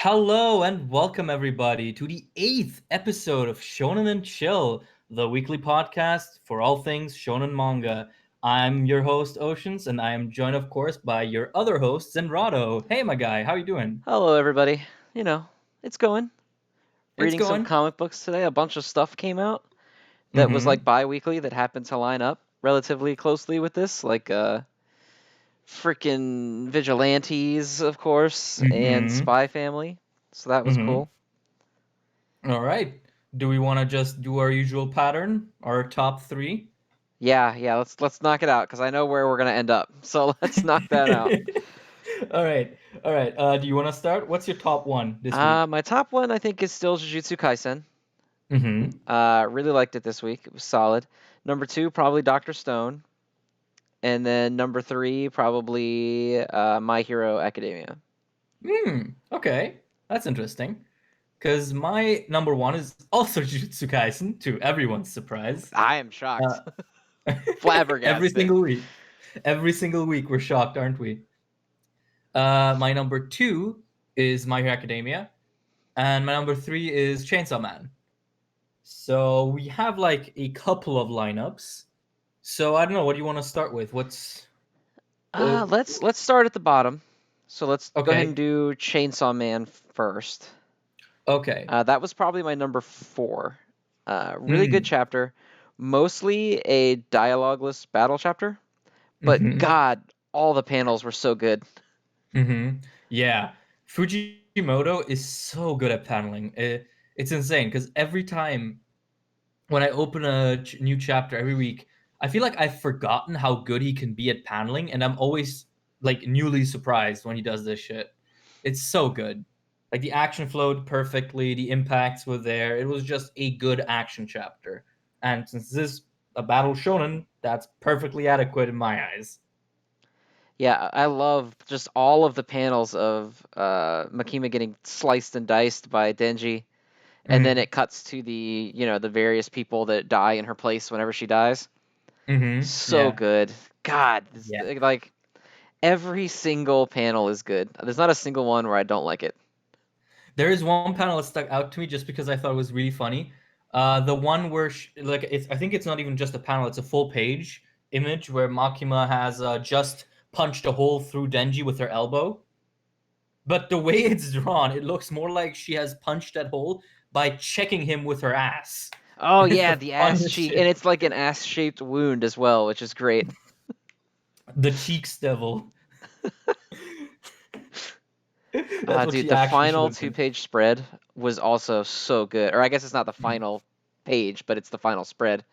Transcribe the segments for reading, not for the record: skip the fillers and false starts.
Hello and welcome everybody to the 8th episode of Shonen and Chill, the weekly podcast for all things shonen manga. I'm your host Oceans, and I am joined, of course, by your other host Zenrotto. Hey, my guy, how you doing? Hello, everybody. You know, it's going. It's Reading some going. comic books today. A bunch of stuff came out that was Mm-hmm. like bi-weekly that happened to line up relatively closely with this, like freaking Vigilantes, of course, and Mm-hmm. Spy Family. So that was Mm-hmm. cool. All right. Do we want to just do our usual pattern, our top three? Yeah. Let's knock it out because I know where we're gonna end up. So let's knock that out. All right. All right. Do you want to start? What's your top one this week? My top one I think is still Jujutsu Kaisen. Mm-hmm. Really liked it this week. It was solid. Number two, probably Doctor Stone. And then number three, probably My Hero Academia. Okay. That's interesting. Because my number one is also Jujutsu Kaisen, to everyone's surprise. I am Uh, shocked. every Flabbergasted. single week. Every single week, we're shocked, aren't we? My number two is My Hero Academia. And my number three is Chainsaw Man. So we have like a couple of lineups. So I don't know, what do you want to start with? What's. Uh, Let's start at the bottom. So let's go ahead and okay. do Chainsaw Man first. Okay. That was probably my number four. Really good Hmm. chapter. Mostly a dialogueless battle chapter, but Mm-hmm. God, all the panels were so good. Mm-hmm. Yeah. Fujimoto is so good at paneling. It's insane because every time when I open a new chapter every week, I feel like I've forgotten how good he can be at paneling, and I'm always like newly surprised when he does this shit. It's so good. Like the action flowed perfectly, the impacts were there. It was just a good action chapter. And since this is a battle shonen, that's perfectly adequate in my eyes. Yeah, I love just all of the panels of Makima getting sliced and diced by Denji, and then Mm-hmm. it cuts to the various people that die in her place whenever she dies. Mm-hmm. So Yeah. good. God, Yeah. like every single panel is good. There's not a single one where I don't like it. There is one panel that stuck out to me just because I thought it was really funny. The one where like I think it's not even just a panel; it's a full page image where Makima has just punched a hole through Denji with her elbow. But the way it's drawn, it looks more like she has punched that hole by checking him with her ass. Oh It's yeah, the the ass funniest cheek, and shit. it's like an ass-shaped wound as well, which is great. The cheeks devil. That's what Dude, she the actually should final have been. two-page spread was also so good. Or I guess it's not the final page, but it's the final spread.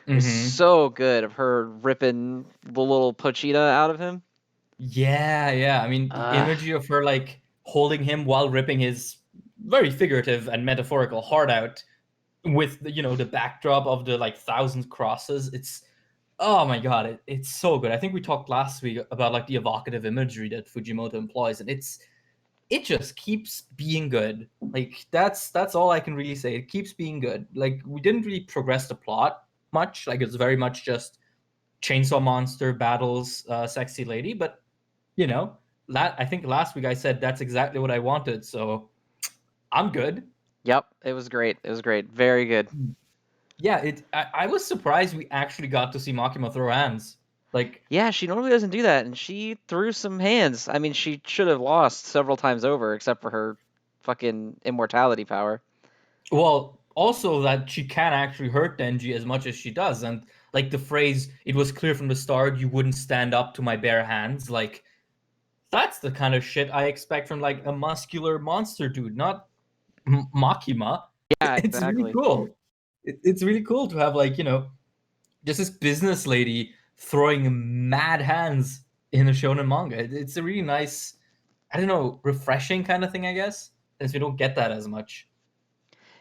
It was Mm-hmm. so good of her ripping the little Pochita out of him. Yeah, yeah. I mean, the Uh, imagery of her like holding him while ripping his very figurative and metaphorical heart out with the backdrop of the like thousand crosses. It's oh my god, it's so good. I think we talked last week about like the evocative imagery that Fujimoto employs, and it just keeps being good. Like that's all I can really say. It keeps being good. Like we didn't really progress the plot much. Like it's very much just chainsaw monster battles sexy lady, but you know, I think last week I said that's exactly what I wanted, so I'm good. yep, it was great. It was great. Very good. Yeah, I was surprised we actually got to see Makima throw hands. Like, Yeah, she normally doesn't do that, and she threw some hands. I mean, she should have lost several times over, except for her fucking immortality power. well, also that she can actually hurt Denji as much as she does, and like the phrase, "It was clear from the start you wouldn't stand up to my bare hands." Like, that's the kind of shit I expect from like a muscular monster dude, not Makima. Yeah, It's really exactly. cool. It's really cool to have like just this business lady throwing mad hands in a shonen manga. It's a really nice, I don't know, refreshing kind of thing, I guess, since we don't get that as much.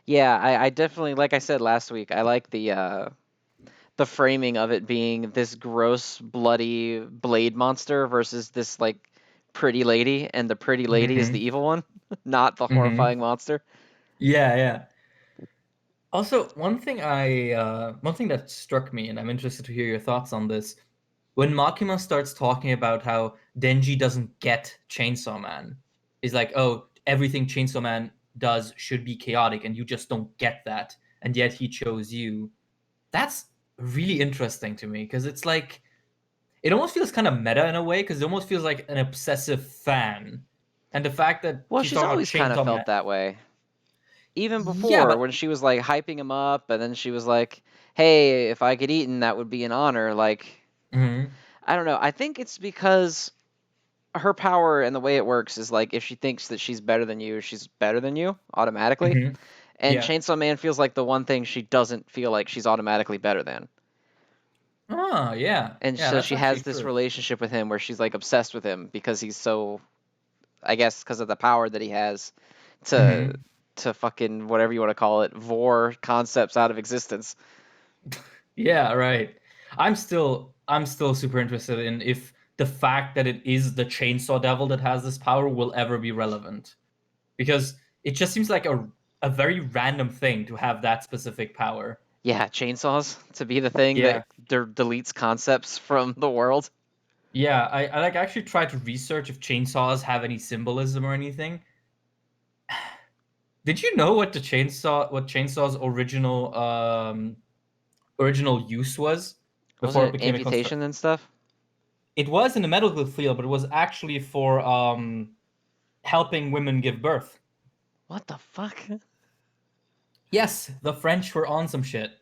Yeah, I definitely, like I said last week, I like the framing of it being this gross, bloody blade monster versus this like pretty lady, and the pretty lady is the Hmm. evil one, not the Hmm. horrifying monster. Yeah, yeah. Also, one thing that struck me, and I'm interested to hear your thoughts on this, when Makima starts talking about how Denji doesn't get Chainsaw Man, he's like, "Oh, everything Chainsaw Man does should be chaotic, and you just don't get that, and yet he chose you. That's really interesting to me because it's like it almost feels kind of meta in a way because it almost feels like an obsessive fan, and the fact that Well, she's she's talking about always kind of Chainsaw Man. felt that way. Even Yeah, before, but when she was like hyping him up, and then she was like, "Hey, if I get eaten, that would be an honor." Like, mhm, I don't know. I think it's because her power and the way it works is like if she thinks that she's better than you, she's better than you automatically. mhm, And yeah. Chainsaw Man feels like the one thing she doesn't feel like she's automatically better than. Oh, yeah, And yeah, so that's she has actually this true. relationship with him where she's like obsessed with him because he's so, I guess, because of the power that he has to Mhm. fucking whatever you want to call it, vor concepts out of existence. Yeah, right. I'm still super interested in if the fact that it is the Chainsaw Devil that has this power will ever be relevant. Because it just seems like a very random thing to have that specific power. Yeah, chainsaws to be the thing that Yeah. deletes concepts from the world. Yeah, I like actually tried to research if chainsaws have any symbolism or anything. Did you know what chainsaw's original use was Wasn't before it it became a construct? amputation and stuff? It was in the medical field, but it was actually for helping women give birth. What the fuck? Yes, the French were on some shit.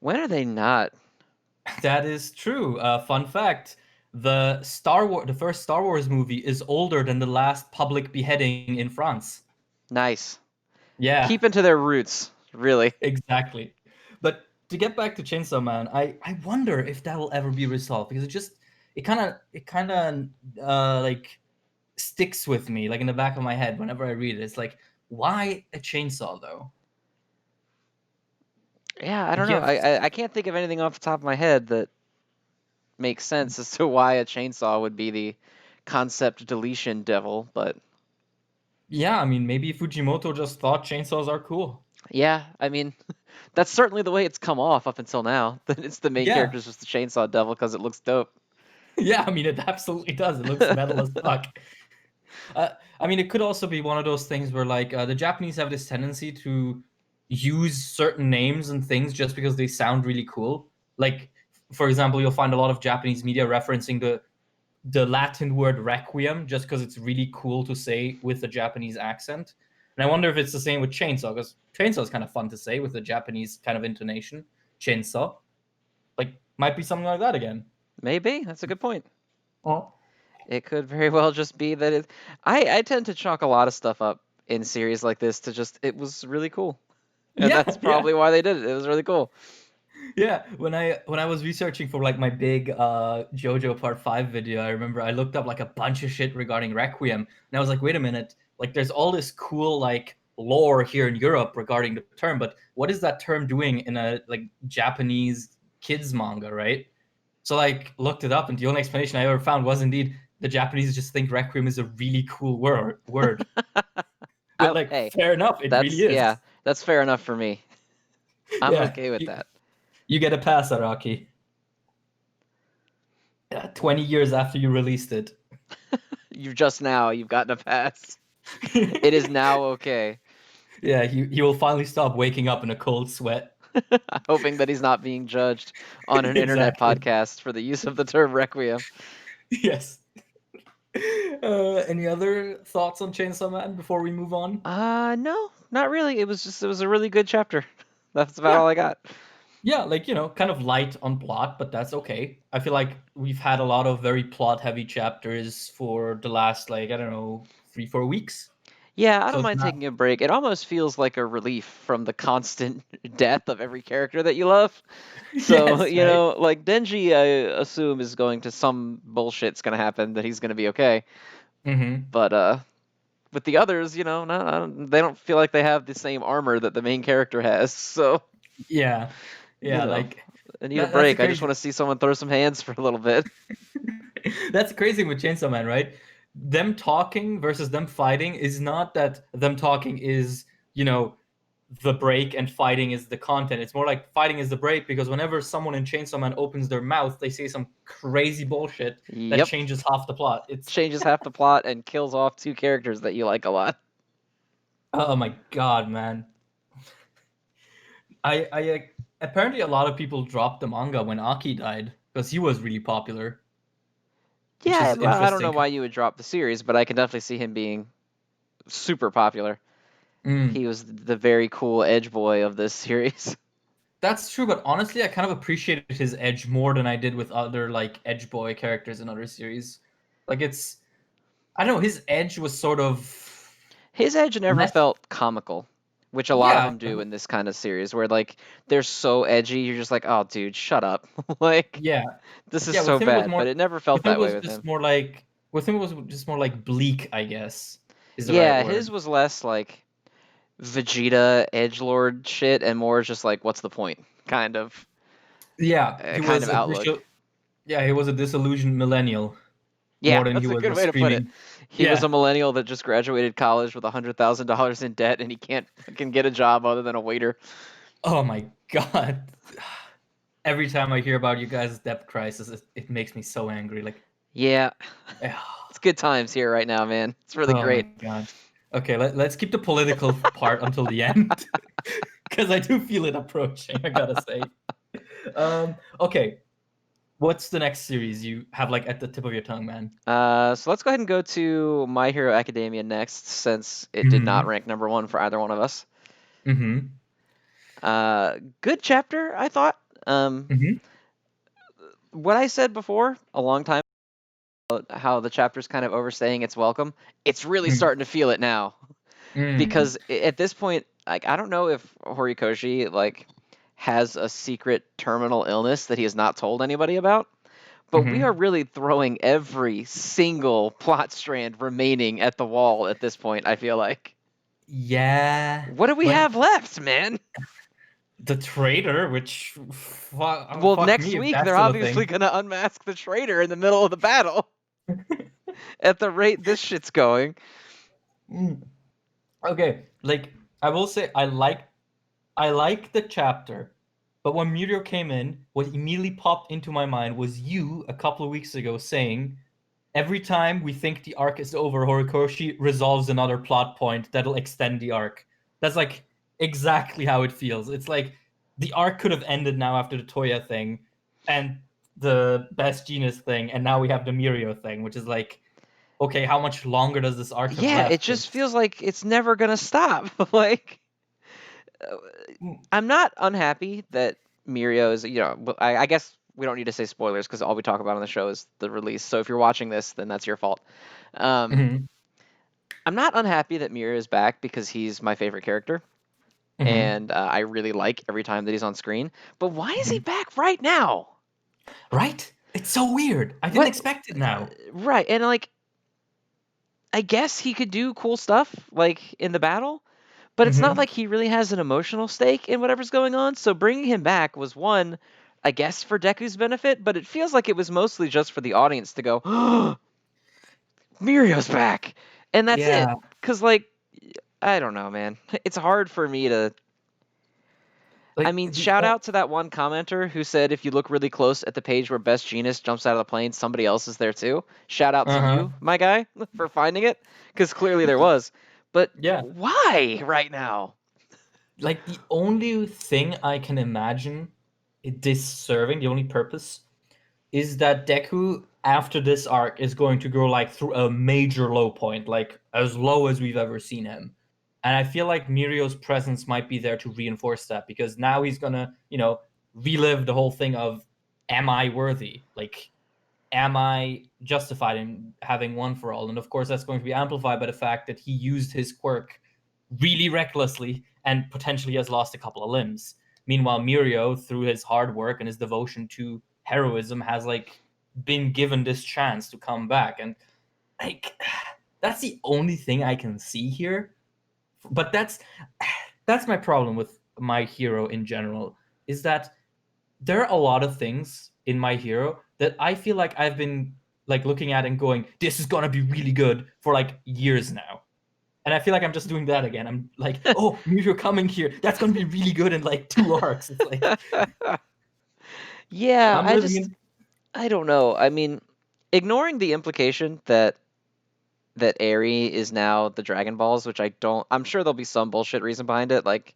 When are they not? That is true. Fun fact: the first Star Wars movie, is older than the last public beheading in France. Nice. Yeah, Keeping to their roots, really. exactly. But to get back to Chainsaw Man, I wonder if that will ever be resolved because it kind of like sticks with me like in the back of my head whenever I read it. It's like, why a chainsaw though? Yeah, I don't Like you know. have I can't think of anything off the top of my head that makes sense as to why a chainsaw would be the concept deletion devil, but Yeah, I mean maybe Fujimoto just thought chainsaws are cool. yeah, I mean, that's certainly the way it's come off up until now. That it's the main Yeah. character's just the chainsaw devil because it looks dope. Yeah, I mean it absolutely does. It looks metal as fuck. Uh, I mean, it could also be one of those things where, like, the Japanese have this tendency to use certain names and things just because they sound really cool. Like, for example, you'll find a lot of Japanese media referencing the Latin word requiem just because it's really cool to say with a Japanese accent. And I wonder if it's the same with chainsaw because chainsaw is kind of fun to say with a Japanese kind of intonation. Chainsaw, like, might be something like that again. Maybe that's a good point. Oh, It could very well just be that it. I tend to chalk a lot of stuff up in series like this to just it was really cool, and yeah, that's yeah. probably why they did it. It was really cool. Yeah, when I was researching for like my big JoJo Part 5 video, I remember I looked up like a bunch of shit regarding Requiem, and I was like, wait a minute, like there's all this cool like lore here in Europe regarding the term, but what is that term doing in a like Japanese kids manga, right? So like looked it up, and the only explanation I ever found was indeed the Japanese just think Requiem is a really cool word. But like Hey, fair enough, it really that's is. yeah, that's fair enough for me. I'm Yeah, okay with that. you get a pass, Araki. 20 years after you released it. You've gotten a pass. It is now okay. Yeah, he will finally stop waking up in a cold sweat. Hoping that he's not being judged on an internet Exactly. podcast for the use of the term requiem. Yes. Any other thoughts on Chainsaw Man before we move on? No, not really. It was a really good chapter. That's about Yeah. all I got. Yeah, like, kind of light on plot, but that's okay. I feel like we've had a lot of very plot heavy chapters for the last, like, I don't know, 3, 4 weeks. Yeah, I So don't it's mind not. taking a break. It almost feels like a relief from the constant death of every character that you love. So, Yes, right? like Denji, I assume is going to some bullshit's going to happen that he's going to be okay. Mm-hmm. But with the others, no, they don't feel like they have the same armor that the main character has. So, Yeah. you Yeah, know, like I need a that's the break. I just crazy want to see someone throw some hands for a little bit. That's crazy with Chainsaw Man, right? Them talking versus them fighting is not that them talking is, the break and fighting is the content. It's more like fighting is the break because whenever someone in Chainsaw Man opens their mouth, they say some crazy bullshit that Yep. changes half the plot. It's Changes half the plot and kills off two characters that you like a lot. Oh my god, man. I apparently a lot of people dropped the manga when Aki died because he was really popular, which Yeah, is well, I don't know interesting. why you would drop the series, but I can definitely see him being super popular. Mm, He was the very cool edge boy of this series. that's true, but honestly, I kind of appreciated his edge more than I did with other like edge boy characters in other series. Like it's I don't know, his edge was sort of His edge never less. felt comical, which a lot of Yeah, them do in this kind of series, where like they're so edgy, you're just like, oh, dude, shut up. Like, yeah, this is yeah. so With him, it was bad, but more. it never With felt him, it that way was with just him. more like. With him, it was just more like bleak, I guess, is the right Yeah, his word. was less like Vegeta edgelord shit and more just like, what's the point? Yeah, he Kind was of a outlook. yeah, he was a disillusioned millennial Yeah, more than he that's a was good a way to put it. screaming. He was a Yeah. millennial that just graduated college with $100,000 in debt, and he can't fucking get a job other than a waiter. Oh my god. Every time I hear about you guys' debt crisis, it makes me so angry. Like, Yeah, oh it's good times here right now, man. It's really my great. god. Okay, let's keep the political part until the end, because I do feel it approaching. I gotta say. Okay. What's the next series you have like at the tip of your tongue, man? So let's go ahead and go to My Hero Academia next, since it did not Mm-hmm. rank number one for either one of us. Mm-hmm. Good chapter, I thought. Um, Mm-hmm. what I said before, a long time, how the chapter's kind of overstaying its welcome, it's really starting to feel it now. Mm-hmm. Because at this point, like, I don't know if Horikoshi like has a secret terminal illness that he has not told anybody about, but we are Mm-hmm. really throwing every single plot strand remaining at the wall at this point, I feel like. Yeah. What do we When have left, man? the traitor, which Well, fuck next me if week that's they're still a obviously thing. gonna unmask the traitor in the middle of the battle. At the rate this shit's going. Mm. Okay, like I will say I like the chapter, but when Muriel came in, what immediately popped into my mind was you a couple of weeks ago saying every time we think the arc is over, Horikoshi resolves another plot point that'll extend the arc. That's like exactly how it feels. It's like the arc could have ended now after the Toya thing and the Best Genius thing, and now we have the Mirio thing, which is like, okay, how much longer does this arc have Yeah, it left? just feels like it's never gonna stop. Like, uh, I'm not unhappy that Mirio is, I guess we don't need to say spoilers because all we talk about on the show is the release. So if you're watching this, then that's your fault. Um, Mm-hmm. I'm not unhappy that Mirio is back because he's my favorite character, Mm-hmm. and I really like every time that he's on screen. But why is he Mm-hmm. back right now? Right? It's so weird. I didn't What? expect it now. Right, and like, I guess he could do cool stuff like in the battle, but it's not Mm-hmm. like he really has an emotional stake in whatever's going on. So bringing him back was one, I guess, for Deku's benefit, but it feels like it was mostly just for the audience to go, "Oh, Mirio's back," and that's it. Yeah. Because like, I don't know, man. It's hard for me to. I Like mean, the shout out to that one commenter who said if you look really close at the page where Best Genius jumps out of the plane, somebody else is there too. Shout out to uh-huh. you, my guy, for finding it, because clearly there was. But Yeah. why right now? Like the only thing I can imagine this serving, the only purpose, is that Deku after this arc is going to go like through a major low point, like as low as we've ever seen him. And I feel like Mirio's presence might be there to reinforce that because now he's gonna, relive the whole thing of am I worthy? Like am I justified in having one for all? And of course, that's going to be amplified by the fact that he used his quirk really recklessly and potentially has lost a couple of limbs. Meanwhile, Mirio, through his hard work and his devotion to heroism, has like been given this chance to come back. And like that's the only thing I can see here. But that's my problem with my hero in general, is that there are a lot of things in My Hero that I feel like I've been like looking at and going, this is gonna be really good for like years now. And I feel like I'm just doing that again. I'm like, oh, Meteor coming here. That's gonna be really good in like 2 arcs. It's like Yeah, I'm living in I don't know. I mean, ignoring the implication that that Eri is now the Dragon Balls, which I'm sure there'll be some bullshit reason behind it, like,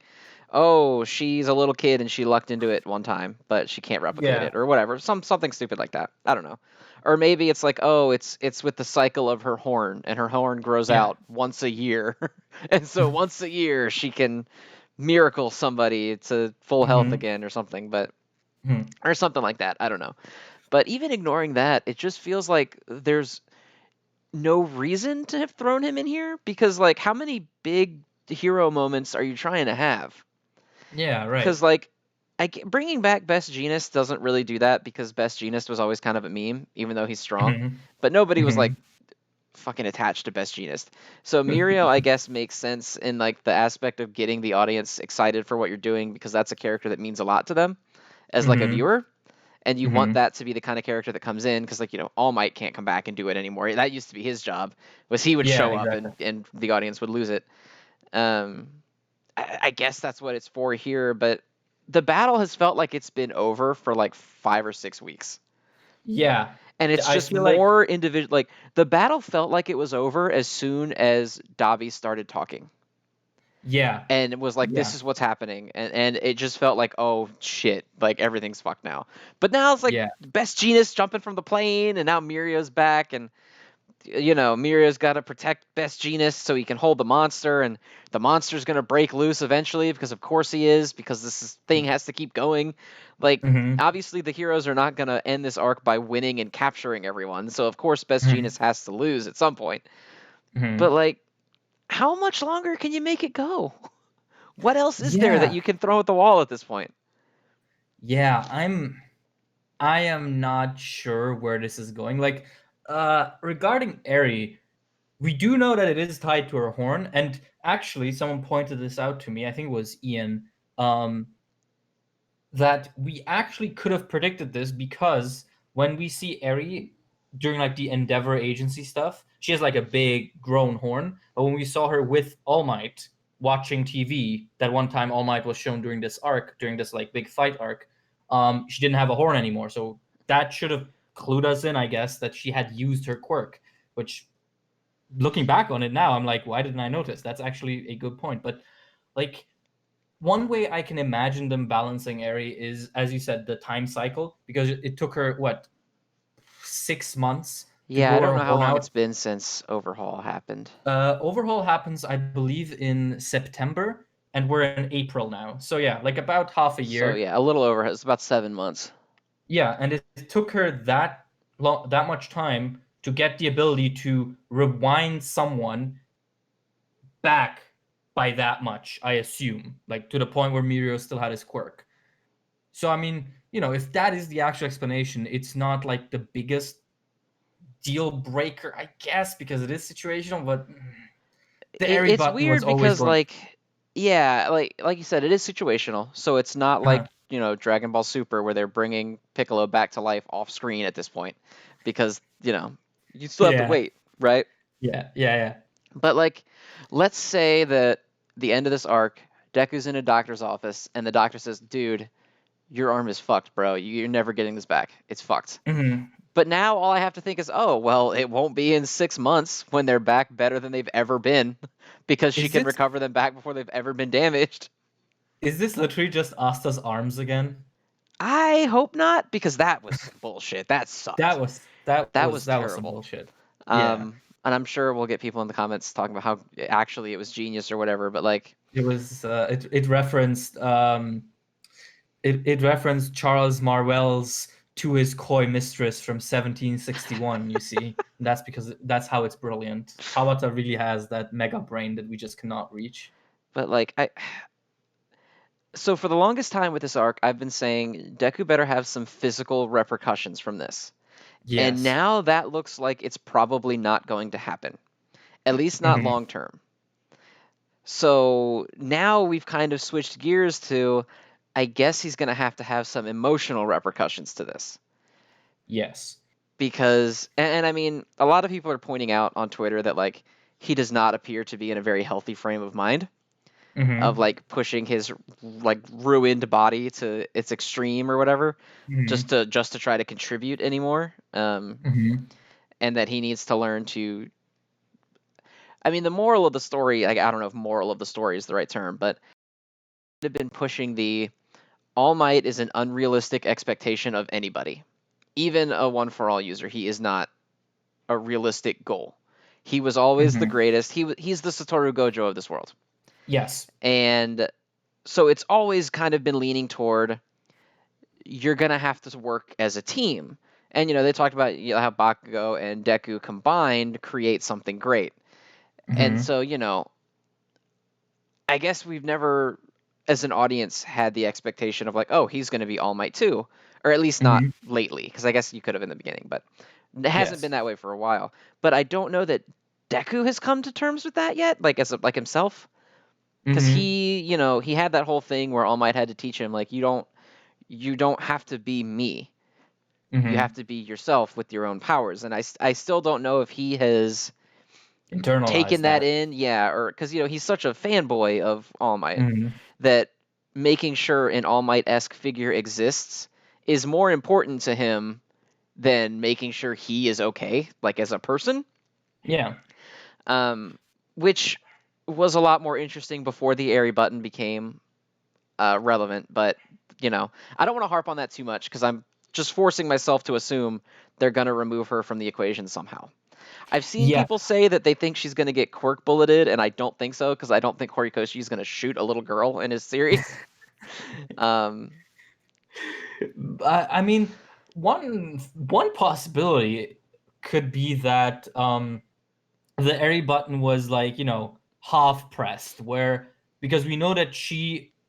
oh, she's a little kid and she lucked into it one time, but she can't replicate Yeah. it or whatever, something stupid like that. I don't know. Or maybe it's like, oh, it's with the cycle of her horn, and her horn grows Yeah. out once a year, and so once a year she can miracle somebody to full health Hmm. again or something, but Hmm. or something like that. I don't know. But even ignoring that, it just feels like there's no reason to have thrown him in here, because like how many big hero moments are you trying to have? Yeah. Right. Because like bringing back Best Jeanist doesn't really do that, because Best Jeanist was always kind of a meme, even though he's strong. Hmm. But nobody was like Hmm. fucking attached to Best Jeanist. So Mirio, I guess, makes sense in like the aspect of getting the audience excited for what you're doing, because that's a character that means a lot to them as like a Hmm. viewer. And you want Hmm. that to be the kind of character that comes in, because like, All Might can't come back and do it anymore. That used to be his job, was he would Yeah. show up Exactly. and the audience would lose it. um I guess that's what it's for here, but the battle has felt like it's been over for like 5 or 6 weeks, Yeah. and it's I just feel like. more individual. Like the battle felt like it was over as soon as Davi started talking, Yeah. and it was like, this Yeah. is what's happening, and it just felt like, oh shit, like everything's fucked now. But now it's like Yeah. Best Jeanist jumping from the plane, and now Mirio's back, and Mirio's got to protect Best Jeanist so he can hold the monster, and the monster's gonna break loose eventually, because of course he is, because thing has to keep going. Like, Hmm. obviously the heroes are not gonna end this arc by winning and capturing everyone, so of course Best Hmm. Jeanist has to lose at some point. But Hmm. like, how much longer can you make it go? What else is there that Yeah. you can throw at the wall at this point? Yeah. I am not sure where this is going. Like, regarding Eri, we do know that it is tied to her horn, and actually, someone pointed this out to me. I think it was Ian. Um, that we actually could have predicted this because when we see Eri during like the Endeavor agency stuff, she has like a big grown horn. But when we saw her with All Might watching TV, that one time All Might was shown during this arc, during this like big fight arc, she didn't have a horn anymore. So that should have clued us in, I guess, that she had used her quirk. Which, looking back on it now, I'm like, why didn't I notice? That's actually a good point. But like, one way I can imagine them balancing Eri is, as you said, the time cycle, because it took her what, 6 months to Yeah, I grow don't her know how horn long it's out. been since Overhaul happened. Overhaul happens, I believe, in September, and we're in April now. So yeah, like about half a So year. yeah, a little over. It's about 7 months. Yeah, and it took her that much time to get the ability to rewind someone back by that much. I assume, like to the point where Mirio still had his quirk. So I mean, if that is the actual explanation, it's not like the biggest deal breaker, I guess, because it is situational. But the Airy It's button was weird always because going. like, yeah, like you said, it is situational. So it's not like, Uh-huh. Dragon Ball Super, where they're bringing Piccolo back to life off screen at this point, because you still have to Yeah, wait, right? yeah, yeah, yeah. But like, let's say that the end of this arc, Deku's in a doctor's office, and the doctor says, "Dude, your arm is fucked, bro. You're never getting this back. It's fucked." Hmm. But now all I have to think is, oh, well, it won't be in 6 months when they're back better than they've ever been, because she Is can this recover them back before they've ever been damaged. is this literally just Asta's arms again? I hope not, because that was some bullshit. That sucked. That was that That was was that was some terrible. bullshit. Yeah, And I'm sure we'll get people in the comments talking about how actually it was genius or whatever, but like, it was. It referenced Charles Marwell's "To His Coy Mistress" from 1761. You see, and that's because that's how it's brilliant. Kawata really has that mega brain that we just cannot reach. but like, so for the longest time with this arc, I've been saying Deku better have some physical repercussions from this. And Yes. now that looks like it's probably not going to happen, at least not Hmm. long term. So now we've kind of switched gears to, I guess he's going to have some emotional repercussions to this. Yes. Because, and I mean, a lot of people are pointing out on Twitter that, like, he does not appear to be in a very healthy frame of mind, of Hmm. like pushing his like ruined body to its extreme or whatever, just Hmm. to try to contribute anymore. Hmm. And that he needs to learn to I mean, the moral of the story, like, I don't know if moral of the story is the right term, but they've been pushing the All Might is an unrealistic expectation of anybody, even a One for All user. He is not a realistic goal. He was always the Hmm. greatest. He's the Satoru Gojo of this world, Yes. and so it's always kind of been leaning toward you're gonna have to work as a team. And they talked about how Bakugo and Deku combined create something great. And Hmm. so I guess we've never, as an audience, had the expectation of like, oh, he's going to be All Might too, or at least not Hmm. lately, because I guess you could have in the beginning, but it hasn't been Yes. that way for a while. But I don't know that Deku has come to terms with that yet, like like himself, because Hmm. he had that whole thing where All Might had to teach him like you don't have to be me, you have Hmm. to be yourself with your own powers, and I still don't know if he has Internalize taken that that. in, yeah, or because he's such a fanboy of All Might Hmm. that making sure an All Might-esque figure exists is more important to him than making sure he is okay, like as a person. Yeah. Um, which was a lot more interesting before the Airy button became relevant. But I don't want to harp on that too much because I'm just forcing myself to assume they're gonna remove her from the equation somehow. I've seen Yeah. people say that they think she's going to get quirk bulleted, and I don't think so because I don't think Horikoshi is going to shoot a little girl in his series. Um, I mean, one possibility could be that the Airy button was like, half pressed, where because we know that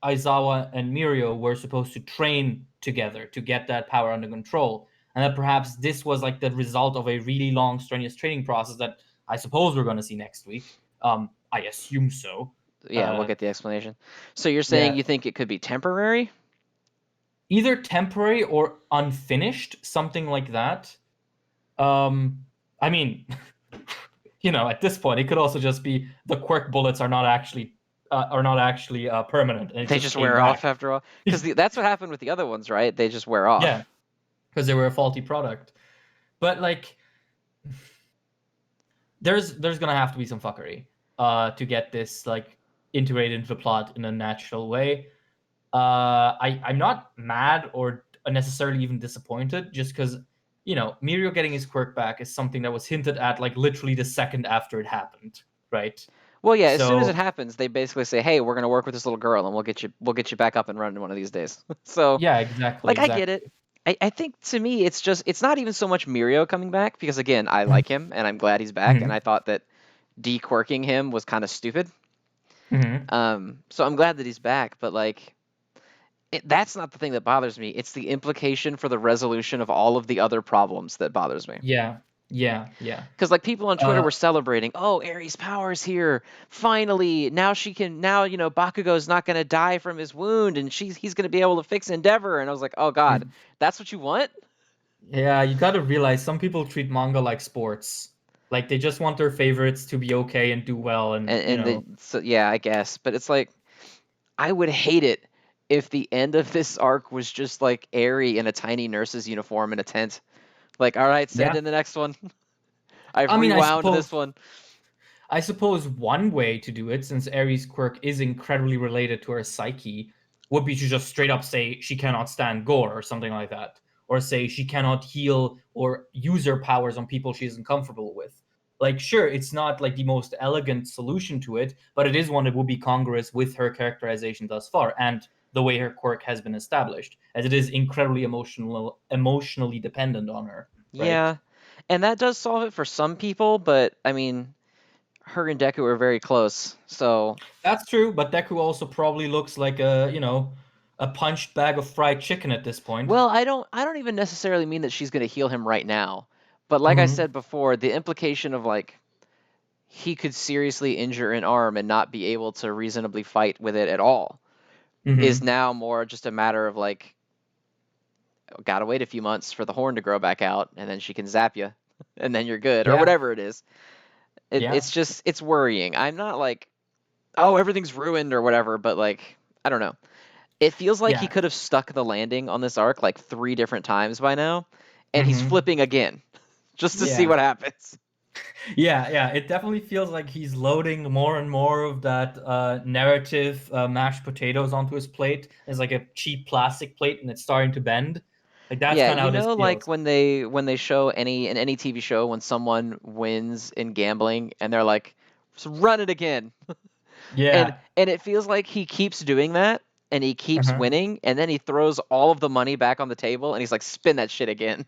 Aizawa, and Mirio were supposed to train together to get that power under control. And that perhaps this was like the result of a really long, strenuous training process that I suppose we're going to see next week. I assume so. yeah, we'll Uh, get the explanation. So you're saying yeah, you think it could be temporary? either temporary or unfinished, something like that. Um, I mean, at this point, it could also just be the quirk bullets are not actually permanent, and it They just just came wear off back. after all? Because that's what happened with the other ones, right? They just wear Yeah, off. because they were a faulty product. But like, there's gonna have to be some fuckery to get this like integrated into the plot in a natural way. I'm not mad or necessarily even disappointed, just because Mirio getting his quirk back is something that was hinted at like literally the second after it happened, right? Well, yeah. As soon as it So happens, they basically say, "Hey, we're going to work with this little girl, and we'll get you back up and running one of these days." So, yeah, exactly, like, I get exactly. it. I think to me, it's not even so much Mirio coming back because again, I like him and I'm glad he's back, and Hmm. I thought that dequirking him was kind of stupid. Hmm. So I'm glad that he's back, but like that's not the thing that bothers me. It's the implication for the resolution of all of the other problems that bothers me. Yeah, yeah, yeah. Because like people on Twitter Uh, were celebrating, oh, Aries' powers here, finally. Now she can. Now Bakugo's not going to die from his wound, and he's going to be able to fix Endeavor. And I was like, oh God, that's what you want? yeah, you got to realize some people treat manga like sports. Like they just want their favorites to be okay and do well, and So yeah, I guess, but it's like I would hate it if the end of this arc was just like Eri in a tiny nurse's uniform in a tent. Like, all right, send yeah. in the next one. I've I mean, I rewound suppose this one. I suppose one way to do it, since Aries' quirk is incredibly related to her psyche, would be to just straight up say she cannot stand gore or something like that. Or say she cannot heal or use her powers on people she isn't comfortable with. Like, sure, it's not like the most elegant solution to it, but it is one that would be congruous with her characterization thus far and the way her quirk has been established, as it is incredibly emotionally dependent on her, right? Yeah, and that does solve it for some people, but I mean, her and Deku are very close, so That's true, but Deku also probably looks like a punched bag of fried chicken at this point. well, I don't even necessarily mean that she's going to heal him right now. But like I Hmm. said before, the implication of like he could seriously injure an arm and not be able to reasonably fight with it at all is Hmm. now more just a matter of like gotta wait a few months for the horn to grow back out and then she can zap you and then you're good or Yeah, whatever it is. yeah, It's worrying. I'm not like, oh, everything's ruined or whatever, but like I don't know. It feels like he yeah. could have stuck the landing on this arc like 3 different times by now, and he's Hmm. flipping again just to see Yeah. what happens. Yeah, it definitely feels like he's loading more and more of that narrative mashed potatoes onto his plate. It's like a cheap plastic plate, and it's starting to bend. Like that's Yeah, kind of you how this know, like feels. when they show any TV show when someone wins in gambling and they're like, "So run it again," and Yeah. and it feels like he keeps doing that and he keeps Uh-huh. winning and then he throws all of the money back on the table and he's like, "Spin that shit again."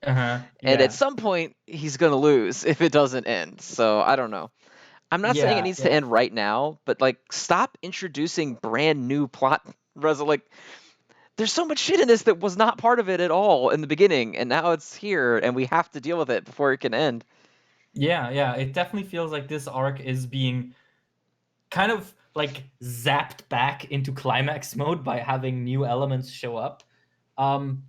Uh-huh. And at Yeah. some point he's gonna lose if it doesn't end. So I don't know. I'm not saying it Yeah. needs to Yeah. end right now, but like stop introducing brand new plot. Like there's so much shit in this that was not part of it at all in the beginning, and now it's here, and we have to deal with it before it can end. Yeah. It definitely feels like this arc is being kind of like zapped back into climax mode by having new elements show up. Um,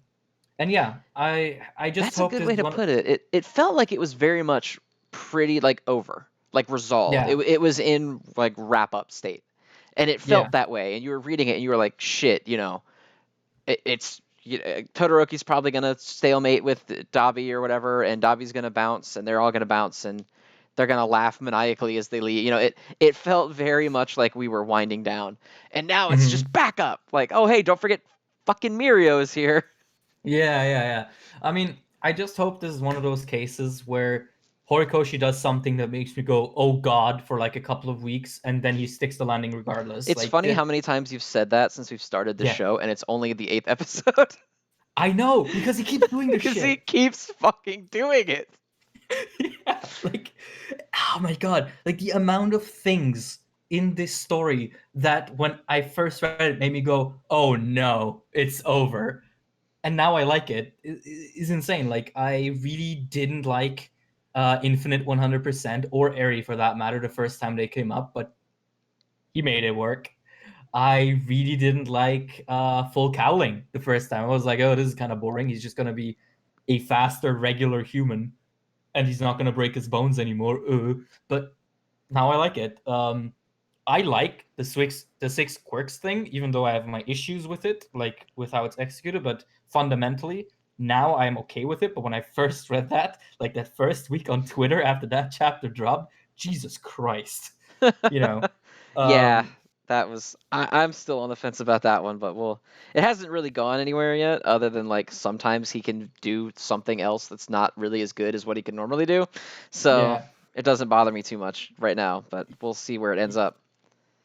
and yeah, I just That's a hope good this way is to one. put it. It felt like it was very much pretty like over, like resolved. It Yeah. it was in like wrap up state, and it Yeah. felt that way. And you were reading it, and you were like, shit, it's Todoroki's probably gonna stalemate with Dabi or whatever, and Dabi's gonna bounce, and they're all gonna bounce, and they're gonna laugh maniacally as they leave. It felt very much like we were winding down, and now it's just Mhm. back up. Like, oh hey, don't forget, fucking Mirio is here. Yeah. I mean, I just hope this is one of those cases where Horikoshi does something that makes me go, "Oh God," for like a couple of weeks, and then he sticks the landing regardless. It's Like funny the how many times you've said that since we've started this yeah, show, and it's only the eighth episode I know because he keeps doing this because he shit. keeps fucking doing it. Yeah, like oh my God, like the amount of things in this story that when I first read it made me go, "Oh no, it's over." And now I like it is insane. Like I really didn't like Infinite 100% or Airy for that matter the first time they came up, but he made it work. I really didn't like Full Cowling the first time. I was like, oh, this is kind of boring. He's just gonna be a faster regular human, and he's not gonna break his bones anymore. But now I like it. I like the six quirks thing, even though I have my issues with it, like with how it's executed. But fundamentally, now I'm okay with it. But when I first read that, like that first week on Twitter after that chapter dropped, Jesus Christ, you know. Yeah, Um, that was. I'm still on the fence about that one, but it hasn't really gone anywhere yet, other than like sometimes he can do something else that's not really as good as what he can normally do. So yeah, it doesn't bother me too much right now, but we'll see where it ends up.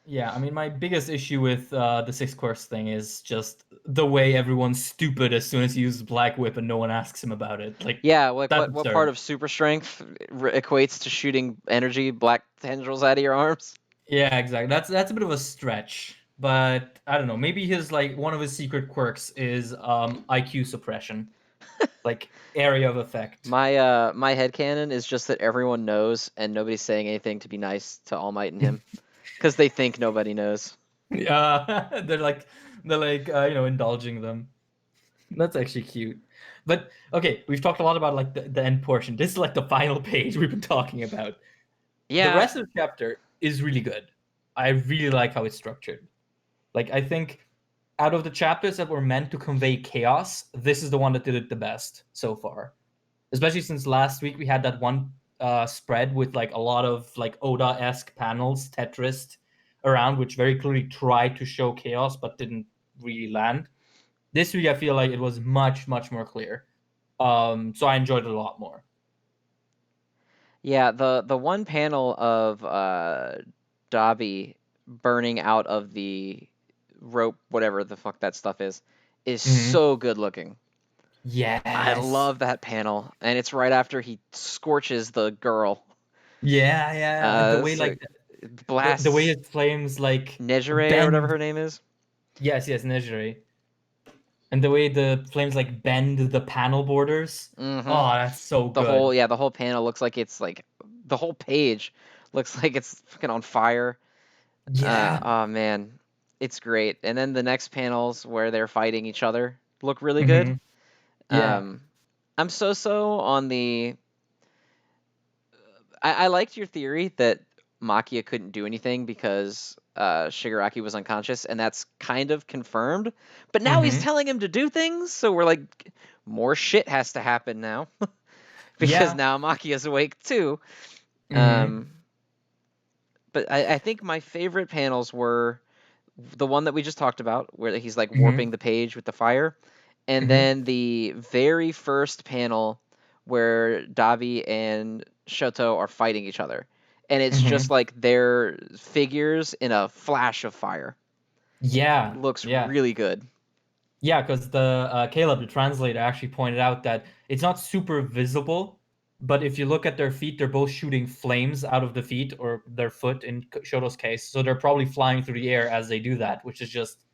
yeah. I mean, my biggest issue with the six quirks thing is just the way everyone's stupid as soon as he uses Black Whip and no one asks him about it. Like Yeah, like that's what part absurd. of super strength equates to shooting energy black tendrils out of your arms? Yeah, exactly. That's a bit of a stretch, but I don't know. Maybe his like one of his secret quirks is IQ suppression, like area of effect. My headcanon is just that everyone knows and nobody's saying anything to be nice to All Might and him because they think nobody knows. They're like indulging them. That's actually cute. But okay, we've talked a lot about like the end portion. This is like the final page we've been talking about. The Yeah, rest of the chapter is really good. I really like how it's structured. Like I think out of the chapters that were meant to convey chaos, this is the one that did it the best so far. Especially since last week we had that one spread with like a lot of like Oda-esque panels, Tetris around, which very clearly tried to show chaos but didn't really land. This week I feel like it was much more clear. So I enjoyed it a lot more. yeah. The one panel of Dobby burning out of the rope, whatever the fuck that stuff is Hmm. so good looking. I Yes. love that panel, and it's right after he scorches the girl. Yeah. And the way So like the way blasts his flames like Nejire or whatever bend. her name is. Yes, Nejire. And the way the flames like bend the panel borders. Mm-hmm. Oh, that's so The whole good. yeah, the whole panel looks like it's like the whole page looks like it's fucking on fire. Yeah. Oh man, it's great. And then the next panels where they're fighting each other look really good. Hmm. Yeah. Um, I'm so on the. I liked your theory that Makia couldn't do anything because Shigaraki was unconscious, and that's kind of confirmed. But now he's Hmm. telling him to do things, so we're like, more shit has to happen now. because Yeah. now Makia's awake too. Mm-hmm. Um, but I think my favorite panels were the one that we just talked about, where he's like warping Mm-hmm. the page with the fire, and Mm-hmm. then the very first panel where Dabi and Shoto are fighting each other, and it's just Mm-hmm. like their figures in a flash of fire. Yeah. Looks Yeah. really good. Yeah, because the Caleb, the translator, actually pointed out that it's not super visible, but if you look at their feet, they're both shooting flames out of the feet or their foot in Shoto's case. So they're probably flying through the air as they do that, which is just,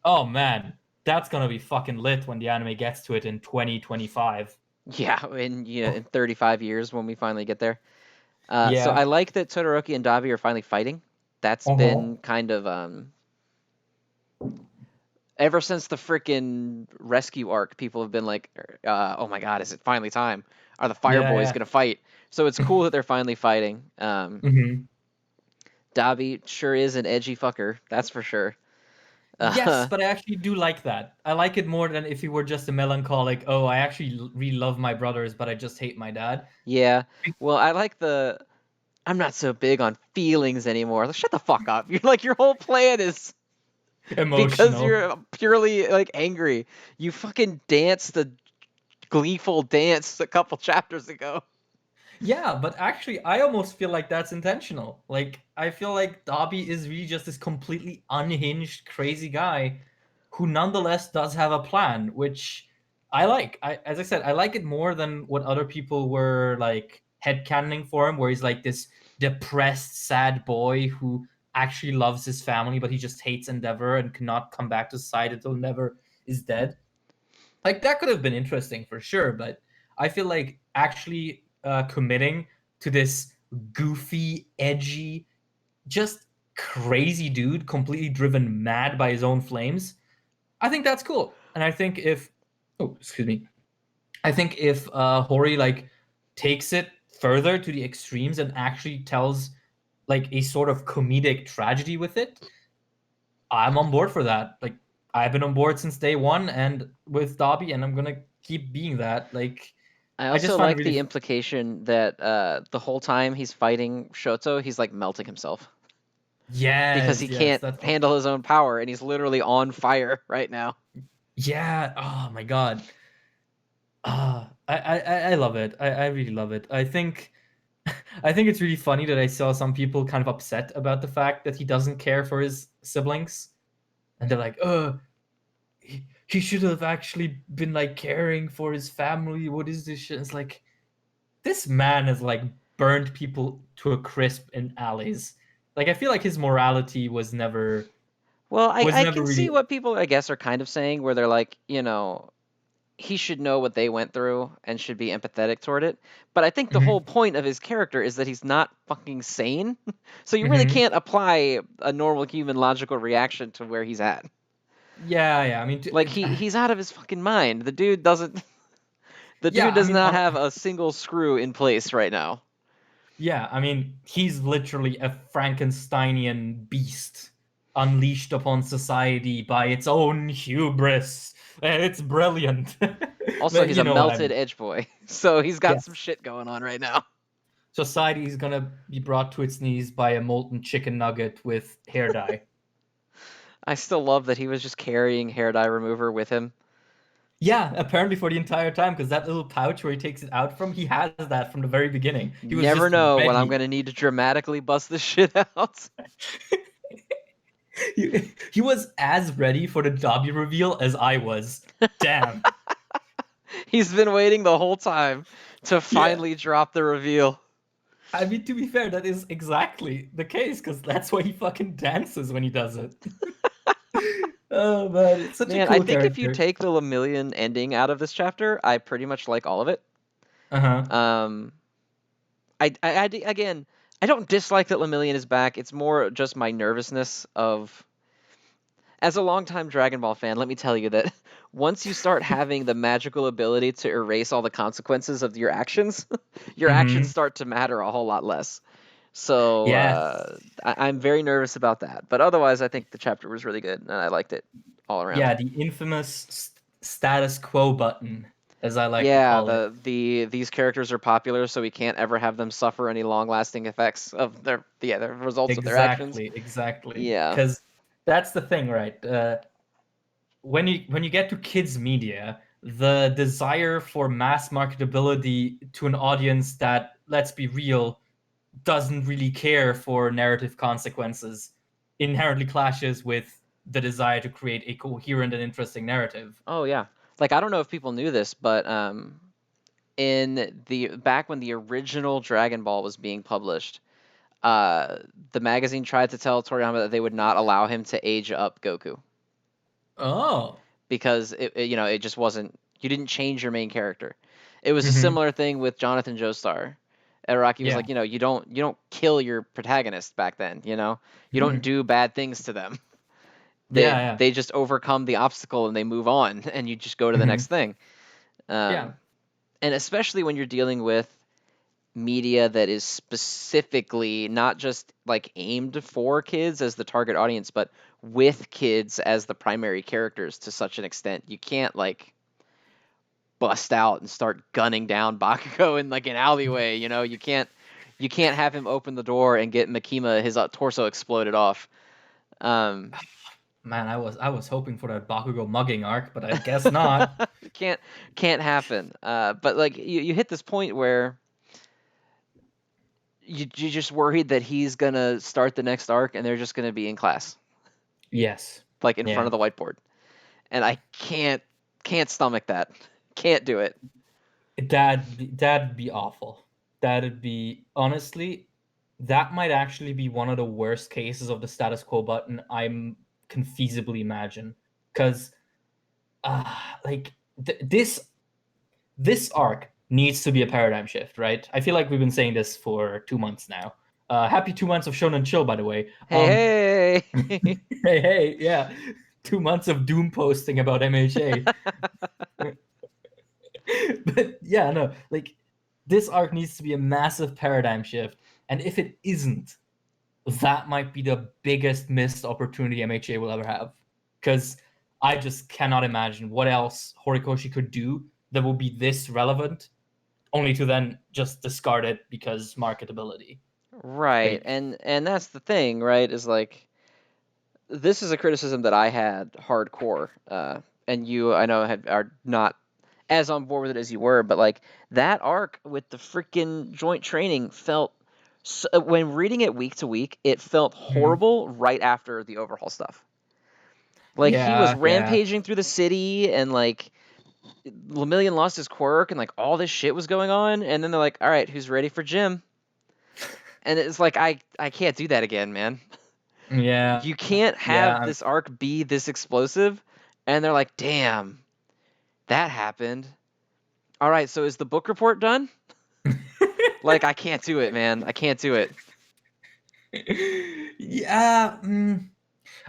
oh man, that's gonna be fucking lit when the anime gets to it in 2025. Yeah, in 35 years when we finally get there. So I Yeah. like that Todoroki and Dabi are finally fighting. That's Uh-huh. been kind of ever since the freaking rescue arc, people have been like, "Oh my god, is it finally time? Are the Fire Boys Yeah, gonna fight?" So it's cool that they're finally fighting. yeah. Hmm. Dabi sure is an edgy fucker, that's for sure. Yes, Uh, but I actually do like that. I like it more than if he were just a melancholic, oh, I actually really love my brothers, but I just hate my dad. yeah, well, I like the. I'm not so big on feelings anymore. Like, shut the fuck up. You're like your whole plan is because Emotional. you're purely like angry. You fucking danced the gleeful dance a couple chapters ago. Yeah, but actually, I almost feel like that's intentional. Like, I feel like Dobby is really just this completely unhinged, crazy guy who nonetheless does have a plan, which I like. As I said, I like it more than what other people were like headcanoning for him, where he's like this depressed, sad boy who actually loves his family, but he just hates Endeavor and cannot come back to society until Endeavor is dead. Like that could have been interesting for sure, but I feel like actually committing to this goofy, edgy, just crazy dude, completely driven mad by his own flames, I think that's cool. And I think if, oh, excuse me, I think if Hori like takes it further to the extremes and actually tells like a sort of comedic tragedy with it, I'm on board for that. Like I've been on board since day one, and with Dobby, and I'm gonna keep being that. Like I I just also find it like really the implication that the whole time he's fighting Shoto, he's like melting himself because he yes, yes. can't That's handle his own power and he's literally on fire right now. yeah. Oh my god. I love it. I really love it. I think I think it's really funny that I saw some people kind of upset about the fact that he doesn't care for his siblings, and they're like, he should have actually been like caring for his family. What is this shit?" It's like this man has like burned people to a crisp in alleys. Like I feel like his morality Well, was I never can see really. what people, I guess, are kind of saying, where they're like, he should know what they went through and should be empathetic toward it. But I think the whole Mhm, point of his character is that he's not fucking sane. So you really mhm. can't apply a normal human logical reaction to where he's at. Yeah, yeah. I mean, Like he's out of his fucking mind. The dude doesn't. The yeah. dude I does mean, not have a single screw in place right now. yeah. I mean, he's literally a Frankensteinian beast unleashed upon society by its own hubris. And it's brilliant. Also, But he's you a know what I melted mean. edge boy, so he's got some Yes. shit going on right now. Society is gonna be brought to its knees by a molten chicken nugget with hair dye. I still love that he was just carrying hair dye remover with him. Yeah, apparently for the entire time, because that little pouch where he takes it out from, he has that from the very beginning. He was Never just know when I'm ready. gonna need to dramatically bust this shit out. He was as ready for the Dobby reveal as I was. Damn. He's been waiting the whole time to Yeah. finally drop the reveal. I mean, to be fair, that is exactly the case, because that's why he fucking dances when he does it. Oh man, it's such a Man, I cool think if you character. take the Lemillion ending out of this chapter, I pretty much like all of it. Uh-huh. Um, again, I don't dislike that Lemillion is back. It's more just my nervousness of, as a longtime Dragon Ball fan, let me tell you that once you start having the magical ability to erase all the consequences of your actions, your actions Mm-hmm. start to matter a whole lot less. So Yes. I'm very nervous about that. But otherwise, I think the chapter was really good, and I liked it all around. Yeah, the infamous status quo button. as I like to Yeah, call it. these characters are popular, so we can't ever have them suffer any long-lasting effects of their results of their actions. Exactly. Yeah. Because that's the thing, right? When you get to kids media, the desire for mass marketability to an audience that, let's be real, doesn't really care for narrative consequences inherently clashes with the desire to create a coherent and interesting narrative. Oh yeah. Like I don't know if people knew this, but in the back when the original Dragon Ball was being published, uh, the magazine tried to tell Toriyama that they would not allow him to age up Goku Oh. because it just wasn't. You didn't change your main character. It was a Hmm. similar thing with Jonathan Joestar. Araki was Yeah. like, you don't kill your protagonist back then. You don't Hmm. do bad things to them. They Yeah, yeah. they just overcome the obstacle and they move on, and you just go to the Hmm. next thing. Yeah. Um, and especially when you're dealing with media that is specifically not just like aimed for kids as the target audience, but with kids as the primary characters to such an extent. You can't like bust out and start gunning down Bakugo in like an alleyway. You can't have him open the door and get Makima his torso exploded off. Um, Man, I was hoping for that Bakugo mugging arc, but I guess not. can't can't happen. But like you hit this point where you're just worried that he's gonna start the next arc and they're just gonna be in class, Yes. like in front Yeah. of the whiteboard, and I can't stomach that. Can't do it. That'd be awful. That'd be honestly, that might actually be one of the worst cases of the status quo button can feasibly imagine. Because like this arc needs to be a paradigm shift, right? I feel like we've been saying this for 2 months now. Happy 2 months of Shonen Chill, by the way. Hey, hey. Hey, yeah, 2 months of doom posting about MHA. But yeah, no, like this arc needs to be a massive paradigm shift, and if it isn't, that might be the biggest missed opportunity MHA will ever have. Because I just cannot imagine what else Horikoshi could do that will be this relevant, only to then just discard it because marketability. Right, Like, and that's the thing, right? Is like this is a criticism that I had hardcore, and you I know are not as on board with it as you were, but like that arc with the freaking joint training felt when reading it week to week, it felt mhm. horrible right after the overhaul stuff. Like he was Yeah, yeah. rampaging through the city and like Lemillion lost his quirk and like all this shit was going on, and then they're like, "All right, who's ready for gym?" And it's like I can't do that again, man. Yeah, You can't have yeah. this arc be this explosive. And they're like, "Damn, that happened. All right, so is the book report done?" Like I can't do it, man. I can't do it. Yeah,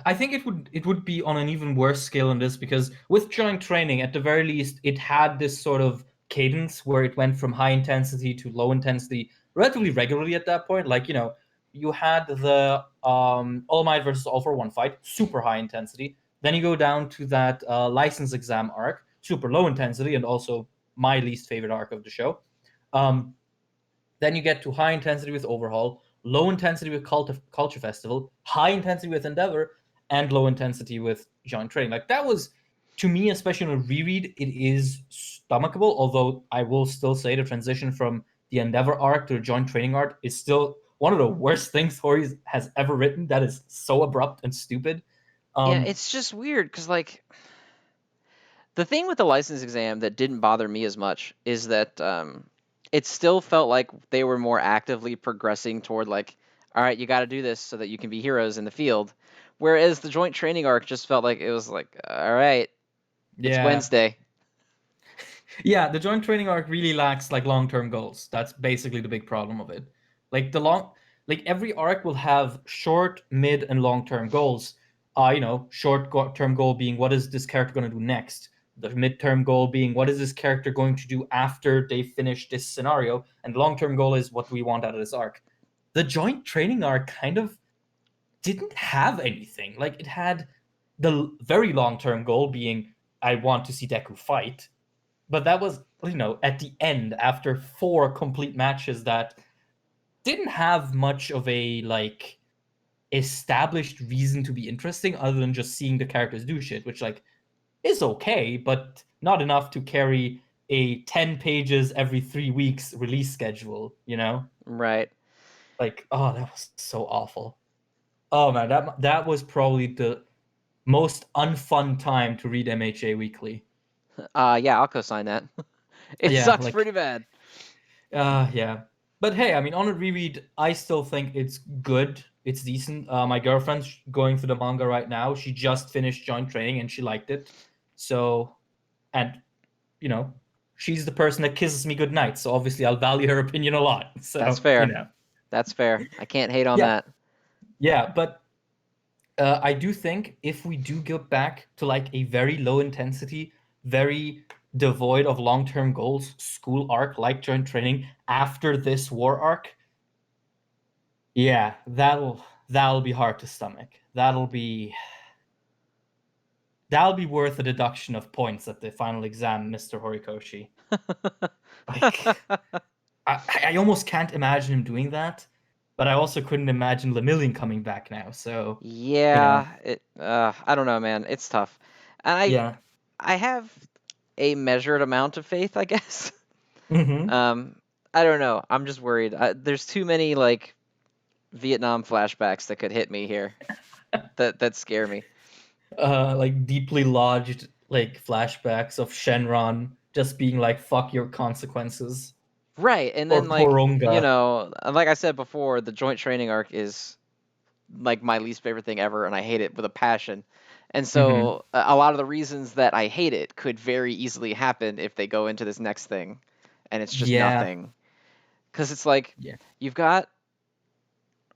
I think it would be on an even worse scale than this because with joint training, at the very least, it had this sort of cadence where it went from high intensity to low intensity relatively regularly at that point. Like, you had the All Might versus All for One fight, super high intensity. Then you go down to that license exam arc, super low intensity, and also my least favorite arc of the show. Um, then you get to high intensity with Overhaul, low intensity with Culture Festival, high intensity with Endeavor, and low intensity with Joint Training. Like that was, to me, especially on a reread, it is stomachable. Although I will still say the transition from the Endeavor arc to the Joint Training arc is still one of the worst things Hori has ever written. That is so abrupt and stupid. Yeah, Um, it's just weird because like the thing with the license exam that didn't bother me as much is that it still felt like they were more actively progressing toward like, all right, you got to do this so that you can be heroes in the field. Whereas the joint training arc just felt like it was like, all right, it's yeah, Wednesday. yeah, the joint training arc really lacks like long-term goals. That's basically the big problem of it. Like every arc will have short, mid, and long-term goals. Short-term goal being what is this character going to do next. The mid-term goal being what is this character going to do after they finish this scenario, and the long-term goal is what do we want out of this arc. The joint training arc kind of didn't have anything. Like it had the very long-term goal being I want to see Deku fight, but that was, at the end after 4 complete matches that didn't have much of a like established reason to be interesting other than just seeing the characters do shit, which like is okay, but not enough to carry a 10 pages every 3 weeks release schedule, Right. Like, oh, that was so awful. Oh man, that was probably the most unfun time to read MHA Weekly. Yeah, I'll co-sign that. It Yeah, sucks like, pretty bad. yeah. But hey, I mean, on a reread, I still think it's good. It's decent. My girlfriend's going through the manga right now. She just finished joint training and she liked it. So, and you know, she's the person that kisses me goodnight. So obviously, I'll value her opinion a lot. That's So, fair. That's fair. I can't hate on yeah, that. yeah. But I do think if we do go back to like a very low intensity, very devoid of long term goals school arc like joint training after this war arc, yeah, that'll be hard to stomach. That'll be worth a deduction of points at the final exam, Mr. Horikoshi. Like, I almost can't imagine him doing that, but I also couldn't imagine Lemillion coming back now. So, Yeah, I don't know, man. It's tough. And yeah. I have a measured amount of faith, I guess. Mm-hmm. Um, I don't know. I'm just worried. There's too many like Vietnam flashbacks that could hit me here that scare me. Like deeply lodged like flashbacks of Shenron just being like "fuck your consequences" Right, and or then like, Koronga. like I said before, the joint training arc is like my least favorite thing ever, and I hate it with a passion. And Mm-hmm. so a lot of the reasons that I hate it could very easily happen if they go into this next thing, and it's just Yeah, nothing. Because it's like yeah. you've got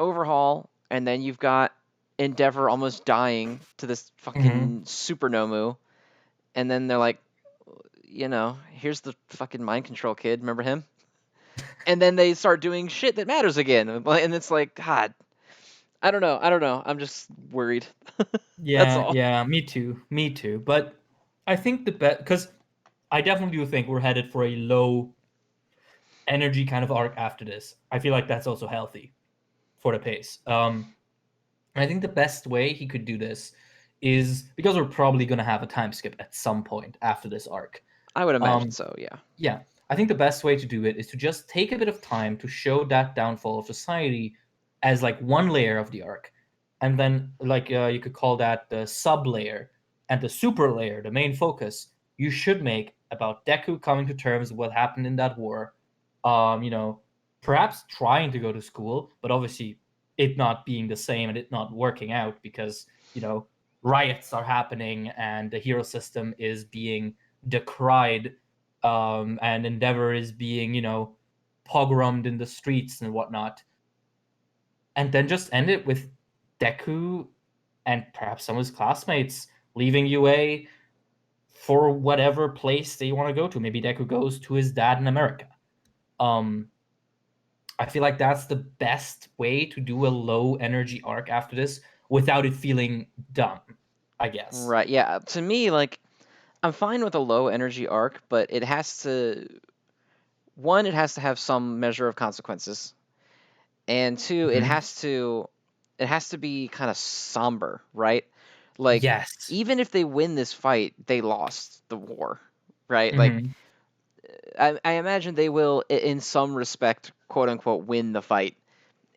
Overhaul, and then you've got Endeavor almost dying to this Mm-hmm. fucking Supernomu, and then they're like, here's the fucking mind control kid. Remember him? And then they start doing shit that matters again, and it's like, God, I don't know. I don't know. I'm just worried. That's Yeah, all. yeah. Me too. Me too. But I think the best because I definitely do think we're headed for a low energy kind of arc after this. I feel like that's also healthy for the pace. I think the best way he could do this is because we're probably going to have a time skip at some point after this arc. I would imagine Um, so. Yeah. yeah, I think the best way to do it is to just take a bit of time to show that downfall of society as like one layer of the arc, and then like you could call that the sub layer, and the super layer, the main focus. You should make about Deku coming to terms with what happened in that war. Um, you know, perhaps trying to go to school, but obviously it not being the same and it not working out because riots are happening and the hero system is being decried, and Endeavor is being, pogromed in the streets and whatnot. And then just end it with Deku and perhaps some of his classmates leaving UA for whatever place they want to go to. Maybe Deku goes to his dad in America. Um, I feel like that's the best way to do a low energy arc after this without it feeling dumb, I guess. Right. Yeah. To me, like, I'm fine with a low energy arc, but it has to, one, it has to have some measure of consequences, and two, Mhm. it has to be kind of somber, right? Like, Yes. even if they win this fight, they lost the war, right? Like, Hmm. I imagine they will, in some respect, quote unquote, win the fight,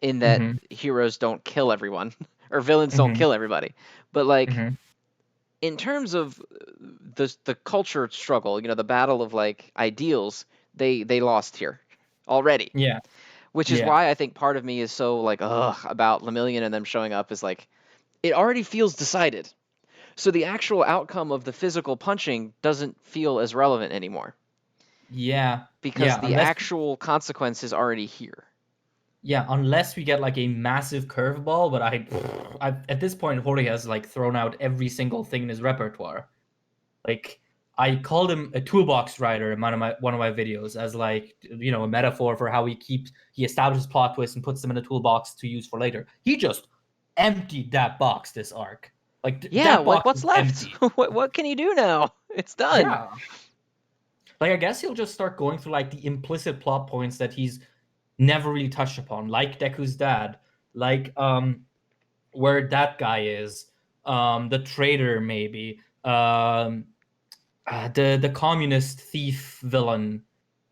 in that Hmm. heroes don't kill everyone or villains don't Hmm. kill everybody. But like, Hmm. in terms of the culture struggle, the battle of like ideals, they lost here already. Yeah. Which is Yeah. why I think part of me is so like ugh about Lemillion and them showing up, is like it already feels decided. So the actual outcome of the physical punching doesn't feel as relevant anymore Yeah. because Yeah. the actual consequence is already here. Unless we get like a massive curveball, but I at this point Hori has like thrown out every single thing in his repertoire. Like, I called him a toolbox writer in one of my videos as like a metaphor for how he establishes plot twists and puts them in a toolbox to use for later. He just emptied that box this arc. Like Yeah, that like box what's is left? empty. What can you do now? It's done. Yeah. Like, I guess he'll just start going through like the implicit plot points that he's never really touched upon, like Deku's dad, like where that guy is, the traitor maybe, the communist thief villain,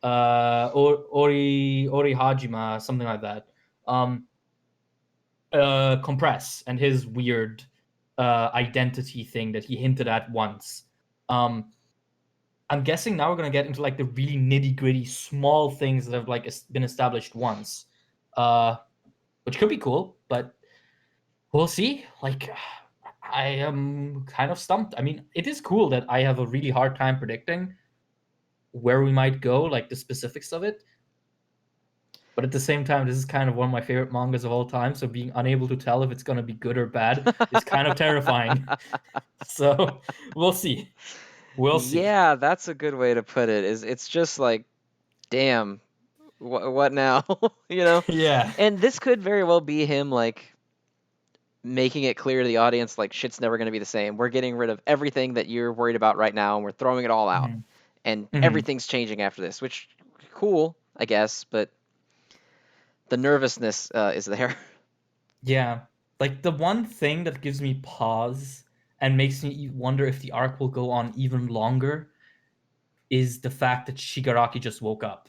Ori Hajima, something like that. Compress and his weird identity thing that he hinted at once. I'm guessing now we're gonna get into like the really nitty gritty small things that have like been established once, which could be cool, but we'll see. Like, I am kind of stumped. I mean, it is cool that I have a really hard time predicting where we might go, like the specifics of it. But at the same time, this is kind of one of my favorite mangas of all time. So being unable to tell if it's gonna be good or bad is kind of terrifying. So we'll see. We'll see. Yeah, that's a good way to put it. Is it's just like, damn, what now? You know? Yeah. And this could very well be him like making it clear to the audience like shit's never going to be the same. We're getting rid of everything that you're worried about right now and we're throwing it all out. Mhm. And Mhm. everything's changing after this, which cool, I guess, but the nervousness is there. Yeah. Like the one thing that gives me pause and makes me wonder if the arc will go on even longer is the fact that Shigaraki just woke up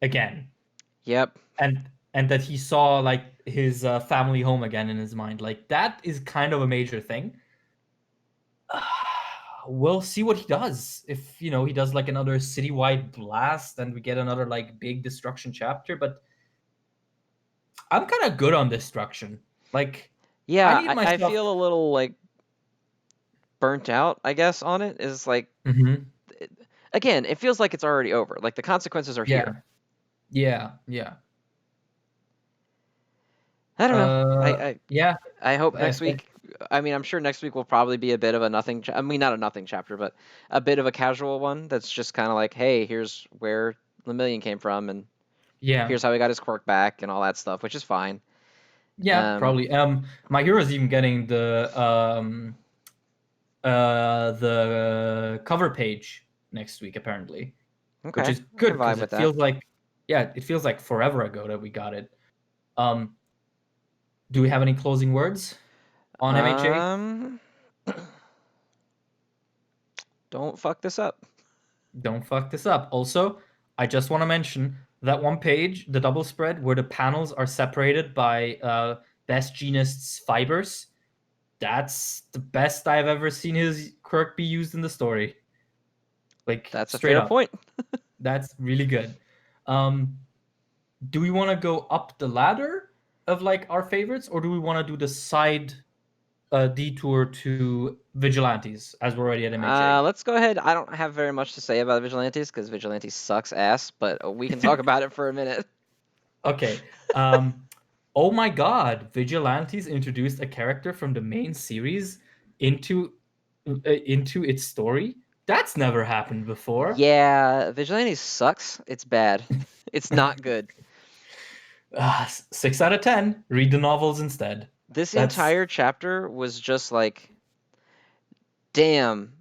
again. Yep. And that he saw like his family home again in his mind. Like that is kind of a major thing. We'll see what he does. If he does like another citywide blast and we get another like big destruction chapter, but I'm kind of good on destruction. Like I Yeah, need I myself. feel a little like burnt out, I guess, on it. Is like, Mhm. again, it feels like it's already over. Like the consequences are Yeah. here. Yeah. I don't know. Uh yeah. I hope I, next week. I mean, I'm sure next week will probably be a bit of a nothing. I mean, not a nothing chapter, but a bit of a casual one. That's just kind of like, hey, here's where Lemillion came from, and yeah. here's how he got his quirk back, and all that stuff, which is fine. Yeah, Um, probably. My hero's even getting the cover page next week apparently, which okay, is I good can because vibe with that. it feels like forever ago that we got it. Um, do we have any closing words on MHA? Um, don't fuck this up. Don't fuck this up. Also, I just want to mention that one page, the double spread, where the panels are separated by best genist's fibers. That's the best I've ever seen his quirk be used in the story. Like That's a straight fair up. point. That's really good. Um, do we want to go up the ladder of like our favorites, or do we want to do the side detour to Vigilantes as we're already at MHA? Let's go ahead. I don't have very much to say about Vigilantes because Vigilantes sucks ass, but we can talk about it for a minute. Okay. Oh my God, Vigilantes introduced a character from the main series into into its story. That's never happened before. Yeah, Vigilantes sucks. It's bad. It's not good. 6 out of 10. Read the novels instead. This That's entire chapter was just like, damn,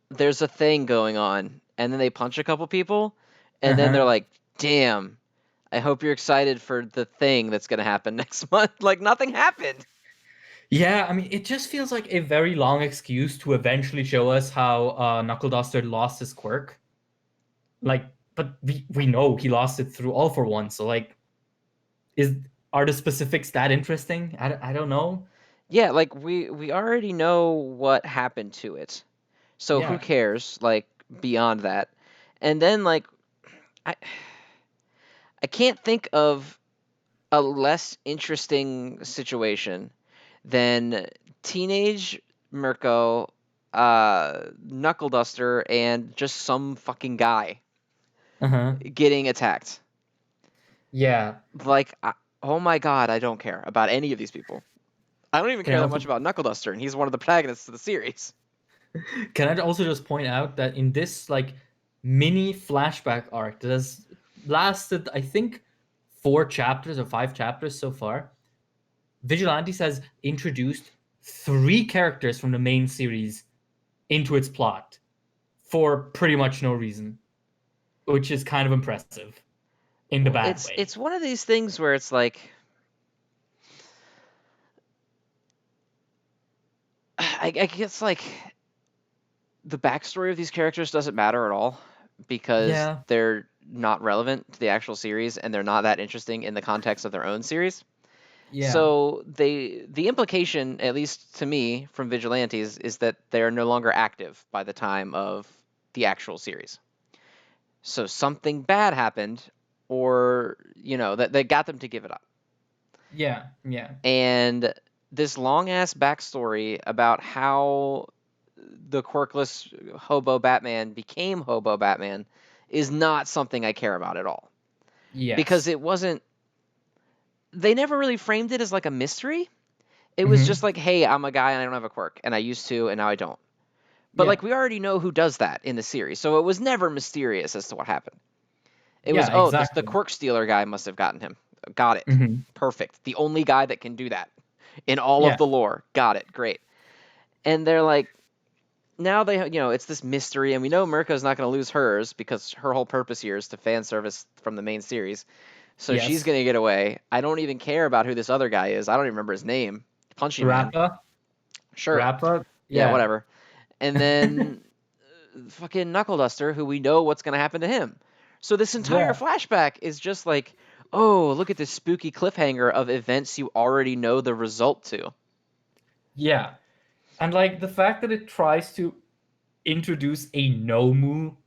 there's a thing going on. And then they punch a couple people, and then they're uh-huh. like, damn, I hope you're excited for the thing that's going to happen next month. Like, nothing happened. Yeah, I mean, it just feels like a very long excuse to eventually show us how Knuckle Duster lost his quirk. Like, but we know he lost it through All for One. So like, is are the specifics that interesting? I don't know. Yeah, like, we already know what happened to it. So who Yeah. cares, like, beyond that? And then, like, I, I can't think of a less interesting situation than teenage Mirko, Knuckle Duster, and just some fucking guy Uh-huh. getting attacked. Yeah. Like, oh my god, I don't care about any of these people. I don't even Can I care that also much about Knuckle Duster, and he's one of the protagonists of the series. can I also just point out that in this like mini flashback arc that has lasted, I think, 4 chapters or 5 chapters so far, Vigilantes has introduced 3 characters from the main series into its plot. for pretty much no reason, which is kind of impressive in the Well, bad way. it's one of these things where it's like I guess like the backstory of these characters doesn't matter at all because Yeah, they're not relevant to the actual series and they're not that interesting in the context of their own series. yeah, So the implication, at least to me, from Vigilantes is that they are no longer active by the time of the actual series. So something bad happened, or that got them to give it up. yeah, yeah, And this long ass backstory about how the quirkless hobo Batman became hobo Batman is not something I care about at all because yes. it wasn't. They never really framed it as like a mystery. It was just Hmm. like, hey, I'm a guy and I don't have a quirk, and I used to, and now I don't. But Yeah, like we already know who does that in the series, so it was never mysterious as to what happened. It was, yeah, oh, the exactly. quirk stealer guy must have gotten him. Got it. Hmm. Perfect. The only guy that can do that in all of Yeah, the lore. Got it. Great. And they're like, now it's this mystery, and we know Mirko's not going to lose hers because her whole purpose here is to fan service from the main series. So she's yes. going to get away. I don't even care about who this other guy is. I don't even remember his name. Punchy Man. Rappa, Sure. Rappa, Yeah, yeah. whatever. And then fucking Knuckle Duster, who we know what's going to happen to him. So this entire Yeah, flashback is just like, oh, look at this spooky cliffhanger of events you already know the result to. yeah. And like the fact that it tries to introduce a Nomu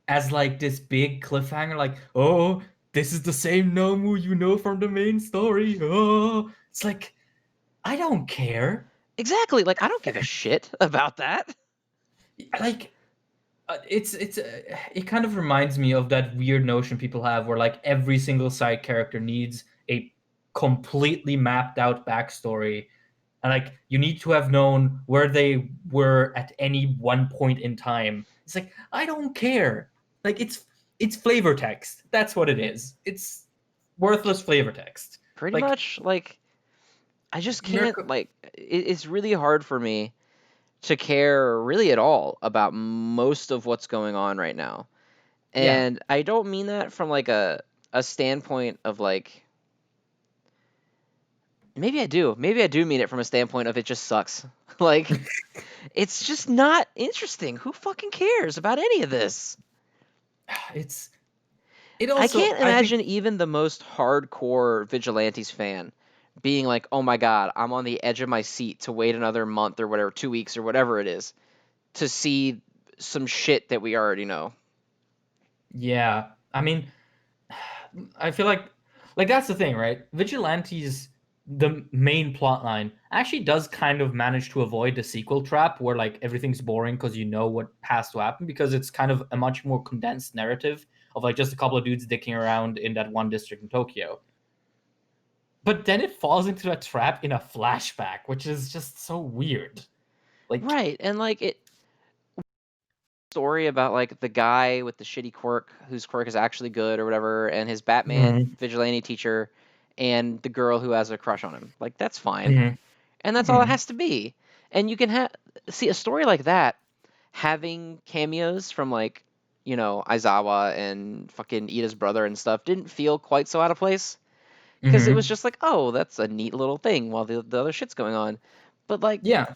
as like this big cliffhanger, like, oh, this is the same Nomu you know from the main story. Oh, it's like, I don't care. Exactly. Like, I don't give a shit about that. Like, it kind of reminds me of that weird notion people have where like every single side character needs a completely mapped out backstory, and like you need to have known where they were at any one point in time. It's like, I don't care. Like it's flavor text. That's what it is. It's worthless flavor text. Pretty Like much, like, I just can't, Mirko, like, it's really hard for me to care really at all about most of what's going on right now. yeah. And I don't mean that from like a standpoint of like maybe I do. Maybe I do mean it from a standpoint of it just sucks. Like it's just not interesting. Who fucking cares about any of this? It's it I also can't I think imagine even the most hardcore Vigilantes fan being like, "Oh my god, I'm on the edge of my seat to wait another month or whatever, 2 weeks or whatever it is to see some shit that we already know." yeah. I mean, I feel like that's the thing, right? Vigilantes, the main plot line, actually does kind of manage to avoid the sequel trap where like everything's boring because you know what has to happen, because it's kind of a much more condensed narrative of like just a couple of dudes dicking around in that one district in Tokyo. But then it falls into a trap in a flashback, which is just so weird. Like, Right, and like it story about like the guy with the shitty quirk whose quirk is actually good or whatever, and his Batman mhm, vigilante teacher, and the girl who has a crush on him. Like that's fine, mhm, and that's all it mhm, has to be. And you can see a story like that having cameos from like Aizawa and fucking Ida's brother and stuff didn't feel quite so out of place because it was mhm. just like, oh, that's a neat little thing while the other shit's going on. But like Yeah,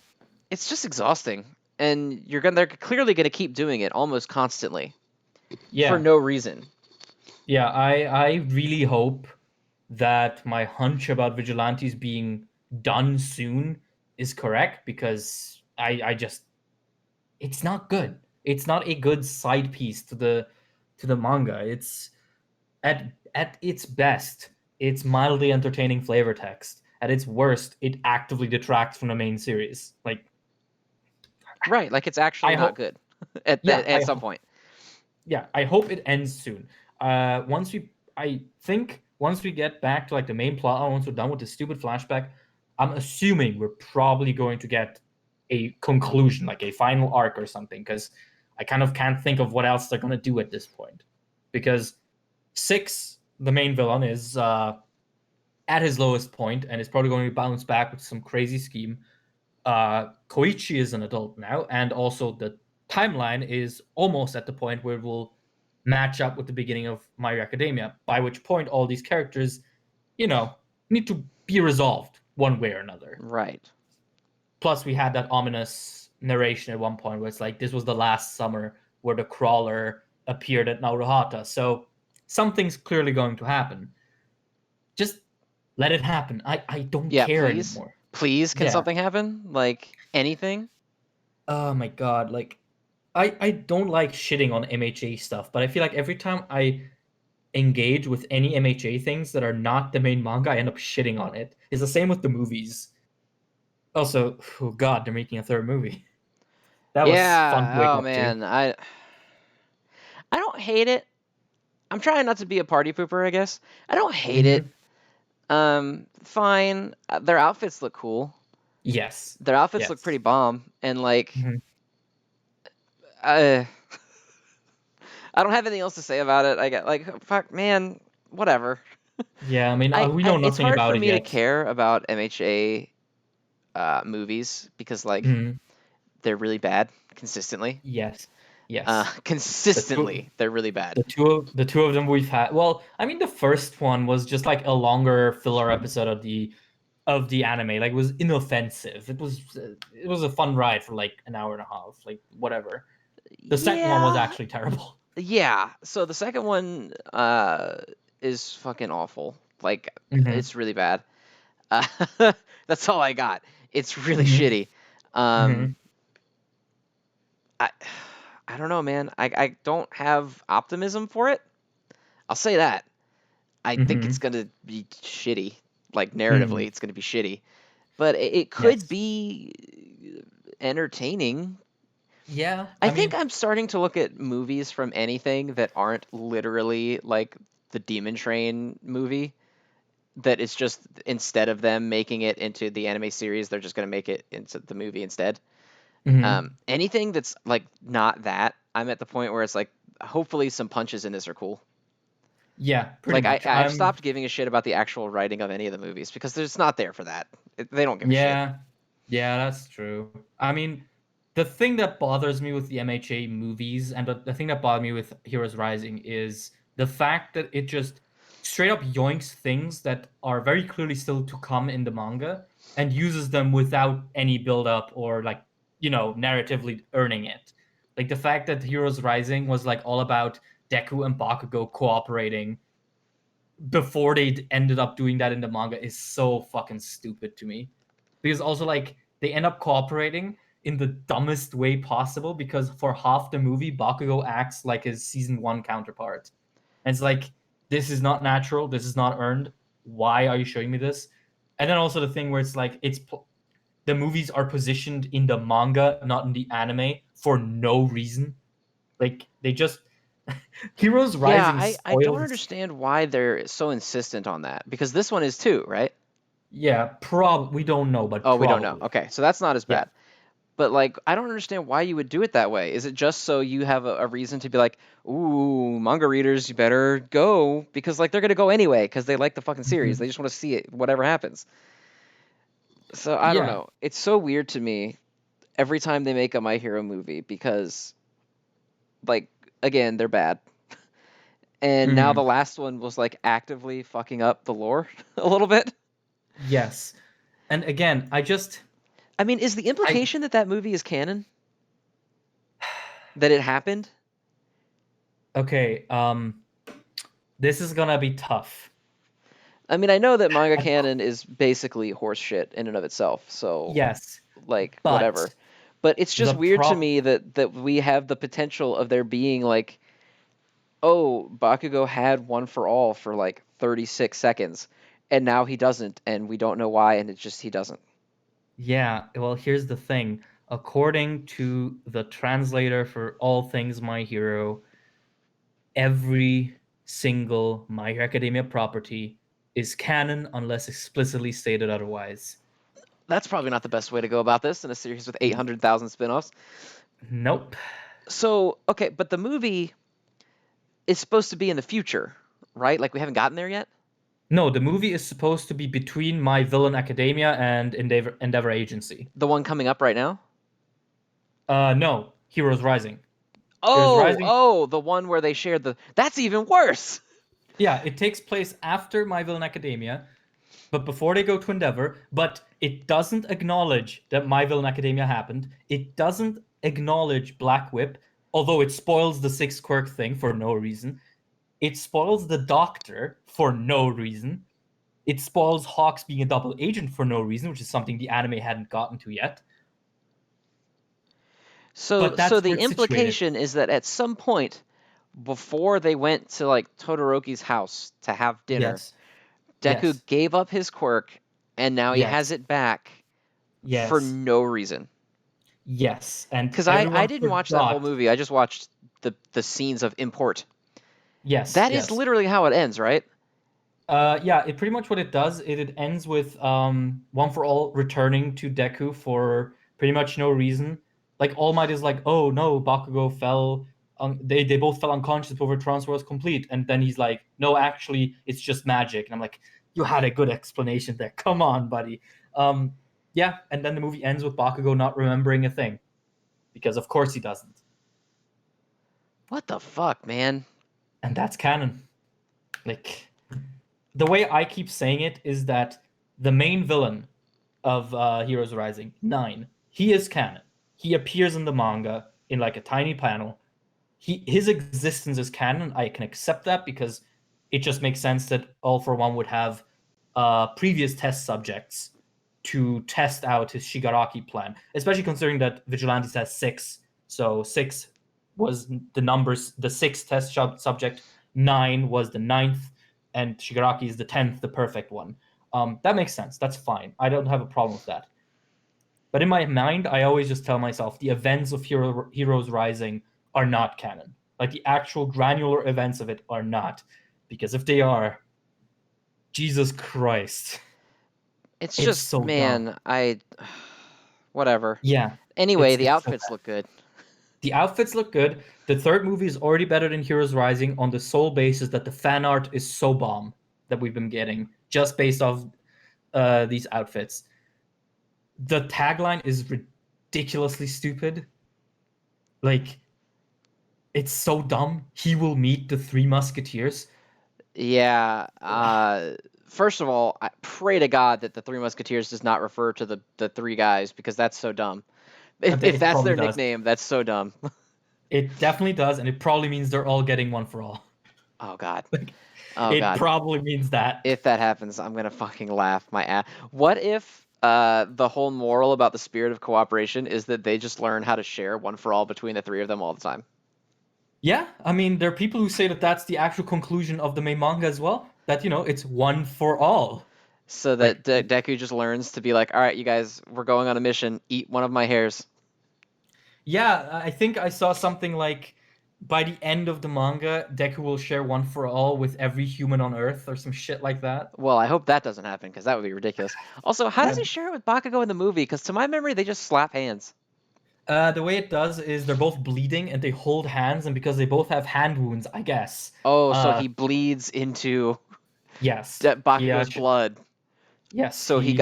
it's just exhausting, and they're clearly gonna keep doing it almost constantly for yeah. no reason. Yeah, I really hope that my hunch about Vigilantes being done soon is correct, because I just, it's not good. It's not a good side piece to the manga. It's at its best, it's mildly entertaining flavor text. At its worst, it actively detracts from the main series. Like, Right, like it's actually I not hope, good at yeah, at some point. I hope it ends soon. I think once we get back to like the main plot, once we're done with this stupid flashback, I'm assuming we're probably going to get a conclusion, like a final arc or something, because I kind of can't think of what else they're gonna do at this point. Because Six, the main villain, is at his lowest point and is probably going to bounce back with some crazy scheme. Koichi is an adult now, and also the timeline is almost at the point where it will match up with the beginning of My Hero Academia, by which point all these characters, you know, need to be resolved one way or another. Right. Plus, we had that ominous narration at one point where it's like this was the last summer where the crawler appeared at Naruhata. So something's clearly going to happen. Just let it happen. I don't Yeah, care please. anymore. Please, can Yeah. something happen? Like anything? Oh my god. Like I don't like shitting on MHA stuff, but I feel like every time I engage with any MHA things that are not the main manga, I end up shitting on it. It's the same with the movies. Also, oh god, they're making a third movie. That was fun to wake Yeah. Oh up to. man, I don't hate it. I'm trying not to be a party pooper, I guess. I don't hate it. Hmm. Fine. Their outfits look cool. Yes. Their outfits look Yes. pretty bomb, and like, Hmm. uh, I don't have anything else to say about it. I get like, fuck, man, whatever. Yeah, I mean, we know It's nothing hard about for it me to yet. care about MHA movies because like Hmm. they're really bad consistently. Yes. Yes. The two, Consistently, they're really bad. the two of them we've had. Well, I mean, the first one was just like a longer filler episode of the anime. Like, it was inoffensive. It was a fun ride for like an hour and a half. Like, whatever. The second one was Yeah, actually terrible. yeah. So the second one is fucking awful. Like Hmm. it's really bad. Uh, that's all I got. It's really Hmm. shitty. Hmm. Um, I I don't know, man. I don't have optimism for it. I'll say that. I think it's Hmm. gonna be shitty. Like Hmm. narratively, it's gonna be shitty. But it could Yes. be entertaining. Yeah. I I think mean. I'm starting to look at movies from anything that aren't literally like the Demon Train movie. That it's just instead of them making it into the anime series, they're just gonna make it into the movie instead. Hmm. Anything that's like not that, I'm at the point where it's like, hopefully some punches in this are cool. Yeah. Pretty Like much. I've stopped giving a shit about the actual writing of any of the movies because there's not there for that. They don't give a shit. Yeah. Yeah, that's true. I mean, the thing that bothers me with the MHA movies and the thing that bothered me with Heroes Rising is the fact that it just straight up yoinks things that are very clearly still to come in the manga and uses them without any build up or like, narratively earning it. Like the fact that Heroes Rising was like all about Deku and Bakugo cooperating before they ended up doing that in the manga is so fucking stupid to me. Because also like they end up cooperating in the dumbest way possible because for half the movie Bakugo acts like his season 1 counterpart. And it's like this is not natural, this is not earned. Why are you showing me this? And then also the thing where it's like the movies are positioned in the manga, not in the anime for no reason. Like they just Heroes Yeah, Rising I don't spoils. understand why they're so insistent on that because this one is too, right? Yeah, we don't know, but Oh, we don't know. probably. Okay, so that's not as Yeah. bad. But like, I don't understand why you would do it that way. Is it just so you have a reason to be like, ooh, manga readers, you better go because like they're gonna go anyway because they like the fucking series. They Mhm. just want to see it, whatever happens. So I don't Yeah. know. It's so weird to me every time they make a My Hero movie because like again, they're bad. And now the Mhm. last one was like actively fucking up the lore a little bit. Yes. And again, I mean, is the I implication that that movie is canon? That it happened? okay, this is gonna be tough. I mean, I know that manga At- canon is basically horse shit in and of itself, so Yes, like but whatever. But it's the just weird to prop me that we have the potential of there being like, oh, Bakugo had one for all for like 36 seconds, and now he doesn't, and we don't know why, and it's just he doesn't. yeah, well, here's the thing. According to the translator for all things My Hero, every single My Hero Academia property is canon unless explicitly stated otherwise. That's probably not the best way to go about this in a series with 800,000 spin-offs. Nope. So, okay, but the movie is supposed to be in the future, right? Like we haven't gotten there yet. No, the movie is supposed to be between My Villain Academia and Endeavor Agency. The one coming up right now. No. Heroes Rising. Heroes Oh, Rising, oh, the one where they shared the. That's even worse. yeah, it takes place after My Villain Academia, but before they go to Endeavor. But it doesn't acknowledge that My Villain Academia happened. It doesn't acknowledge Black Whip, although it spoils the sixth quirk thing for no reason. It spoils the Doctor for no reason. It spoils Hawks being a double agent for no reason, which is something the anime hadn't gotten to yet. So, But so that's the where it's situated. implication is that at some point before they went to like Todoroki's house to have dinner, Yes. Deku Yes. gave up his quirk, and now he has Yes. it back for Yes. no reason. Yes. And Because I everyone didn't watch that whole forgot. movie. I just watched the scenes of import. Yes. That is Yes. literally how it ends, right? Yeah, it pretty much what it does. It ends with One for All returning to Deku for pretty much no reason. Like All Might is like, oh no, Bakugo fell. They both fell unconscious before the transfer was complete, and then he's like, no, actually, it's just magic. And I'm like, you had a good explanation there. Come on, buddy. Um, yeah, and then the movie ends with Bakugo not remembering a thing because of course he doesn't, What the fuck, man? and that's canon. Like the way I keep saying it is that the main villain of Heroes Rising, Nine, he is canon. He appears in the manga in like a tiny panel. His existence is canon. I can accept that because it just makes sense that All for One would have previous test subjects to test out his Shigaraki plan, especially considering that Vigilantes has six. So six was the numbers, the sixth test subject, nine was the ninth, and Shigaraki is the 10th, the perfect one. That makes sense. That's fine. I don't have a problem with that. But in my mind, I always just tell myself the events of Heroes Rising are not canon. Like the actual granular events of it are not. Because if they are, Jesus Christ, It's it's just, so dumb. man, whatever. Yeah, Anyway, it's the it's so outfits bad. look good. The outfits look good. The third movie is already better than Heroes Rising on the sole basis that the fan art is so bomb that we've been getting just based off these outfits. The tagline is ridiculously stupid. Like it's so dumb. He will meet the three musketeers. Yeah. First of all, I pray to God that the Three Musketeers does not refer to the three guys because that's so dumb. If It that's probably their does. nickname, that's so dumb. It definitely does, and it probably means they're all getting one for all. Oh God. Like, Oh it God. probably means that. If that happens, I'm gonna fucking laugh my ass. What if the whole moral about the spirit of cooperation is that they just learn how to share one for all between the three of them all the time? Yeah, I mean, there are people who say that that's the actual conclusion of the main manga as well. That it's one for all. So Like, that Deku just learns to be like, all right, you guys, we're going on a mission. Eat one of my hairs. yeah, I think I saw something like by the end of the manga, Deku will share one for all with every human on Earth or some shit like that. Well, I hope that doesn't happen because that would be ridiculous. Also, how does he That share it with Bakugo in the movie? Because to my memory, they just slap hands. The way it does is they're both bleeding and they hold hands, and because they both have hand wounds, I guess. Oh, so Uh, he bleeds into yes, he Bakugo's blood. yes So he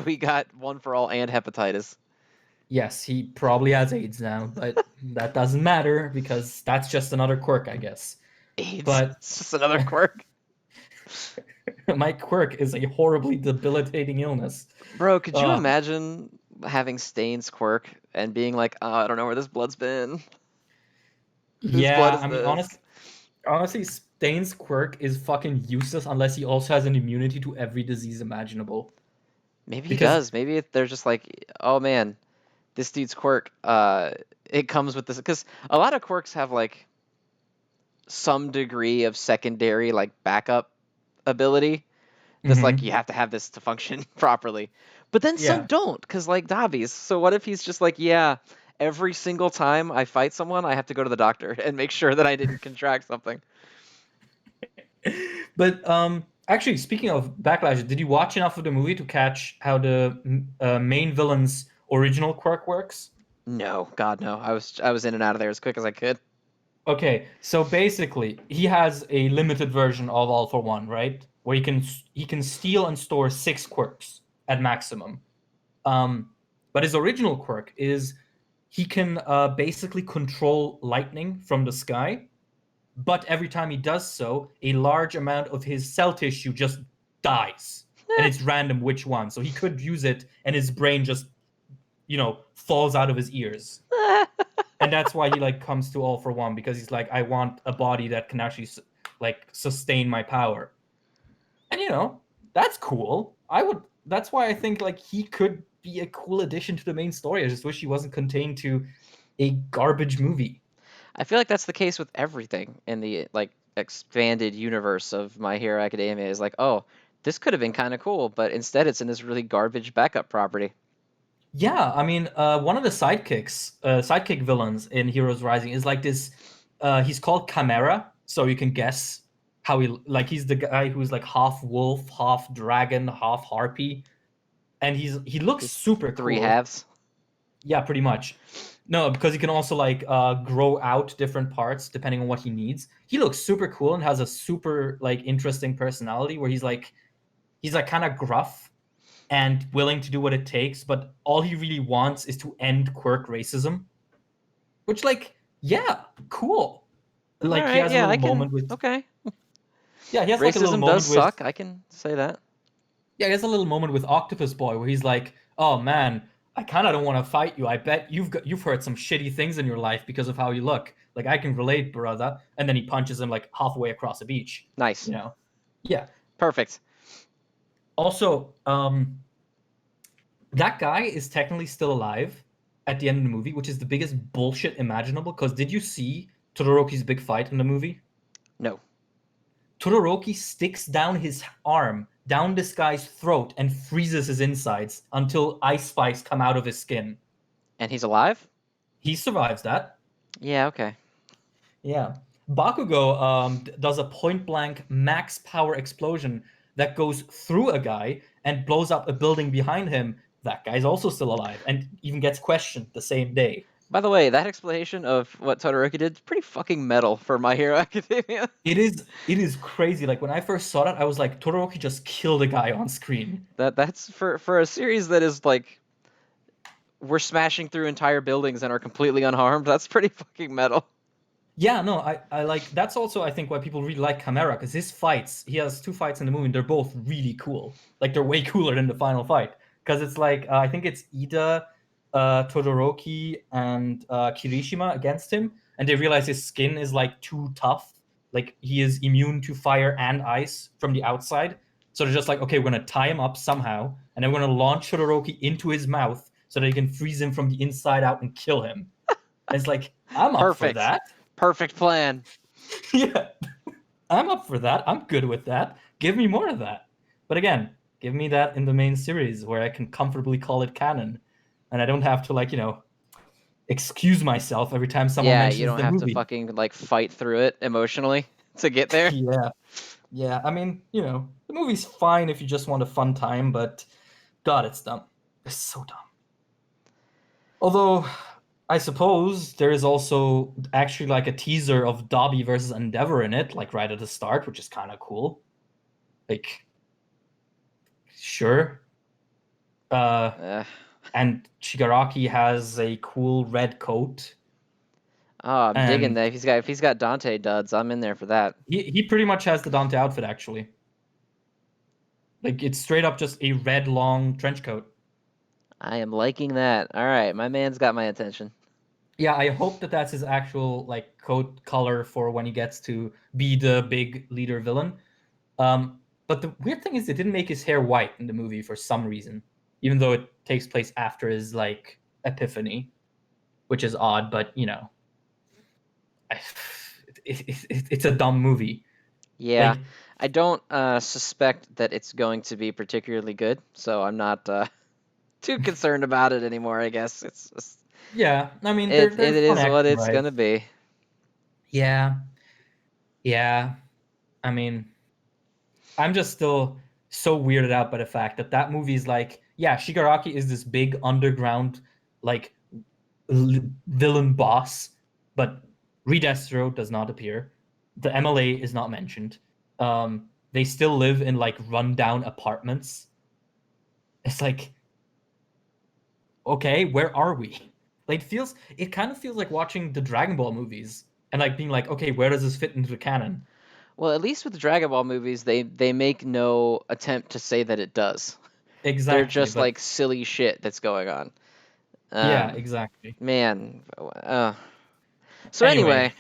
he got one for all and hepatitis. yes he probably has AIDS now, but that doesn't matter because that's just another quirk, I guess. AIDS. But It's just another quirk. my quirk is a horribly debilitating illness. Bro, could you Uh, imagine having Stain's quirk and being like, oh, I don't know where this blood's been. Whose blood yeah, is I mean, this? honestly, Stain's quirk is fucking useless unless he also has an immunity to every disease imaginable. Maybe he Because does. Maybe they're just like, oh man, this dude's quirk, it comes with this. Because a lot of quirks have like some degree of secondary like backup ability. That's like you mhm, have to have this to function properly. But then some yeah. don't, because like Davi's. So what if he's just like, yeah, every single time I fight someone, I have to go to the doctor and make sure that I didn't contract something. But actually, speaking of backlash, did you watch enough of the movie to catch how the main villain's original quirk works? No, God no. I was in and out of there as quick as I could. Okay, so basically, he has a limited version of All for One, right? Where he can steal and store six quirks at maximum. Um, but his original quirk is he can basically control lightning from the sky, but every time he does so, a large amount of his cell tissue just dies. And it's random which one. So he could use it and his brain just, falls out of his ears. And that's why he like comes to All for One, because he's like, I want a body that can actually like sustain my power. And that's cool. That's why I think like he could be a cool addition to the main story. I just wish he wasn't contained to a garbage movie. I feel like that's the case with everything in the like expanded universe of My Hero Academia. Is like, oh, this could have been kind of cool, but instead it's in this really garbage backup property. Yeah, I mean, one of the sidekick villains in Heroes Rising is like this. He's called Chimera, so you can guess how he's the guy who's like half wolf, half dragon, half harpy, and he looks He's super three cool. halves. Yeah, pretty much. No, because he can also like grow out different parts depending on what he needs. He looks super cool and has a super like interesting personality where he's like kind of gruff and willing to do what it takes, but all he really wants is to end quirk racism. Which, like, yeah, cool. All Like he right, has a yeah, little I can. moment with Okay, yeah, he has like a little racism does moment with suck. I can say that. yeah, he has a little moment with Octopus Boy where he's like, "Oh man, I kind of don't want to fight you. I bet you've heard some shitty things in your life because of how you look. Like I can relate, brother." And then he punches him like halfway across the beach. Nice, You know? Yeah. perfect. Also, that guy is technically still alive at the end of the movie, which is the biggest bullshit imaginable. Because did you see Todoroki's big fight in the movie? No, Todoroki sticks down his arm down this guy's throat and freezes his insides until ice spikes come out of his skin. and he's alive. He survives that. Yeah, okay. Yeah. Bakugo does a point blank max power explosion that goes through a guy and blows up a building behind him. That guy's also still alive and even gets questioned the same day. By the way, that explanation of what Todoroki did is pretty fucking metal for My Hero Academia. It is crazy. Like when I first saw that, I was like, Todoroki just killed a guy on screen. That's for a series that is like we're smashing through entire buildings and are completely unharmed. That's pretty fucking metal. Yeah, no, I like that's also I think why people really like Chimera, because his fights, he has two fights in the movie, and they're both really cool. Like they're way cooler than the final fight. Because it's like I think it's Ida, Todoroki, and Kirishima against him, and they realize his skin is like too tough. Like he is immune to fire and ice from the outside. So they're just like, okay, we're gonna tie him up somehow, and then we're gonna launch Todoroki into his mouth so that he can freeze him from the inside out and kill him. And it's like, I'm up for Perfect. that. Perfect plan. Yeah, I'm up for that. I'm good with that. Give me more of that. But again, give me that in the main series where I can comfortably call it canon, and I don't have to excuse myself every time someone Yeah, you mentions don't the have to movie. fucking like fight through it emotionally to get there. Yeah, yeah. I mean, the movie's fine if you just want a fun time, but God, it's dumb. It's so dumb. Although, I suppose there is also actually like a teaser of Dobby versus Endeavor in it, like right at the start, which is kind of cool. Like, sure. Uh, And Shigaraki has a cool red coat, oh, I'm digging and that. If he's got Dante duds, I'm in there for that. he pretty much has the Dante outfit actually. Like it's straight up just a red long trench coat. I am liking that. All right, my man's got my attention. Yeah, I hope that that's his actual like coat color for when he gets to be the big leader villain. But the weird thing is they didn't make his hair white in the movie for some reason, even though it takes place after his like epiphany, which is odd. But I, it's a dumb movie. Yeah, Like I don't suspect that it's going to be particularly good, so I'm not too concerned about it anymore. I guess it's just, yeah, I mean they're it fun is what action, it's right? gonna be. Yeah, yeah. I mean, I'm just still so weirded out by the fact that that movie is like, yeah, Shigaraki is this big underground like villain boss, but Redestro does not appear. The MLA is not mentioned. They still live in like rundown apartments. It's like, okay, where are we? Like it kind of feels like watching the Dragon Ball movies and like being like, okay, where does this fit into the canon? Well, at least with the Dragon Ball movies, they make no attempt to say that it does. They're Exactly, just but like silly shit that's going on. yeah, Um, exactly. man. So Anyway, anyway,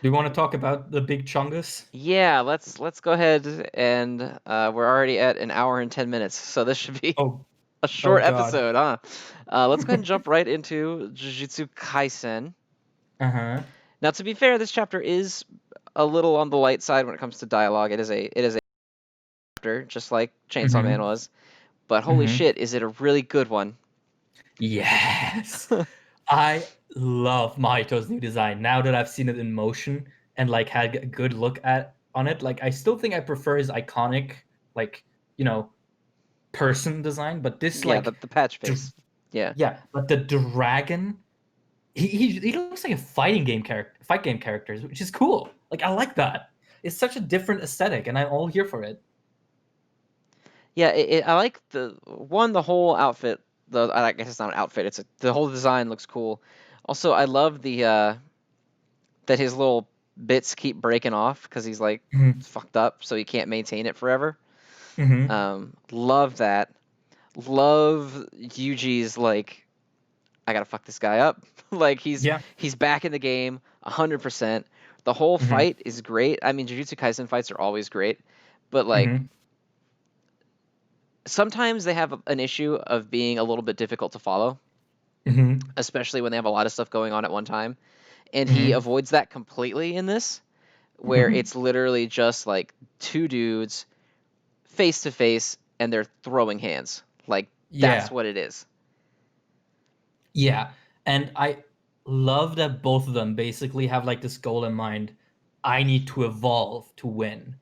do you want to talk about the big chungus? yeah, let's go ahead and we're already at an hour and 10 minutes, so this should be Oh, a oh short God. episode, huh? Let's go ahead and jump right into Jujutsu Kaisen. Uh-huh. Now, to be fair, this chapter is a little on the light side when it comes to dialogue. It is a chapter, just like Chainsaw Man Mm-hmm. was. But holy Mm-hmm. shit, is it a really good one? Yes. I love Mahito's new design. Now that I've seen it in motion and like had a good look at on it, like I still think I prefer his iconic, like, you know, person design, but this Yeah, like the patch dr- face. Yeah. yeah, but the dragon, he looks like a fight game character, which is cool. Like I like that. It's such a different aesthetic, and I'm all here for it. Yeah, I like the whole outfit. I guess it's not an outfit. The whole design looks cool. Also, I love the that his little bits keep breaking off because he's like Mm-hmm. fucked up, so he can't maintain it forever. Mm-hmm. Love that. Love Yuji's like I gotta fuck this guy up. Like Yeah. he's back in the game 100%. The whole Mm-hmm. fight is great. I mean, Jujutsu Kaisen fights are always great, but like Mm-hmm. sometimes they have an issue of being a little bit difficult to follow, Mm-hmm. especially when they have a lot of stuff going on at one time. And he Mm-hmm. avoids that completely in this, where Mm-hmm. it's literally just like two dudes face to face and they're throwing hands. Like that's Yeah. what it is. Yeah, and I love that both of them basically have like this goal in mind. I need to evolve to win.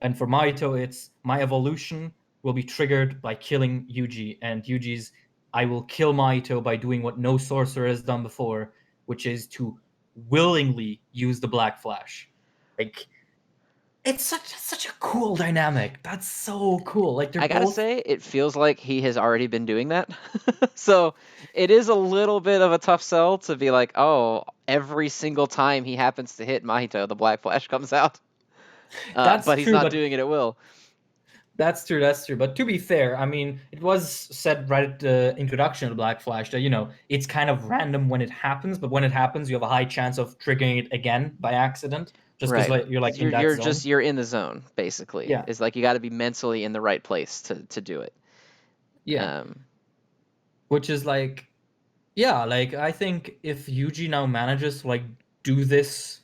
And for Mahito, it's my evolution will be triggered by killing Yuji, and Yuji's I will kill Mahito by doing what no sorcerer has done before, which is to willingly use the Black Flash. Like it's such a cool dynamic. That's so cool. Like they're I gotta both say, it feels like he has already been doing that. So it is a little bit of a tough sell to be like, oh, every single time he happens to hit Mahito, the Black Flash comes out. that's But he's true, not but doing it at will. that's true. That's true. But to be fair, I mean, it was said right at the introduction of Black Flash that it's kind of random when it happens, but when it happens, you have a high chance of triggering it again by accident, just because Right. you're like in that You're zone. just you're in the zone, basically. Yeah, It's like you got to be mentally in the right place to do it. yeah. Um, Which is like, yeah, like I think if Yuji now manages to like do this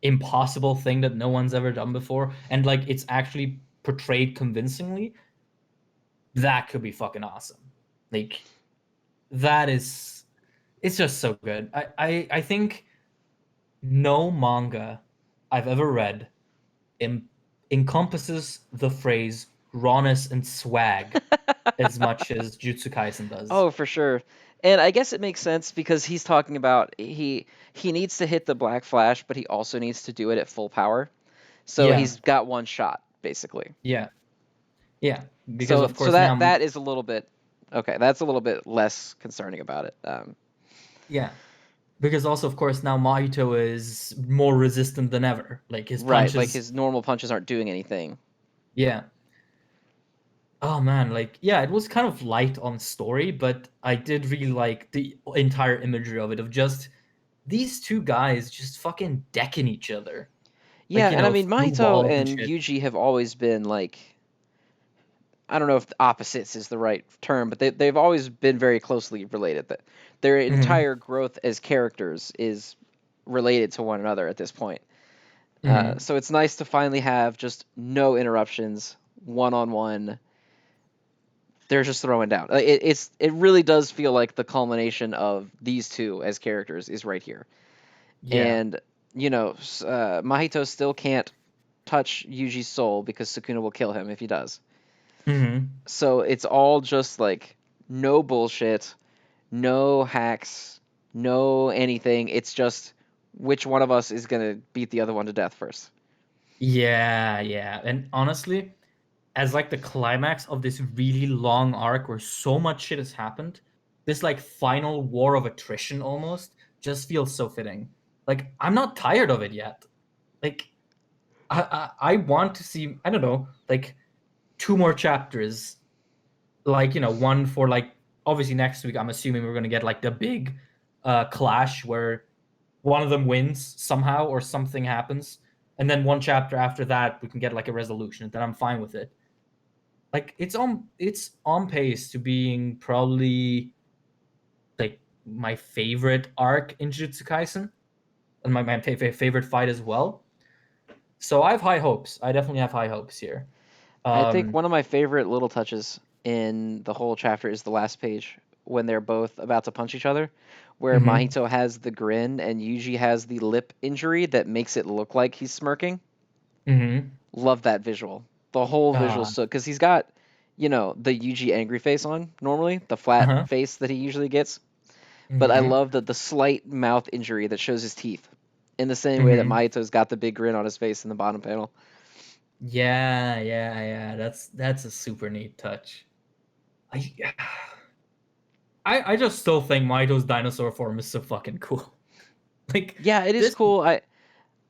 impossible thing that no one's ever done before, and like it's actually portrayed convincingly, that could be fucking awesome. Like that is it's just so good. I think no manga I've ever read em- encompasses the phrase rawness and swag as much as Jutsu Kaisen does. oh, for sure. And I guess it makes sense because he's talking about he needs to hit the Black Flash, but he also needs to do it at full power. So Yeah, he's got one shot, basically. yeah, yeah. Because So of so course that now, that is a little bit okay. That's a little bit less concerning about it. yeah. Because also of course now Mahito is more resistant than ever. Like his Right, like punches, his normal punches aren't doing anything. yeah. Oh man, like yeah, it was kind of light on story, but I did really like the entire imagery of it of just these two guys just fucking decking each other. Yeah, Like, and I mean through Mahito walls and and shit. Yuji have always been like I don't know if opposites is the right term, but they've always been very closely related. That their Hmm. entire growth as characters is related to one another at this point. Hmm. So it's nice to finally have just no interruptions, one on one. They're just throwing down. It really does feel like the culmination of these two as characters is right here. Yeah. And Mahito still can't touch Yuji's soul because Sukuna will kill him if he does. Hmm. So it's all just like no bullshit, no hacks, no anything. It's just which one of us is gonna beat the other one to death first. Yeah, yeah. And honestly, as like the climax of this really long arc where so much shit has happened, this like final war of attrition almost just feels so fitting. Like I'm not tired of it yet. Like I want to see, I don't know, like two more chapters, like one for like obviously next week. I'm assuming we're gonna get like the big clash where one of them wins somehow or something happens, and then one chapter after that we can get like a resolution, and then I'm fine with it. Like it's on pace to being probably like my favorite arc in Jujutsu Kaisen, and my favorite fight as well. So I have high hopes. I definitely have high hopes here. I think Um, one of my favorite little touches in the whole chapter is the last page when they're both about to punch each other, where mhm, Mahito has the grin and Yuji has the lip injury that makes it look like he's smirking. mhm. Love that visual. The whole visual, Uh, so because he's got, the Yuji angry face on normally, the flat uh-huh. face that he usually gets. But I Mhm, love the slight mouth injury that shows his teeth, in the same way that mhm. Mahito's got the big grin on his face in the bottom panel. Yeah, yeah, yeah. That's a super neat touch. I I just still think Maito's dinosaur form is so fucking cool. Like Yeah, it is this. cool.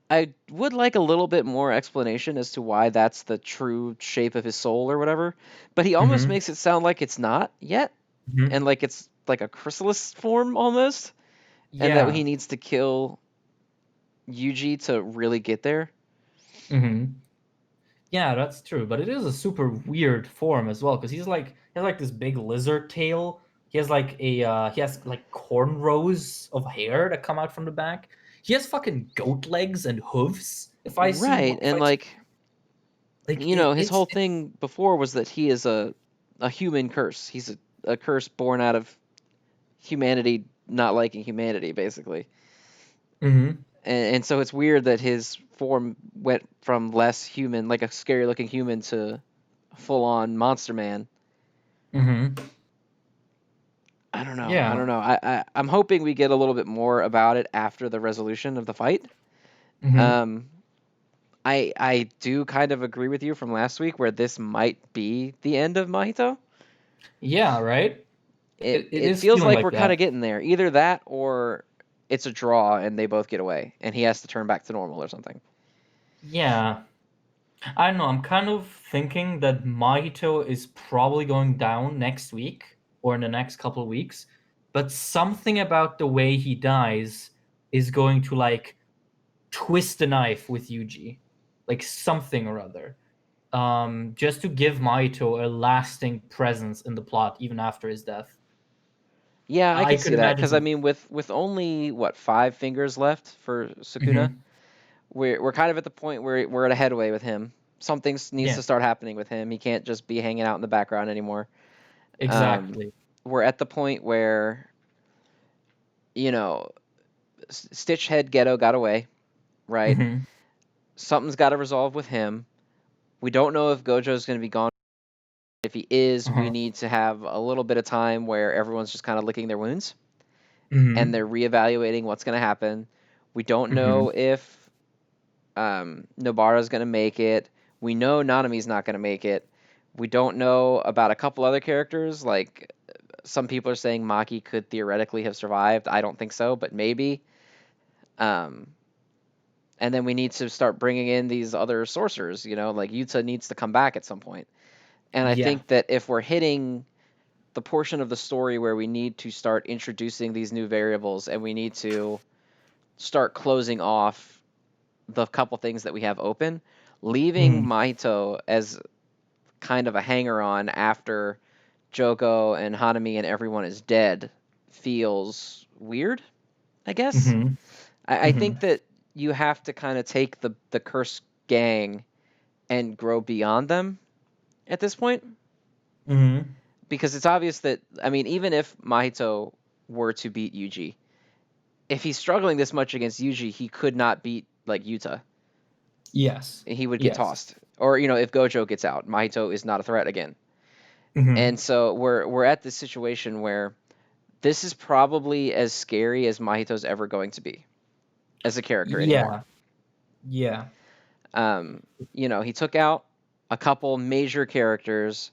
I would like a little bit more explanation as to why that's the true shape of his soul or whatever, but he almost Mhm, makes it sound like it's not yet, and mhm. like it's like a chrysalis form almost, and that he Yeah. needs to kill Yuji to really get there. Mhm. Yeah, that's true. But it is a super weird form as well because he has like this big lizard tail. He has like cornrows of hair that come out from the back. He has fucking goat legs and hooves. Right, If and I see, like his whole it's thing before was that he is a human curse. He's a curse born out of humanity not liking humanity, basically. mhm, And so it's weird that his form went from less human, like a scary looking human, to full on monster man. mhm. I don't know. I Yeah. don't know. I'm hoping we get a little bit more about it after the resolution of the fight. Mhm. Um, I do kind of agree with you from last week where this might be the end of Mahito. Yeah, right? It It is feels feeling like like we're kind that. of getting there. Either that or it's a draw and they both get away and he has to turn back to normal or something. Yeah. I don't know. I'm kind of thinking that Mahito is probably going down next week or in the next couple of weeks, but something about the way he dies is going to like twist the knife with Yuji. Like something or other. Just to give Mahito a lasting presence in the plot even after his death. Yeah, I I could could see that imagine because I him. mean, with only what 5 fingers left for Sukuna, Hmm. we're kind of at the point where we're at a headway with him. Something needs Yeah, to start happening with him. He can't just be hanging out in the background anymore. Um, exactly. we're at the point where you know Stitch Head Ghetto got away, right? Hmm. Something's got to resolve with him. We don't know if Gojo's going to be gone. If he is, we Uh-huh. need to have a little bit of time where everyone's just kind of licking their wounds and Hmm. they're reevaluating what's going to happen. We don't know Hmm. if Nobara's going to make it. We know Nanami's not going to make it. We don't know about a couple other characters. Like some people are saying Maki could theoretically have survived. I don't think so, but maybe. Um, and then we need to start bringing in these other sorcerers. Like Yuta needs to come back at some point. And I Yeah. think that if we're hitting the portion of the story where we need to start introducing these new variables and we need to start closing off the couple things that we have open, leaving Mhm. Mahito as kind of a hanger on after Jogo and Hanami and everyone is dead feels weird, I guess. Mhm. I think Mhm. that you have to kind of take the Curse gang and grow beyond them at this point Mhm. because it's obvious that, I mean, even if Mahito were to beat Yuji, if he's struggling this much against Yuji, he could not beat like Yuta. Yes. He would get Yes. tossed. Or if Gojo gets out, Mahito is not a threat again. And Mhm. so we're at this situation where this is probably as scary as Mahito's ever going to be as a character anymore. Yeah. Yeah. Um, he took out a couple major characters.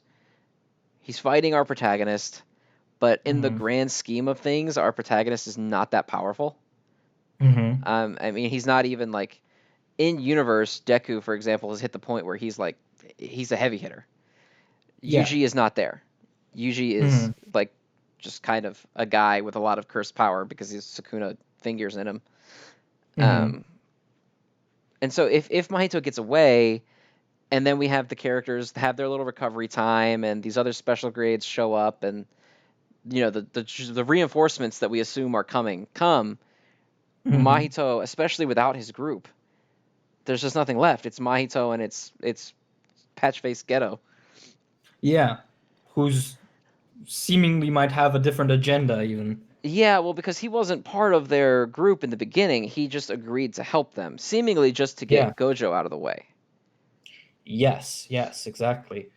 He's fighting our protagonist. But in the Mm-hmm. grand scheme of things, our protagonist is not that powerful. Mm-hmm. I mean, he's not even like in universe. Deku, for example, has hit the point where he's a heavy hitter. Yeah. Yuji is not there. Yuji is Mm-hmm. like just kind of a guy with a lot of cursed power because his Sukuna fingers in him. Mm-hmm. Um, and so if Mahito gets away, and then we have the characters have their little recovery time, and these other special grades show up, and the reinforcements that we assume are coming come. Mm-hmm. Mahito, especially without his group, there's just nothing left. It's Mahito and it's Patchface Ghetto. Yeah. Who's seemingly might have a different agenda even. Yeah, well, because he wasn't part of their group in the beginning, he just agreed to help them, seemingly just to Yeah. get Gojo out of the way. Yes. Yes. Exactly.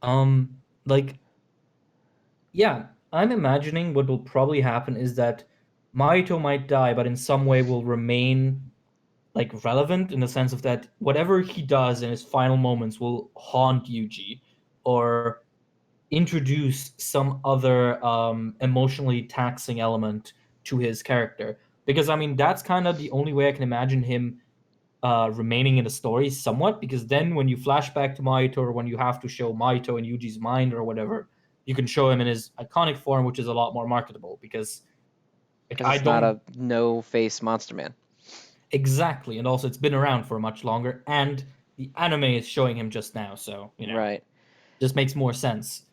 Like, yeah, I'm imagining what will probably happen is that Mahito might die, but in some way will remain like relevant in the sense of that whatever he does in his final moments will haunt Yuji or introduce some other emotionally taxing element to his character. Because I mean that's kind of the only way I can imagine him remaining in the story somewhat. Because then when you flash back to Mahito or when you have to show Mahito in Yuji's mind or whatever, you can show him in his iconic form, which is a lot more marketable. Because like Because I it's not don't a no face monster man. exactly, and also it's been around for much longer, and the anime is showing him just now, so Right. just makes more sense.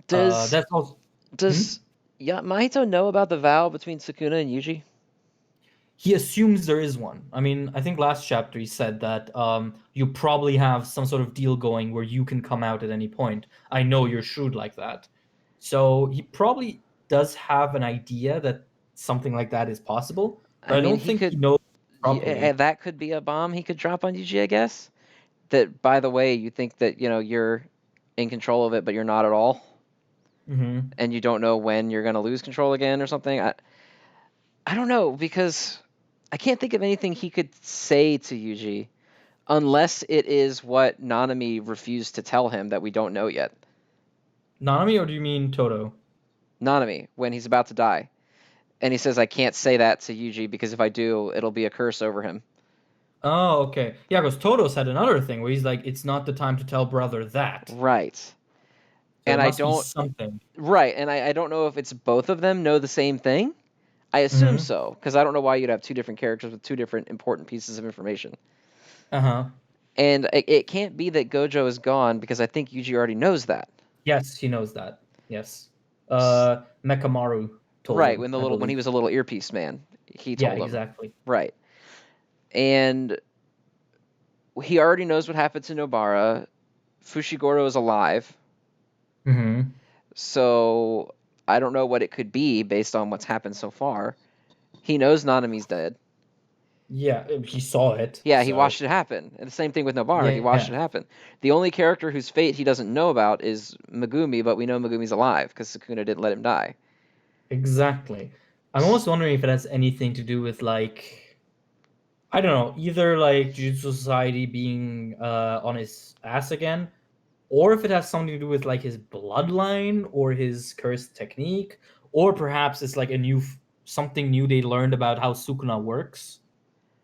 Does That's also. Hmm? does Mahito know about the vow between Sukuna and Yuji? He assumes there is one. I mean, I think last chapter he said that you probably have some sort of deal going where you can come out at any point. I know you're shrewd like that, so he probably does have an idea that something like that is possible, I but I mean, don't he think he could. knows properly. That could be a bomb he could drop on Yuji, I guess. That, by the way, you think that you're in control of it, but you're not at all, Hmm. and you don't know when you're gonna lose control again or something. I don't know because I can't think of anything he could say to Yuji unless it is what Nanami refused to tell him that we don't know yet. Nanami, or do you mean Toto? Nanami, when he's about to die. And he says, I can't say that to Yuji because if I do, it'll be a curse over him. Oh, okay. Yeah, because Toto said another thing where he's like, it's not the time to tell brother that. Right. So And it I must be don't, something. right. And I don't know if it's both of them know the same thing. I assume Mm-hmm. so, because I don't know why you'd have two different characters with two different important pieces of information. Uh-huh. And it can't be that Gojo is gone because I think Yuji already knows that. Yes, he knows that. Yes. Mekamaru told Right, him, I when he believe. was a little earpiece man, he Yeah, told him. exactly. Right. And he already knows what happened to Nobara. Fushiguro is alive. Mm-hmm. So I don't know what it could be based on what's happened so far. He knows Nanami's dead. Yeah, he saw it, Yeah, he so watched it happen. And the same thing with Nobara. He watched yeah, it happen. The only character whose fate he doesn't know about is Megumi, but we know Megumi's alive because Sukuna didn't let him die. exactly. I'm almost wondering if it has anything to do with like I don't know, either like Jujutsu Society being on his ass again, or if it has something to do with like his bloodline or his cursed technique, or perhaps it's like something new they learned about how Sukuna works.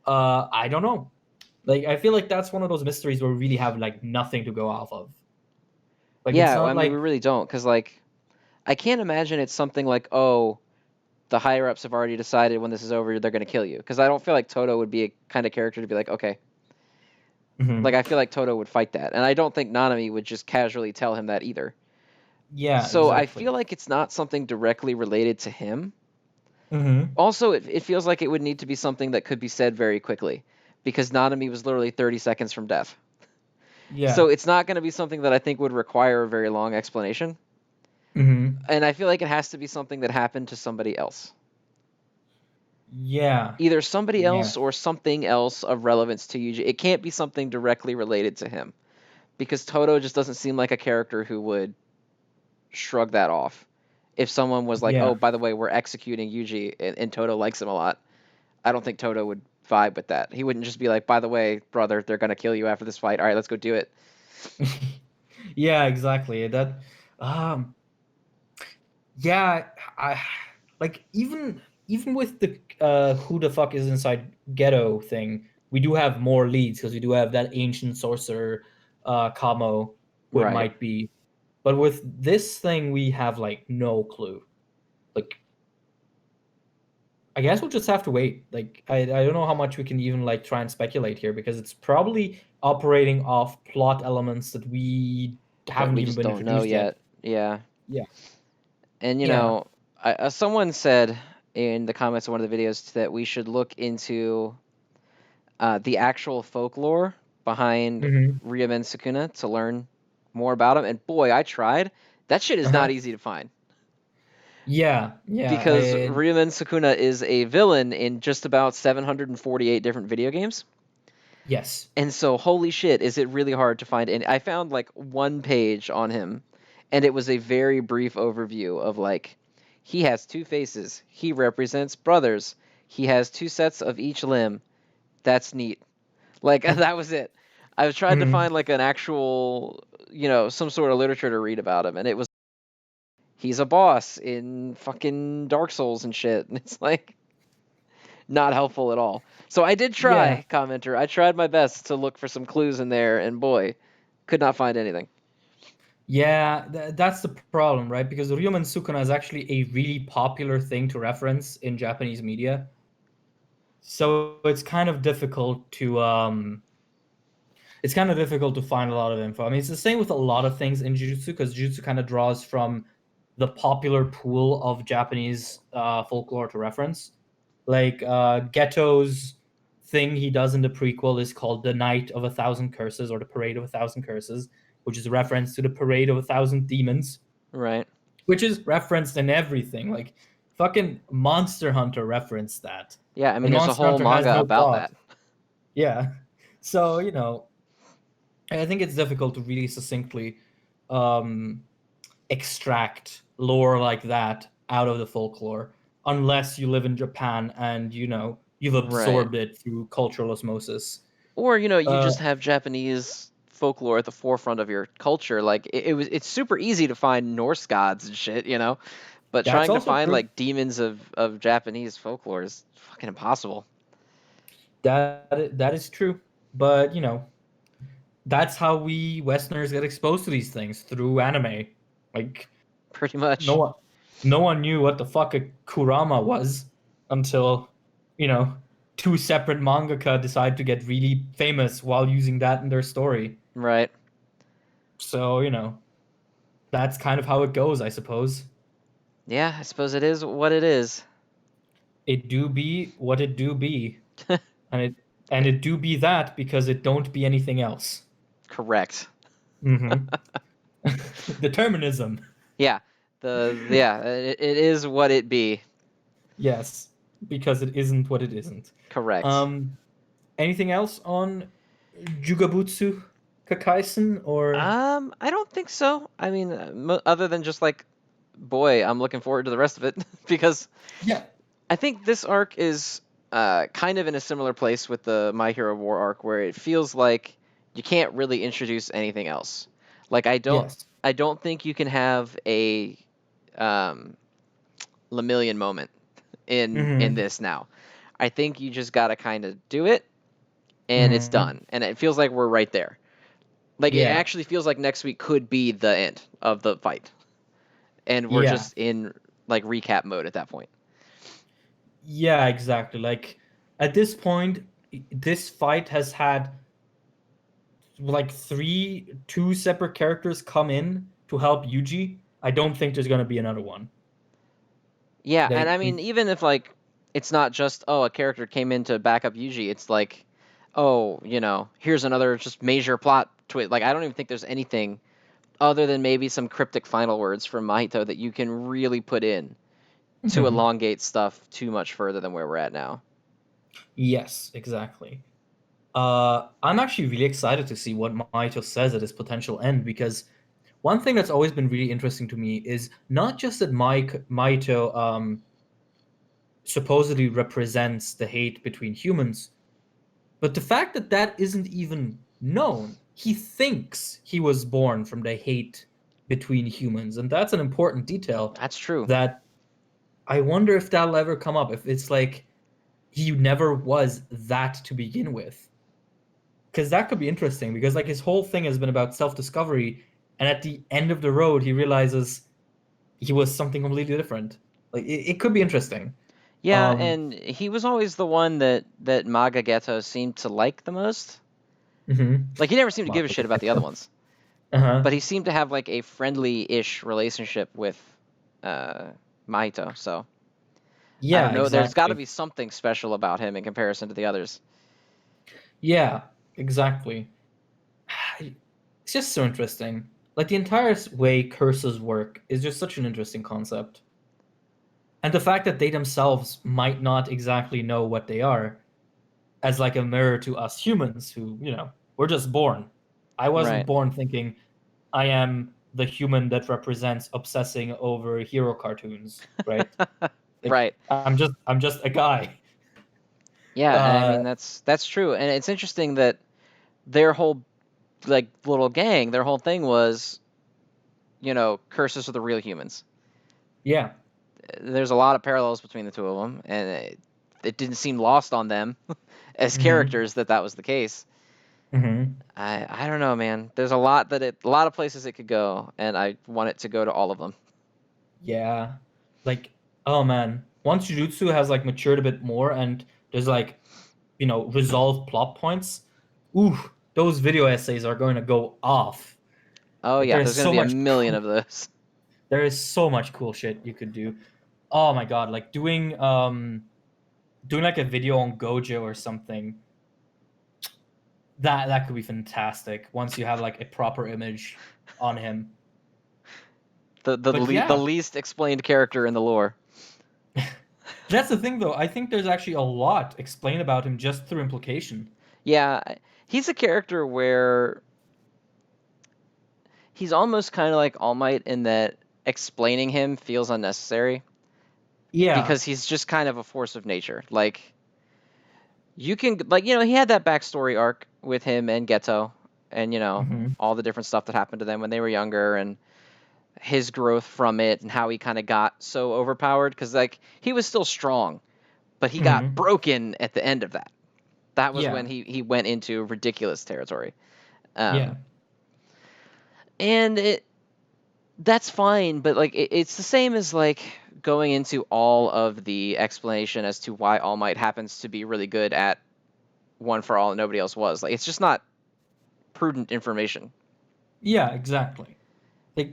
I don't know. Like I feel like that's one of those mysteries where we really have like nothing to go off of. Like it's Yeah, I not mean, we like really don't because, like, I can't imagine it's something like, oh, the higher ups have already decided when this is over, they're going to kill you. Because I don't feel like Toto would be a kind of character to be like, okay. Like, Mhm. I feel like Toto would fight that. And I don't think Nanami would just casually tell him that either. Yeah, So I exactly. feel like it's not something directly related to him. Hmm. Also, it feels like it would need to be something that could be said very quickly. Because Nanami was literally 30 seconds from death. So Yeah. it's not going to be something that I think would require a very long explanation. Hmm. And I feel like it has to be something that happened to somebody else. Yeah. Either somebody Yeah. else or something else of relevance to Yuji. It can't be something directly related to him because Toto just doesn't seem like a character who would shrug that off. If someone was like, "Oh, Yeah. by the way, we're executing Yuji," and Toto likes him a lot, I don't think Toto would vibe with that. He wouldn't just be like, "By the way, brother, they're gonna kill you after this fight. All right, let's go do it." Yeah, exactly. That um Yeah, I like even with the who the fuck is inside ghetto thing, we do have more leads because we do have that ancient sorcerer Kamo, who it Right. might be. But with this thing, we have like no clue. Like, I guess we'll just have to wait. Like, I don't know how much we can even like try and speculate here because it's probably operating off plot elements that we That haven't we even just been don't know introduced yet. yet. Yeah. Yeah. And Yeah. someone said in the comments of one of the videos that we should look into the actual folklore behind Hmm. Ryomen Sukuna to learn more about him. And boy, I tried. That shit is not Uh-huh. easy to find Yeah. Yeah. because Ryomen Sukuna is a villain in just about 748 different video games. Yes. And so, holy shit, is it really hard to find? And I found like one page on him, and it was a very brief overview of like, he has two faces. He represents brothers. He has two sets of each limb. That's neat. Like that was it. I was trying to Hmm. find like an actual, some sort of literature to read about him, and it was he's a boss in fucking Dark Souls and shit. And it's like not helpful at all. So I did Yeah. try, commenter. I tried my best to look for some clues in there, and boy, could not find anything. Yeah. That's the problem, right? Because Ryumen Sukuna is actually a really popular thing to reference in Japanese media. So it's kind of difficult to find a lot of info. I mean, it's the same with a lot of things in Jujutsu because Jujutsu kind of draws from the popular pool of Japanese folklore to reference. Like Ghetto's thing he does in the prequel is called the Night of a Thousand Curses or the Parade of a Thousand Curses, which is a reference to the Parade of a Thousand Demons, Right. which is referenced in everything. Like fucking Monster Hunter referenced that. Yeah, I mean, And there's a Monster whole Hunter has manga no about plot. that. Yeah. So, I think it's difficult to really succinctly um, extract lore like that out of the folklore unless you live in Japan and you've Right. absorbed it through cultural osmosis. Or, you Uh, just have Japanese folklore at the forefront of your culture. Like it's super easy to find Norse gods and shit. But that's trying to also find true. like demons of Japanese folklore is fucking impossible. That is true. But that's how we Westerners get exposed to these things through anime. Like Pretty no much. one no one knew what the fuck a Kurama was until, you know, two separate mangaka decided to get really famous while using that in their story. Right. So, that's kind of how it goes, I suppose. Yeah, I suppose it is what it is. It do be what it do be. And it do be that because it don't be anything else. Correct. Hmm. Determinism. Yeah. It is what it be. Yes, because it isn't what it isn't. Correct. Um, Anything else on Jugabutsu Kakaisen or I don't think so. I mean, other than just like, boy, I'm looking forward to the rest of it because yeah. I think this arc is kind of in a similar place with the My Hero War arc, where it feels like you can't really introduce anything else. Like Yes. I don't think you can have a um, Lemillion moment in Hmm. this now. I think you just gotta kind of do it, and it's Hmm. done. And it feels like we're right there. Like it Yeah. actually feels like next week could be the end of the fight, and we're Yeah. just in like recap mode at that point. Yeah, exactly. Like at this point, this fight has had like two separate characters come in to help Yuji. I don't think there's gonna be another one. Yeah, and They, I mean, even if like it's not just a character came in to back up Yuji, it's like, here's another just major plot twist. Like I don't even think there's anything other than maybe some cryptic final words from Mahito that you can really put in to Mhm. elongate stuff too much further than where we're at now. Yes, exactly. I'm actually really excited to see what Maito says at his potential end because one thing that's always been really interesting to me is not just that Maito supposedly represents the hate between humans, but the fact that isn't even known. He thinks he was born from the hate between humans, and that's an important detail That's true. that I wonder if that'll ever come up. If it's like he never was that to begin with, because that could be interesting. Because like his whole thing has been about self-discovery, and at the end of the road, he realizes he was something completely different. Like it could be interesting. Yeah, Um, and he was always the one that Maga Geto seemed to like the most. mhm. Like he never seemed to give a shit about the other ones, Uh-huh. but he seemed to have like a friendly-ish relationship with uh, Mahito. So I Yeah, don't know. There's got to exactly. be something special about him in comparison to the others. Yeah, exactly. It's just so interesting. Like the entire way curses work is just such an interesting concept. And the fact that they themselves might not exactly know what they are as like a mirror to us humans who, we're just born. I wasn't Right. born thinking I am the human that represents obsessing over hero cartoons, right? Like Right. I'm just a guy. Yeah, and I Uh mean that's true. And it's interesting that their whole like little gang, their whole thing was, curses are the real humans. yeah. There's a lot of parallels between the two of them, and it didn't seem lost on them as Mhm. characters that was the case. Mhm. I don't know, man. There's a lot of places it could go, and I want it to go to all of them. Yeah. Like, oh man, once Jujutsu has like matured a bit more and there's like, resolved plot points, ooh, those video essays are going to go off. Oh Like yeah, there's there's gonna so be a much million cool of those. there is so much cool shit you could do. Oh my God, like doing like a video on Gojo or something. That could be fantastic once you have like a proper image on him. But The yeah, least explained character in the lore. that's the thing though. I think there's actually a lot explained about him just through implication. Yeah, he's a character where he's almost kind of like All Might in that explaining him feels unnecessary Yeah. because he's just kind of a force of nature. Like you can like he had that backstory arc with him and Geto, and Hmm. all the different stuff that happened to them when they were younger, and his growth from it, and how he kind of got so overpowered because like he was still strong, but he got Hmm. broken at the end of that. That was when Yeah. he went into ridiculous territory. Yeah. Um, and that's fine, but like it's the same as like going into all of the explanation as to why All Might happens to be really good at One for All and nobody else was. Like it's just not prudent information. Yeah, exactly. Like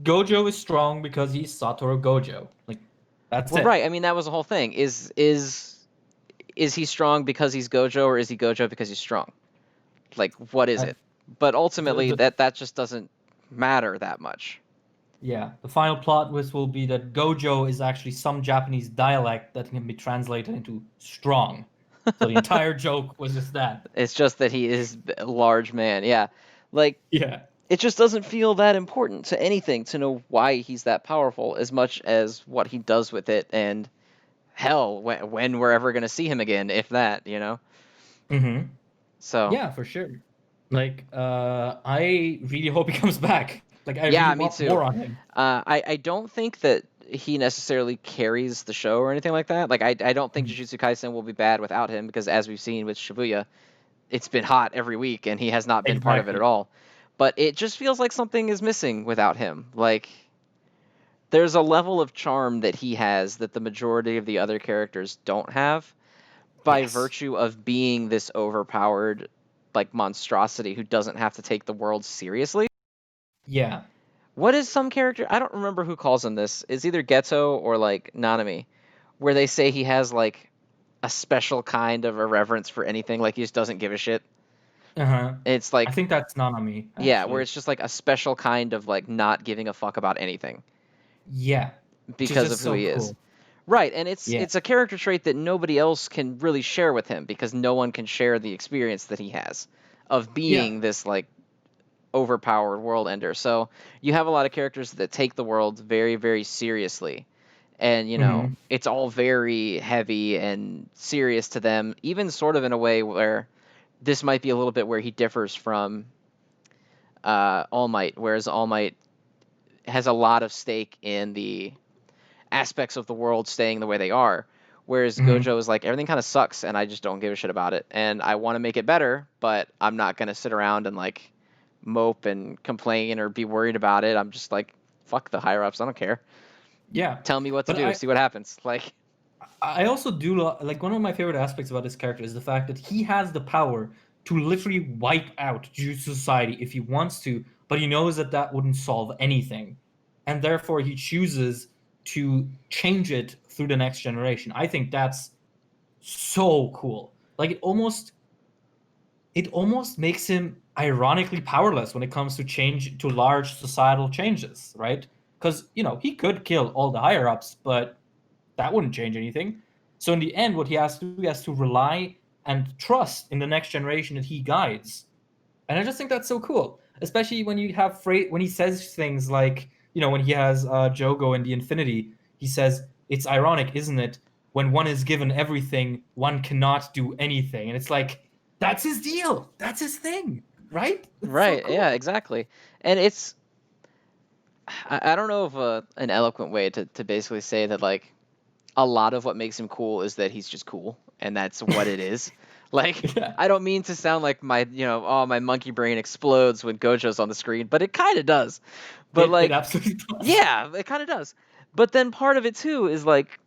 Gojo is strong because he's Satoru Gojo. Like that's Well, it. right. I mean, that was the whole thing. Is he strong because he's Gojo, or is he Gojo because he's strong? Like, what is I, it? But the, ultimately, the that just doesn't matter that much. yeah, the final plot twist will be that Gojo is actually some Japanese dialect that can be translated into strong. So the entire joke was just that. It's just that he is a large man. Yeah, like Yeah. it just doesn't feel that important to anything to know why he's that powerful as much as what he does with it, and hell, when we're ever gonna see him again, if that. Hmm. So Yeah, for sure. Like, I really hope he comes back. Like, I really yeah, me want too. more on him. I don't think that he necessarily carries the show or anything like that. Like I don't think Mhm. Jujutsu Kaisen will be bad without him because as we've seen with Shibuya, it's been hot every week and he has not been part of it at Exactly. all. But it just feels like something is missing without him. Like there's a level of charm that he has that the majority of the other characters don't have by Yes. virtue of being this overpowered like monstrosity who doesn't have to take the world seriously. Yeah. What is some character? I don't remember who calls him this. It's either Geto or like Nanami, where they say he has like a special kind of irreverence for anything, like he just doesn't give a shit. Uh-huh. It's I like, think that's Nanami, yeah, where actually. it's just like a special kind of like not giving a fuck about anything Yeah. Which is because of just who so he is. cool. Right, and it's Yeah. it's a character trait that nobody else can really share with him because no one can share the experience that he has of Yeah. being this like overpowered world ender. So you have a lot of characters that take the world very, very seriously. And, Hmm. it's all very heavy and serious to them, even sort of in a way where this might be a little bit where he differs from All Might, whereas All Might has a lot of stake in the aspects of the world staying the way they are. Whereas Hmm. Gojo is like, everything kind of sucks and I just don't give a shit about it. And I want to make it better, but I'm not going to sit around and like mope and complain or be worried about it. I'm just like, fuck the higher ups. I don't care. Yeah, Tell me what to but do. See what happens. Like, I also do like one of my favorite aspects about this character is the fact that he has the power to literally wipe out Jujutsu Society if he wants to, but he knows that that wouldn't solve anything, and therefore he chooses to change it through the next generation. I think that's so cool. Like it almost makes him ironically powerless when it comes to change to large societal changes, right? Because he could kill all the higher ups, but that wouldn't change anything. So in the end, what he has to rely and trust in the next generation that he guides. And I just think that's so cool, especially when you have when he says things like, when he has Jogo in the Infinity, he says, "It's ironic, isn't it? When one is given everything, one cannot do anything." And it's like, that's his deal. That's his thing, right? It's so right. Yeah, cool. exactly. And it's, I don't know of an eloquent way to basically say that, like, a lot of what makes him cool is that he's just cool, and that's what it is. Like, Yeah, I don't mean to sound like my monkey brain explodes when Gojo's on the screen, but it kind of does. But it like, absolutely does. yeah, it kind of does. But then part of it too is like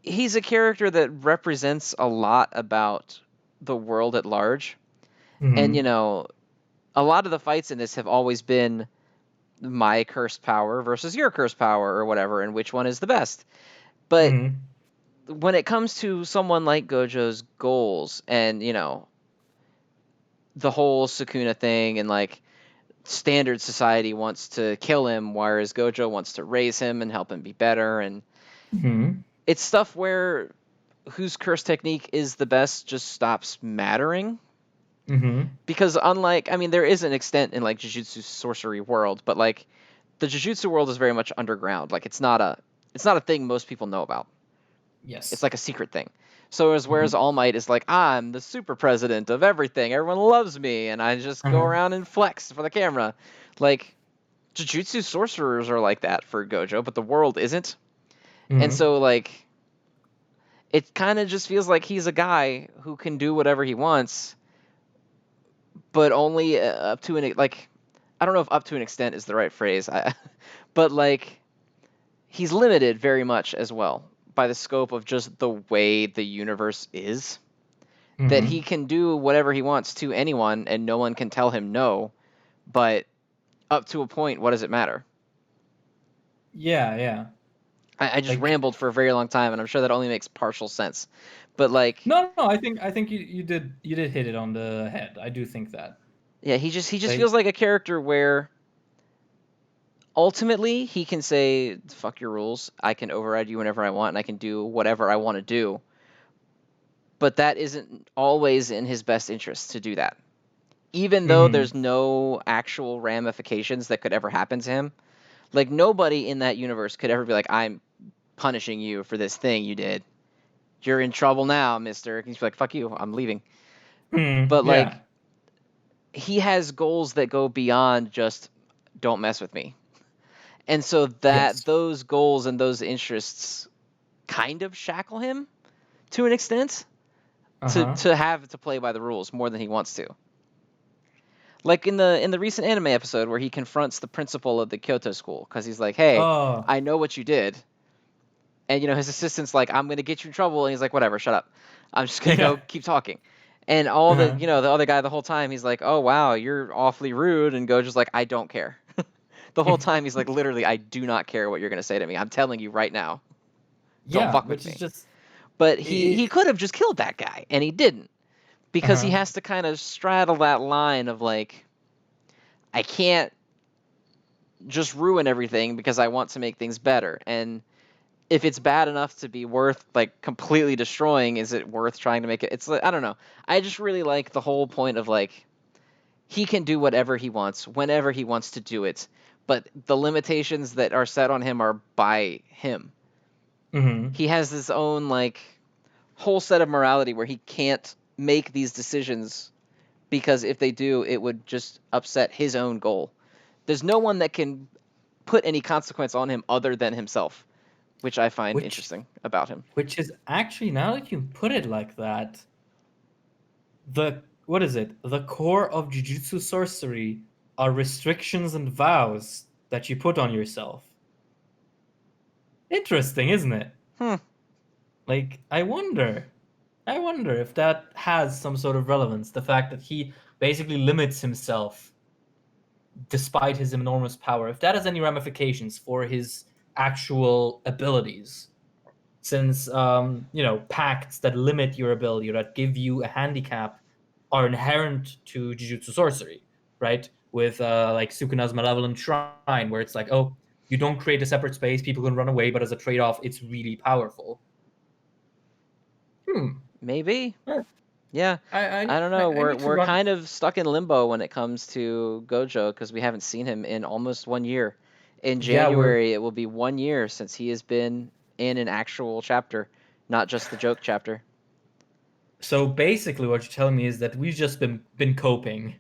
he's a character that represents a lot about the world at large. And Hmm. a lot of the fights in this have always been my cursed power versus your cursed power or whatever, and which one is the best. But Hmm. when it comes to someone like Gojo's goals and, the whole Sukuna thing and like standard society wants to kill him, whereas Gojo wants to raise him and help him be better. And Hmm. it's stuff where whose curse technique is the best just stops mattering. Hmm. Because unlike, I mean, there is an extent in like Jujutsu sorcery world, but like the Jujutsu world is very much underground. Like it's not a thing most people know about. It's Yes. like a secret thing. So as whereas Hmm. All Might is like, I'm the super president of everything. Everyone loves me, and I just go Uh-huh. around and flex for the camera. Like Jujutsu sorcerers are like that for Gojo, but the world isn't. And Hmm. so like it kind of just feels like he's a guy who can do whatever he wants, but only up to an like I don't know if up to an extent is the right phrase. But like he's limited very much as well by the scope of just the way the universe is. That he Hmm. can do whatever he wants to anyone and no one can tell him no, but up to a point, what does it matter? Yeah, yeah. I just Like rambled for a very long time and I'm sure that only makes partial sense. But like, no, no, I think you did hit it on the head. I do think that. yeah, he just Like feels like a character where ultimately he can say fuck your rules, I can override you whenever I want and I can do whatever I want to do, but that isn't always in his best interest to do that. Even though hmm. there's no actual ramifications that could ever happen to him, like nobody in that universe could ever be like, I'm punishing you for this thing you did. You're in trouble now, mister. He's like, fuck you, I'm leaving. Hmm. But like Yeah. he has goals that go beyond just don't mess with me. And so that Yes. those goals and those interests kind of shackle him to an extent to Uh-huh. to have to play by the rules more than he wants to. Like in the recent anime episode where he confronts the principal of the Kyoto school because he's like, "Hey, Oh. I know what you did," and his assistant's like, "I'm gonna get you in trouble," and he's like, "Whatever, shut up. I'm just gonna go Yeah. keep talking." And all the Uh-huh. the other guy the whole time he's like, "Oh wow, you're awfully rude," and Gojo's like, "I don't care." The whole time he's like, "Literally, I do not care what you're gonna say to me. I'm telling you right now, don't Yeah, fuck with which is me." just But he it, could have just killed that guy, and he didn't because he uh-huh. has to kind of straddle that line of like, I can't just ruin everything because I want to make things better. And if it's bad enough to be worth like completely destroying, is it worth trying to make it? It's like, I don't know. I just really like the whole point of like he can do whatever he wants whenever he wants to do it, but the limitations that are set on him are by him. Hmm. He has his own like whole set of morality where he can't make these decisions because if they do, it would just upset his own goal. There's no one that can put any consequence on him other than himself, which I find which interesting about him. which is actually, now that you put it like that, the what is it? The core of Jujutsu sorcery are restrictions and vows that you put on yourself. Interesting, isn't it? Hmm. Like, I wonder if that has some sort of relevance. The fact that he basically limits himself despite his enormous power, if that has any ramifications for his actual abilities. Since pacts that limit your ability or that give you a handicap are inherent to Jujutsu sorcery, right? With like Sukuna's Malevolent Shrine, where it's like, oh, you don't create a separate space, people can run away, but as a trade-off, it's really powerful. Maybe. Huh. Yeah. I don't know. I We're need to we're run. kind of stuck in limbo when it comes to Gojo because we haven't seen him in almost 1 year. In Yeah, we're January, it will be 1 year since he has been in an actual chapter, not just the joke chapter. so basically what you're telling me is that we've just been coping.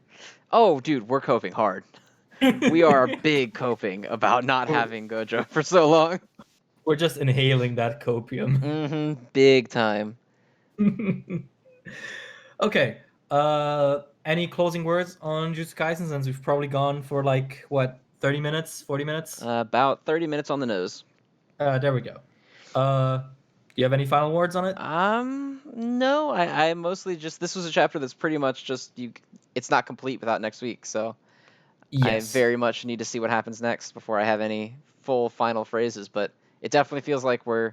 Oh, dude, we're coping hard. We are big coping about not we're having Gojo for so long. we're just inhaling that copium. Big time. Okay. Any closing words on Jujutsu Kaisen, since we've probably gone for like what, 30 minutes, 40 minutes? About 30 minutes on the nose. There we go. Do you have any final words on it? No, I mostly just this was a chapter that's pretty much just you. It's not complete without next week, so I Yes. very much need to see what happens next before I have any full final phrases. But it definitely feels like we're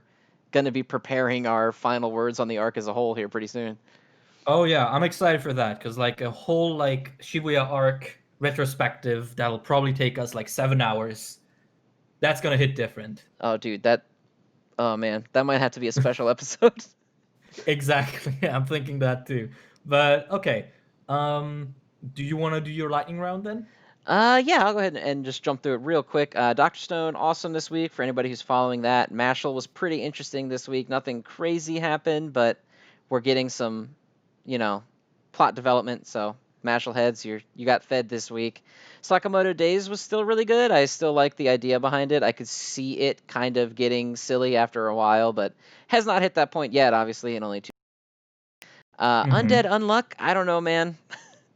gonna be preparing our final words on the arc as a whole here pretty soon. Oh yeah, I'm excited for that because like a whole like Shibuya arc retrospective that'll probably take us like 7 hours. That's gonna hit different. Oh, dude, that. Oh man, that might have to be a special episode. Exactly. I'm thinking that too. But okay. Do you want to do your lightning round then? Yeah, I'll go ahead and just jump through it real quick. Dr. Stone, awesome this week for anybody who's following that. Mashal was pretty interesting this week. Nothing crazy happened, but we're getting some, you know, plot development. So Mashal heads, you got fed this week. Sakamoto Days was still really good. I still like the idea behind it. I could see it kind of getting silly after a while, but has not hit that point yet, obviously, in only two. Undead Mm-hmm. Unluck, I don't know, man.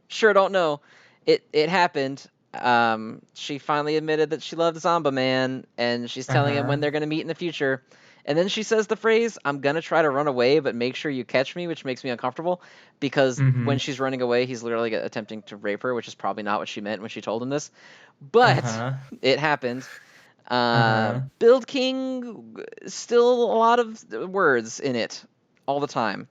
Sure don't know. It happened. She finally admitted that she loved Zamba Man, and she's telling him when Uh-huh. they're gonna meet in the future. And then she says the phrase, "I'm gonna try to run away, but make sure you catch me," which makes me uncomfortable because Mm-hmm. when she's running away, he's literally attempting to rape her, which is probably not what she meant when she told him this. But Uh-huh. it happened. Uh-huh. Build King, still a lot of words in it all the time.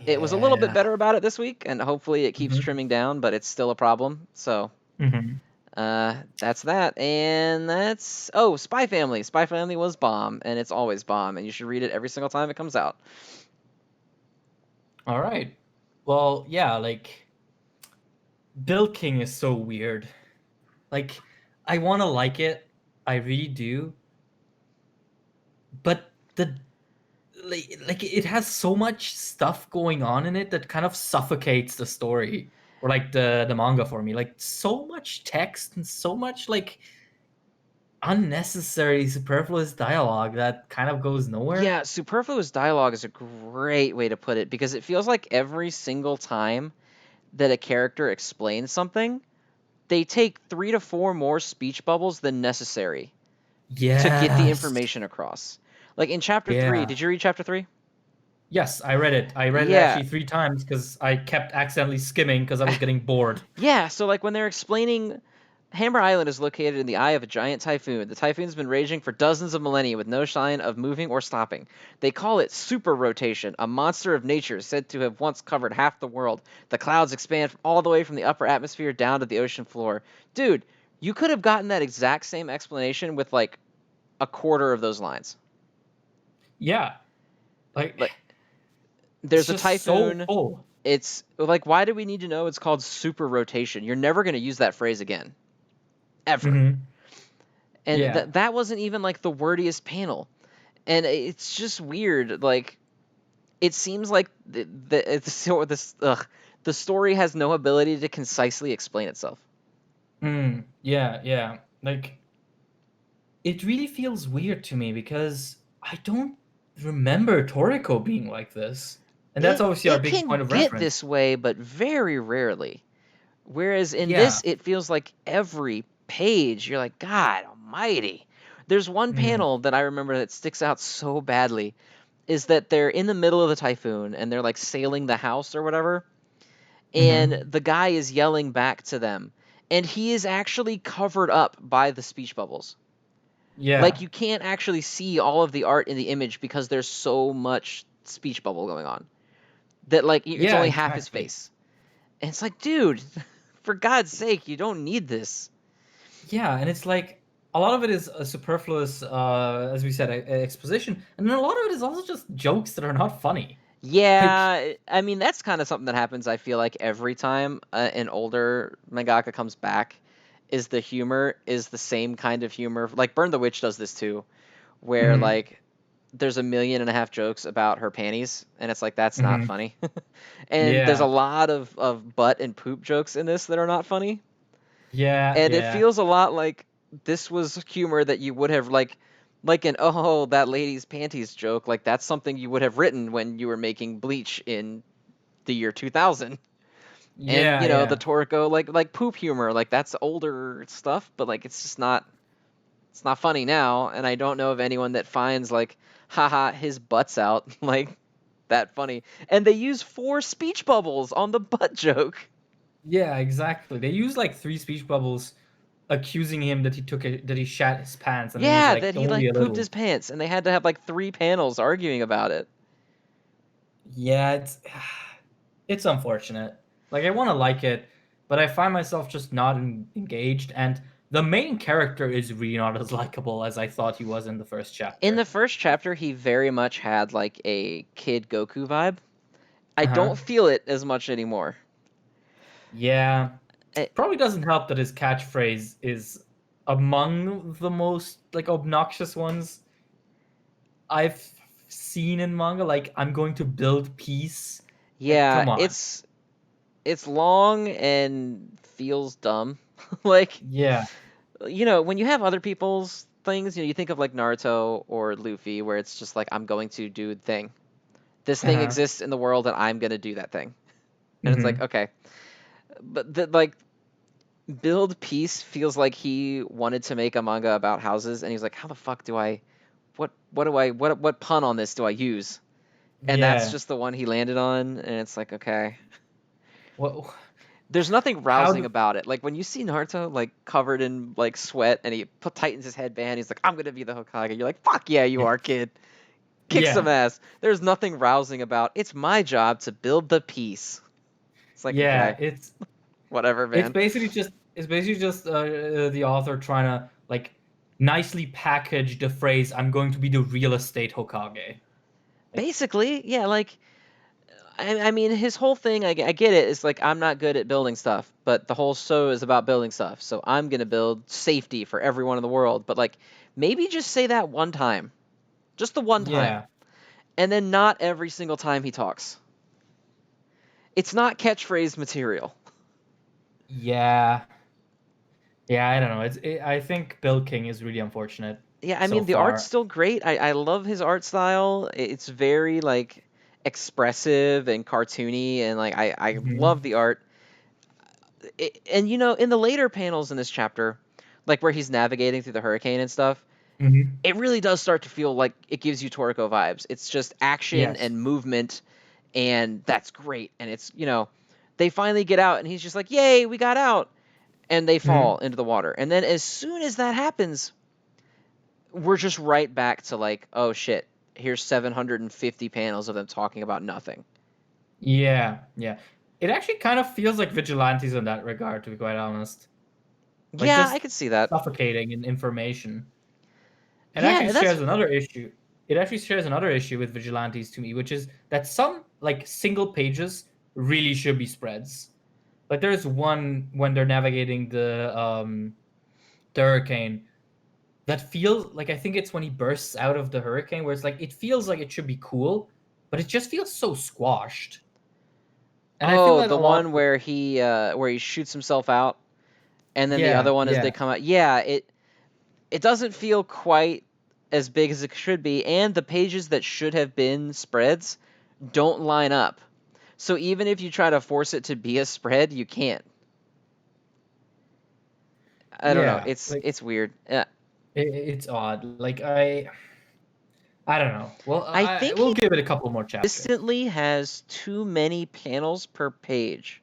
It was a little bit Yeah. better about it this week, and hopefully it keeps Mm-hmm. trimming down, but it's still a problem. So Mm-hmm. that's that. And that's Spy Family. Spy Family was bomb, and it's always bomb, and you should read it every single time it comes out. All right. Well, yeah, like Bill King is so weird. Like, I want to like it. I really do. But the like it has so much stuff going on in it that kind of suffocates the story or like the manga for me. Like so much text and so much like unnecessary superfluous dialogue that kind of goes nowhere. Yeah, superfluous dialogue is a great way to put it because it feels like every single time that a character explains something, they take 3 to 4 more speech bubbles than necessary to get the Yes. information across. Like in chapter 3, Yeah. did you read chapter 3? Yes, I read it. I read it Yeah. actually 3 times because I kept accidentally skimming because I was getting bored. Yeah, so like when they're explaining Hammer Island is located in the eye of a giant typhoon. The typhoon's been raging for dozens of millennia with no sign of moving or stopping. They call it super rotation, a monster of nature said to have once covered half the world. The clouds expand all the way from the upper atmosphere down to the ocean floor. Dude, you could have gotten that exact same explanation with like a quarter of those lines. Yeah. Like Like it's there's a just so typhoon. full. It's like why do we need to know it's called super rotation? You're never going to use that phrase again. Ever. Mm-hmm. And Yeah. that wasn't even like the wordiest panel. And it's just weird. Like it seems like the story has no ability to concisely explain itself. Yeah, yeah. Like it really feels weird to me because I don't remember Toriko being like this. And that's It obviously our it big point can of get reference. this way, but very rarely. Whereas in Yeah. this, it feels like every page, you're like, God almighty. There's one Mm, panel that I remember that sticks out so badly is that they're in the middle of the typhoon and they're like sailing the house or whatever. And hmm. the guy is yelling back to them. And he is actually covered up by the speech bubbles. Like Yeah. you can't actually see all of the art in the image because there's so much speech bubble going on that like it's Yeah, only half his exactly. face. And it's like, dude, for God's sake, you don't need this. Yeah, and it's like a lot of it is a superfluous, as we said, exposition, and then a lot of it is also just jokes that are not funny. Like, Yeah, I mean that's kind of something that happens. I feel like every time an older mangaka comes back, is the humor is the same kind of humor. Like Burn the Witch does this too, where hmm, like there's a million and a half jokes about her panties, and it's like that's not hmm, funny. And there's a yeah, lot of butt and poop jokes in this that are not funny. yeah, And it yeah, feels a lot like this was humor that you would have like an oh that lady's panties joke, like that's something you would have written when you were making Bleach in the year 2000. And yeah, the yeah, Toriko like poop humor, like that's older stuff, but like it's just not, it's not funny now. And I don't know of anyone that finds like haha his butt's out like that funny. And they use 4 speech bubbles on the butt joke. yeah, exactly. They use like three speech bubbles accusing him that that he shat his pants, and then he's Yeah, like, that he only like a pooped his little. pants, and they had to have like 3 panels arguing about it. Yeah, it's unfortunate. Like I want to like it, but I find myself just not engaged, and the main character is really not as likable as I thought he was in the first In the chapter. first chapter, he very much had like a Kid Goku vibe. I Uh-huh. don't feel it as much anymore. Yeah. Eh, Probably doesn't help that his catchphrase is among the most like obnoxious ones I've seen in manga. Like, I'm going to build peace. Like, yeah, come on. it's long and feels dumb. Like, Yeah. when you have other people's things, you think of like Naruto or Luffy, where it's just like I'm going to do the thing. This thing Uh-huh. exists in the world, and I'm gonna do that thing. And it's like Hmm. okay, but like build peace feels like he wanted to make a manga about houses, and he's like, how the fuck do I, what do I, what pun on this do I use? And that's Yeah. just the one he landed on, and it's like, okay. What? There's nothing How rousing do? about it. Like when you see Naruto like covered in like sweat and he tightens his headband, he's like, I'm gonna be the Hokage. You're like, fuck yeah, you Yeah. are, kid. Kick some Yeah. ass. There's nothing rousing about it's my job to build the peace. It's like, Yeah. okay, whatever, man. It's basically just the author trying to like nicely package the phrase "I'm going to be the real estate Hokage." Like, Basically, yeah, like I mean, his whole thing, I get it. It's like I'm not good at building stuff, but the whole show is about building stuff. So I'm gonna build safety for everyone in the world. But like, maybe just say that one time, just the one time, yeah. and then not every single time he talks. It's not catchphrase material. Yeah. Yeah, I don't know. I think Bill King is really unfortunate Yeah, I so mean, the art's far. still great. I love his art style. It's very like expressive and cartoony, and like I love Hmm. the art. And in the later panels in this chapter, like where he's navigating through the hurricane and stuff, Hmm. it really does start to feel like it gives you Toriko vibes. It's just action Yes. and movement, and that's great. And it's they finally get out, and he's just like, "Yay, we got out!" And they fall Hmm. into the water. And then as soon as that happens, we're just right back to like, oh shit, here's 750 panels of them talking about nothing. Yeah. Yeah. It actually kind of feels like Vigilantes in that regard, to be quite honest. Like Yeah, I just could see that. suffocating in information. It actually Yeah, that's shares another issue. It actually shares another issue with Vigilantes to me, which is that some like single pages really should be spreads. Like there's one when they're navigating the hurricane that feels like, I think it's when he bursts out of the hurricane, where it's like it feels like it should be cool, but it just feels so squashed. And I feel oh that the a lot one with, where he shoots himself out, and then the other yeah, one is they yeah. come out. Yeah, it doesn't feel quite as big as it should be, and the pages that should have been spreads don't line up. So even if you try to force it to be a spread, you can't. I don't know. Yeah, It's weird. it's odd. Like I don't know. Well, I I think we'll he give it a couple more chapters. consistently has too many panels per page.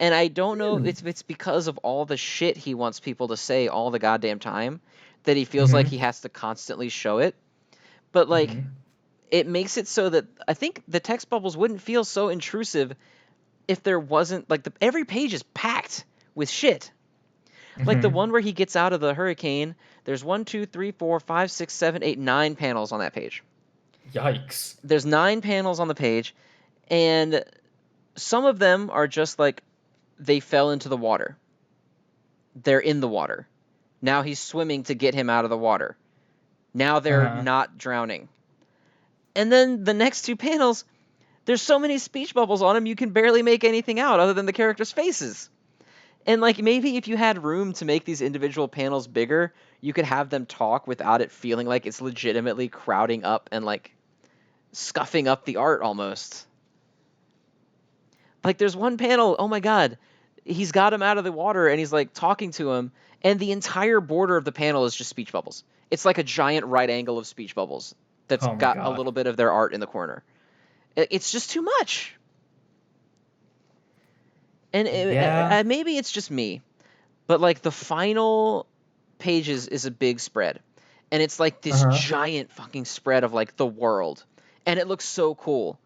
And I don't know Hmm. if it's because of all the shit he wants people to say all the goddamn time that he feels like he Hmm. has to constantly show it. But like Hmm. it makes it so that I think the text bubbles wouldn't feel so intrusive if there wasn't like every page is packed with shit. Like the Hmm. one where he gets out of the hurricane, there's 9 panels on that page. Yikes. There's 9 panels on the page, and some of them are just like they fell into the water. They're in the water. Now he's swimming to get him out of the water. Now they're Uh-huh. not drowning. And then the next 2 panels, there's so many speech bubbles on him you can barely make anything out other than the characters' faces. And like maybe if you had room to make these individual panels bigger, you could have them talk without it feeling like it's legitimately crowding up and like scuffing up the art almost. Like there's one panel, oh my god, he's got him out of the water and he's like talking to him, and the entire border of the panel is just speech bubbles. It's like a giant right angle of speech bubbles that's Oh my got a god. little bit of their art in the corner. It's just too much. And Yeah. maybe it's just me, but like the final pages is a big spread, and it's like this Uh-huh. giant fucking spread of like the world, and it looks so cool.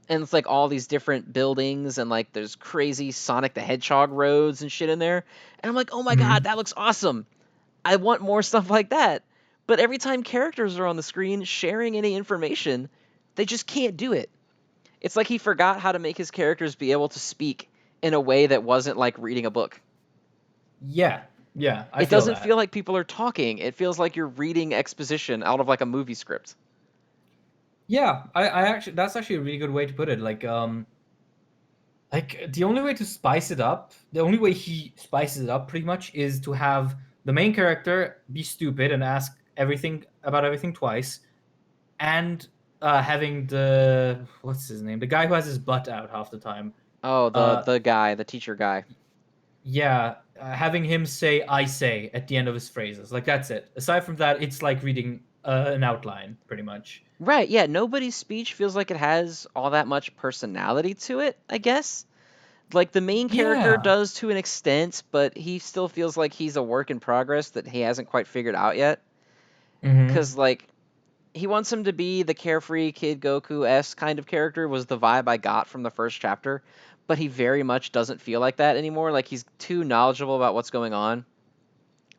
And it's like all these different buildings, and like there's crazy Sonic the Hedgehog roads and shit in there. And I'm like, oh my god, Hmm. that looks awesome. I want more stuff like that. But every time characters are on the screen sharing any information, they just can't do it. It's like he forgot how to make his characters be able to speak in a way that wasn't like reading a book. Yeah. Yeah, I It feel doesn't feel that. like people are talking. It feels like you're reading exposition out of like a movie script. Yeah, I actually that's actually a really good way to put it. Like the only way to spice it up, the only way he spices it up pretty much is to have the main character be stupid and ask everything about everything twice, and having the what's his name, the guy who has his butt out half the time. Oh, Uh, the guy, the teacher guy. yeah, having him say "I say" at the end of his phrases. Like that's it. Aside from that, it's like reading an outline, pretty much. Right, yeah, nobody's speech feels like it has all that much personality to it, I guess. Like the main character Yeah. does to an extent, but he still feels like he's a work in progress that he hasn't quite figured out yet. Mm-hmm. Cause like he wants him to be the carefree Kid Goku-esque kind of character was the vibe I got from the first chapter, but he very much doesn't feel like that anymore. Like he's too knowledgeable about what's going on,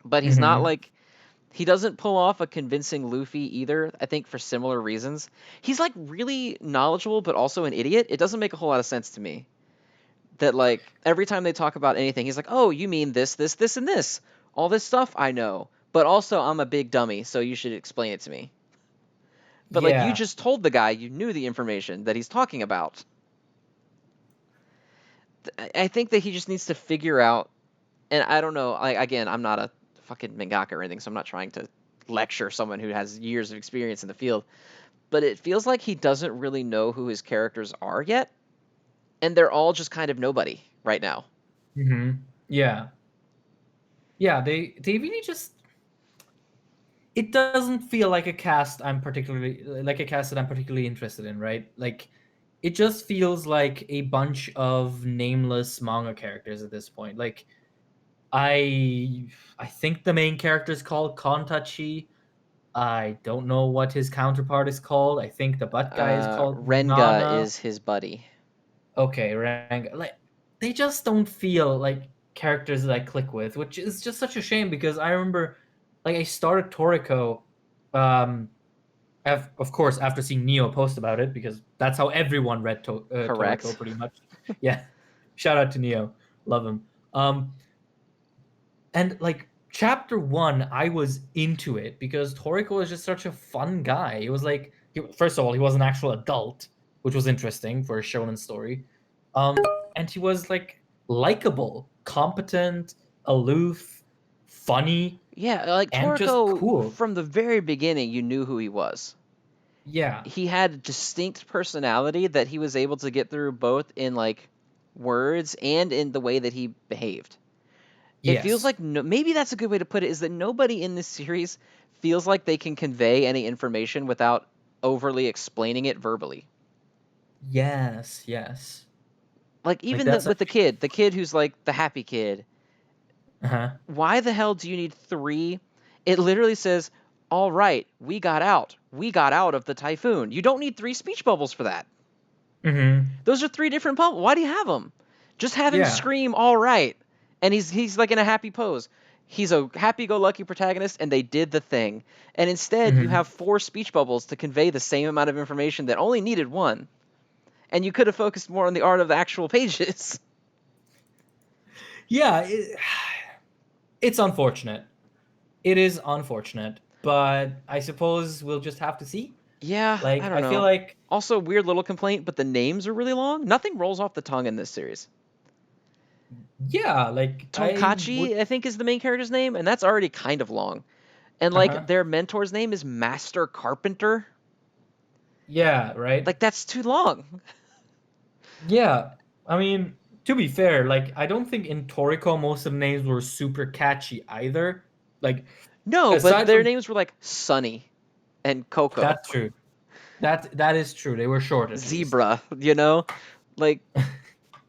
but he's not Mm-hmm. like he doesn't pull off a convincing Luffy either, I think for similar reasons. He's like really knowledgeable but also an idiot. It doesn't make a whole lot of sense to me. That like every time they talk about anything, he's like, "Oh, you mean this, this, this, and this. All this stuff I know, but also I'm a big dummy, so you should explain it to me." But like you Yeah. just told the guy you knew the information that he's talking about. I think that he just needs to figure out, and I don't know. Like again, I'm not a fucking mangaka or anything, so I'm not trying to lecture someone who has years of experience in the field. But it feels like he doesn't really know who his characters are yet, and they're all just kind of nobody right now. Mm-hmm. Yeah. Yeah, they really just it doesn't feel like a cast I'm particularly like a cast that I'm particularly interested in, right? Like it just feels like a bunch of nameless manga characters at this point. Like I think the main character is called Kontachi. I don't know what his counterpart is called. I think the butt guy is called Renga Nana. is his buddy. Okay, Rang. Like they just don't feel like characters that I click with, which is just such a shame because I remember like I started Toriko um of course after seeing Neo post about it because that's how everyone read Toriko Correct. pretty much. Yeah. Shout out to Neo. Love him. And like chapter 1 I was into it because Toriko was just such a fun guy. He was like first of all, he was an actual adult, which was interesting for a shonen story. Um, and he was like likable, competent, aloof, funny. Yeah, like and just Toriko, cool. from the very beginning, you knew who he was. Yeah. He had a distinct personality that he was able to get through both in like words and in the way that he behaved. It feels Yes. like maybe that's a good way to put it, is that nobody in this series feels like they can convey any information without overly explaining it verbally. Yes. Yes. Like Like even that's with actually. the kid who's like the happy kid. Uh-huh. Why the hell do you need three? It literally says, "All right, we got out. We got out of the typhoon." You don't need three speech bubbles for that. Mm-hmm. Those are three different bubbles. Why do you have them? Just have him Yeah. scream, "All right," and he's like in a happy pose. He's a happy-go-lucky protagonist, and they did the thing. And instead, you Mm-hmm. have four speech bubbles to convey the same amount of information that only needed one. And you could have focused more on the art of the actual pages. Yeah. It's unfortunate. It is unfortunate, but I suppose we'll just have to see. Yeah, I Like, don't I feel know. like, Also, weird little complaint, but the names are really long. Nothing rolls off the tongue in this series. yeah, like I would. Tonkachi, I think, is the main character's name, and that's already kind of long. And like Uh-huh. their mentor's name is Master Carpenter. Yeah, right. Like that's too long. Yeah. I mean, to be fair, like I don't think in Toriko most of the names were super catchy either. Like, No, but aside their from names were like Sunny and Coco, that's true. That is true. They were short at least. Zebra, Like,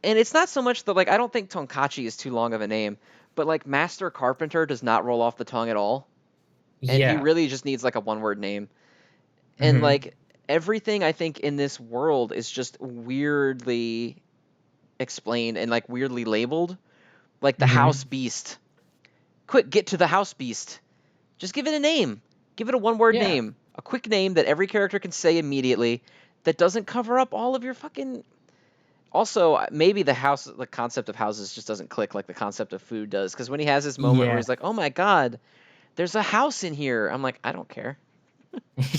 and it's not so much that like I don't think Tonkachi is too long of a name, but like Master Carpenter does not roll off the tongue at all, and he Yeah. really just needs like a one-word name. And Mm-hmm. like everything I think in this world is just weirdly explained and like weirdly labeled. Like the house Mm-hmm. beast. Quick, get to the house beast. Just give it a name. Give it a one word Yeah. name. A quick name that every character can say immediately that doesn't cover up all of your fucking. Also, maybe the concept of houses just doesn't click like the concept of food does. Because when he has this moment where Yeah. he's like, oh my god, there's a house in here. I'm like, I don't care.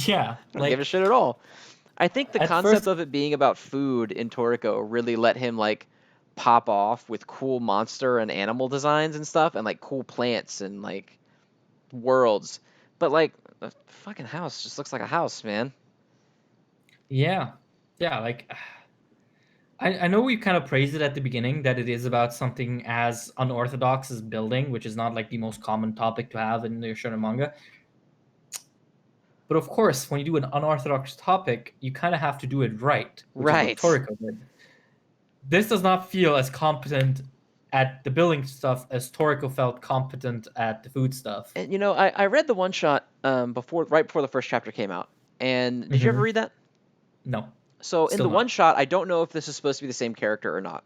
Yeah. I don't give a Like shit at all. I think the at concept first, of it being about food in Toriko really let him like pop off with cool monster and animal designs and stuff, and like cool plants and like worlds. But like a fucking house just looks like a house, man. yeah. Yeah, like I know we kind of praised it at the beginning that it is about something as unorthodox as building, which is not like the most common topic to have in the shonen manga. But of course, when you do an unorthodox topic, you kind of have to do it right, which is what Right. Toriko did. This does not feel as competent at the building stuff as Toriko felt competent at the food stuff. And I read the one shot right before the first chapter came out. And did you ever Hmm. read that? No, So in still the one not. shot, I don't know if this is supposed to be the same character or not.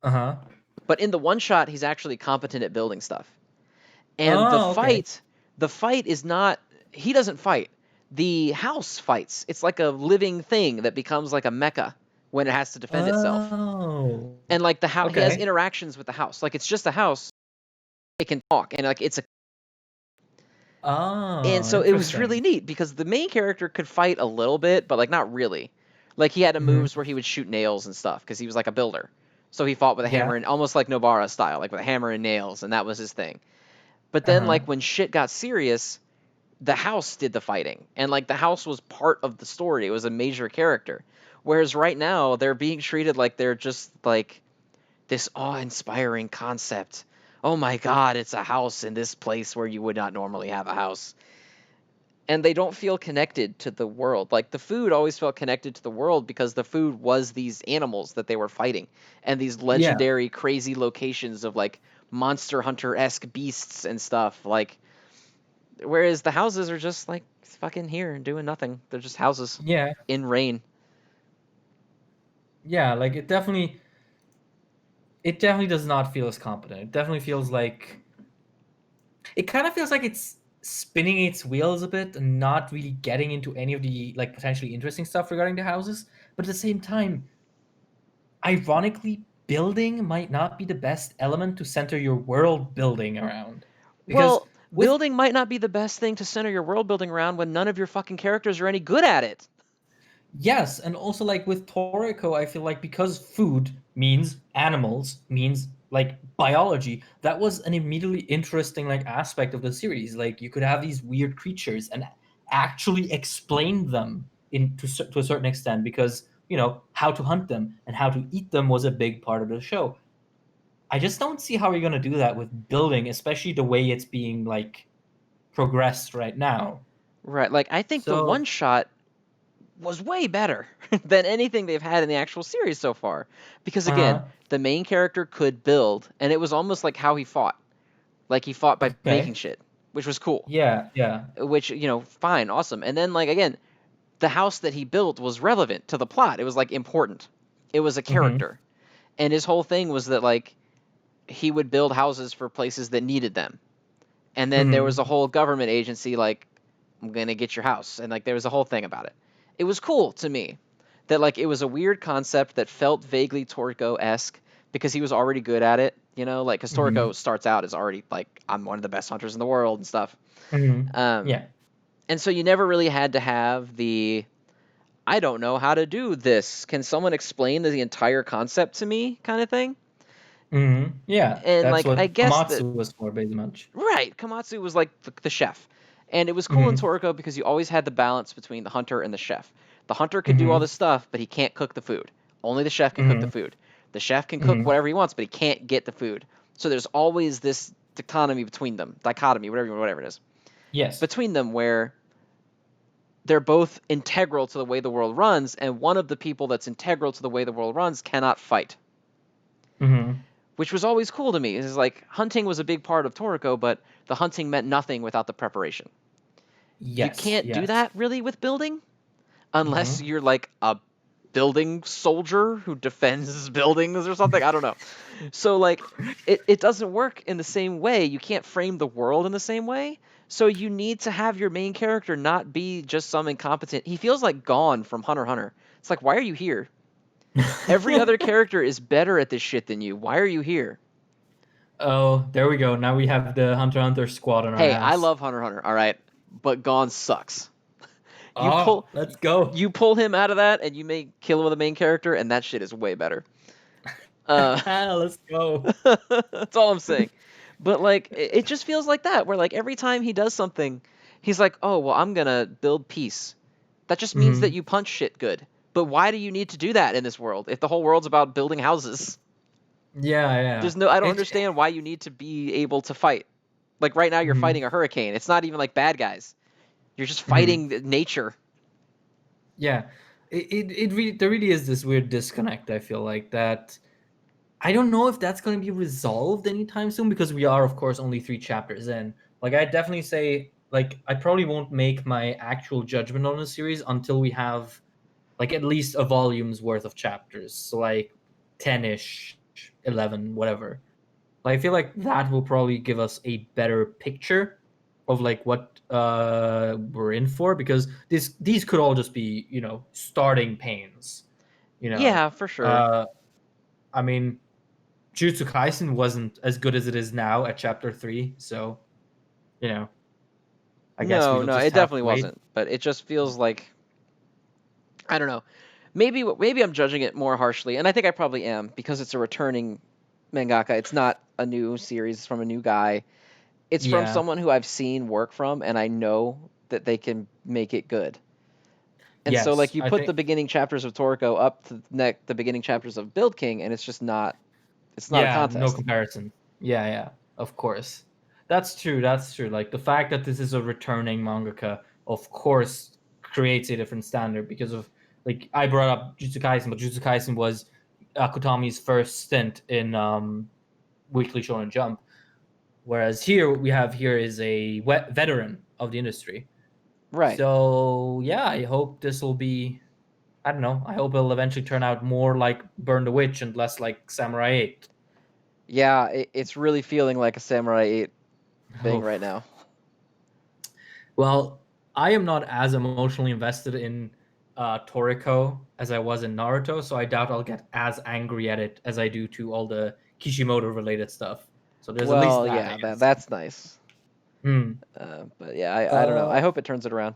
Uh huh. But in the one shot, he's actually competent at building stuff. And Oh, okay. the fight is not, he doesn't fight. The house fights. It's like a living thing that becomes like a mecha when it has to defend itself. Oh, And like he has okay. interactions with the house. Like it's just a house. It can talk, and like it's a. And Oh, so it was really interesting. neat because the main character could fight a little bit, but like not really. Like he had moves Hmm. where he would shoot nails and stuff because he was like a builder. So he fought with a Yeah. hammer and almost like Nobara style, like with a hammer and nails, and that was his thing. But Uh then huh. like when shit got serious, the house did the fighting, and like the house was part of the story. It was a major character. Whereas right now they're being treated like they're just like this awe-inspiring concept. Oh my god, it's a house in this place where you would not normally have a house. And they don't feel connected to the world. Like the food always felt connected to the world because the food was these animals that they were fighting and these Yeah. legendary crazy locations of like monster hunter-esque beasts and stuff. Like whereas the houses are just like fucking here and doing nothing. They're just houses Yeah. in rain. Yeah. Like it definitely does not feel as competent. It definitely feels like it kind of feels like it's spinning its wheels a bit and not really getting into any of the like potentially interesting stuff regarding the houses. But at the same time, ironically, building might not be the best element to center your world building around. Because Well, with building might not be the best thing to center your world building around when none of your fucking characters are any good at it. yes, and also like with Toriko, I feel like because food means animals, means like biology, that was an immediately interesting like aspect of the series. Like you could have these weird creatures and actually explain them to a certain extent, because how to hunt them and how to eat them was a big part of the show. I just don't see how you're going to do that with building, especially the way it's being like progressed right now. Right. Like I think the one So, shot was way better than anything they've had in the actual series so far. Because again, uh-huh. the main character could build, and it was almost like how he fought. Like he fought by making Okay. shit, which was cool. Yeah, yeah. Which, fine, awesome. And then like again, the house that he built was relevant to the plot. It was like important. It was a Mm-hmm. character. And his whole thing was that like he would build houses for places that needed them. And then there was a Mm-hmm. whole government agency like, I'm going to get your house. And like there was a whole thing about it. It was cool to me that like it was a weird concept that felt vaguely Toriko-esque because he was already good at it, like because Mm-hmm. Toriko starts out as already like, I'm one of the best hunters in the world and stuff. Mm-hmm. Um, Yeah. and so you never really had to have the, I don't know how to do this. Can someone explain the entire concept to me kind of thing? Mm-hmm. Yeah. And That's like I what guess that Komatsu was for, pretty much. right, Komatsu was like the chef. And it was cool in Mm-hmm. Toriko because you always had the balance between the hunter and the chef. The hunter could do all Mm-hmm. this stuff, but he can't cook the food. Only the chef can cook the Mm-hmm. food. The chef can cook Mm-hmm. whatever he wants, but he can't get the food. So there's always this dichotomy, whatever it is, Yes. between them where they're both integral to the way the world runs, and one of the people that's integral to the way the world runs cannot fight, Mm-hmm. which was always cool to me. It's like hunting was a big part of Toriko, but the hunting meant nothing without the preparation. You Yes. can't do Yes. that really with building unless Mm-hmm. you're like a building soldier who defends buildings or something. I don't know. So like it doesn't work in the same way. You can't frame the world in the same way. So you need to have your main character not be just some incompetent. He feels like Gone from Hunter x Hunter. It's like, why are you here? Every other character is better at this shit than you. Why are you here? Oh, there we go. Now we have the Hunter x Hunter squad on our Hey, I ass. love Hunter x Hunter, all right, but Gone sucks. You Oh, pull let's go. you pull him out of that and you make kill him with the main character, and that shit is way better. Uh, Let's go. that's all I'm saying. But like, it just feels like that, where like every time he does something, he's like, "Oh well, I'm gonna build peace." That just means that Mm-hmm. you punch shit good. But why do you need to do that in this world if the whole world's about building houses? Yeah, yeah. I don't It. understand why you need to be able to fight. Like right now, you're Mm-hmm. fighting a hurricane. It's not even like bad guys. You're just Mm-hmm. fighting nature. Yeah. It really, there really is this weird disconnect. I feel like that. I don't know if that's going to be resolved anytime soon, because we are, of course, only 3 chapters in. Like, I definitely say, like, I probably won't make my actual judgment on the series until we have, like, at least a volume's worth of chapters. So, like, 10-ish, 11, whatever. Like, I feel like that will probably give us a better picture of, like, what we're in for, because these could all just be, starting pains, you know. Yeah, for sure. Uh, I mean, Jujutsu Kaisen wasn't as good as it is now at chapter 3, so you know, I guess No, we'll no, just it have definitely to wait. wasn't. But it just feels like I don't know. Maybe I'm judging it more harshly, and I think I probably am because it's a returning mangaka. It's not a new series it's from a new guy. It's from Yeah. someone who I've seen work from, and I know that they can make it good. And so, like, Yes, you I put the think. beginning chapters of Toriko up to the beginning chapters of Build King, and it's just not. It's not a Yeah, no contest. comparison. Yeah, yeah, of course. That's true. That's true. Like the fact that this is a returning mangaka, of course, creates a different standard, because of, like, I brought up Jujutsu Kaisen, but Jujutsu Kaisen was Akutami's first stint in Weekly Shonen Jump, whereas here is a veteran of the industry. Right. So yeah, I hope this will be. I don't know. I hope it'll eventually turn out more like Burn the Witch and less like Samurai 8. Yeah, it's really feeling like a Samurai 8 thing Oh, right now. well, I am not as emotionally invested in Toriko as I was in Naruto, so I doubt I'll get as angry at it as I do to all the Kishimoto related stuff. So there's at least Well, that, I yeah, guess. that's nice. Hmm. But yeah, I don't know. I Uh. hope it turns it around.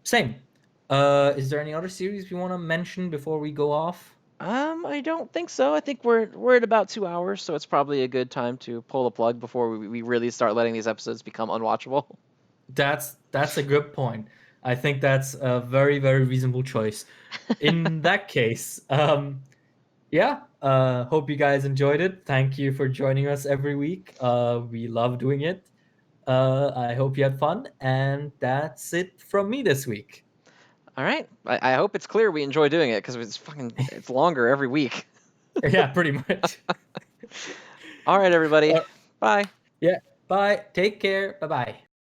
Same. Is there any other series we want to mention before we go off? I don't think so. I think we're at about 2 hours, so it's probably a good time to pull the plug before we really start letting these episodes become unwatchable. That's a good point. I think that's a very, very reasonable choice. In that case, yeah, hope you guys enjoyed it. Thank you for joining us every week. We love doing it. I hope you had fun, and that's it from me this week. All right. I hope it's clear we enjoy doing it because it's longer every week. Yeah, pretty much. All right, everybody. Uh, Bye. yeah, bye. Take care. Bye bye.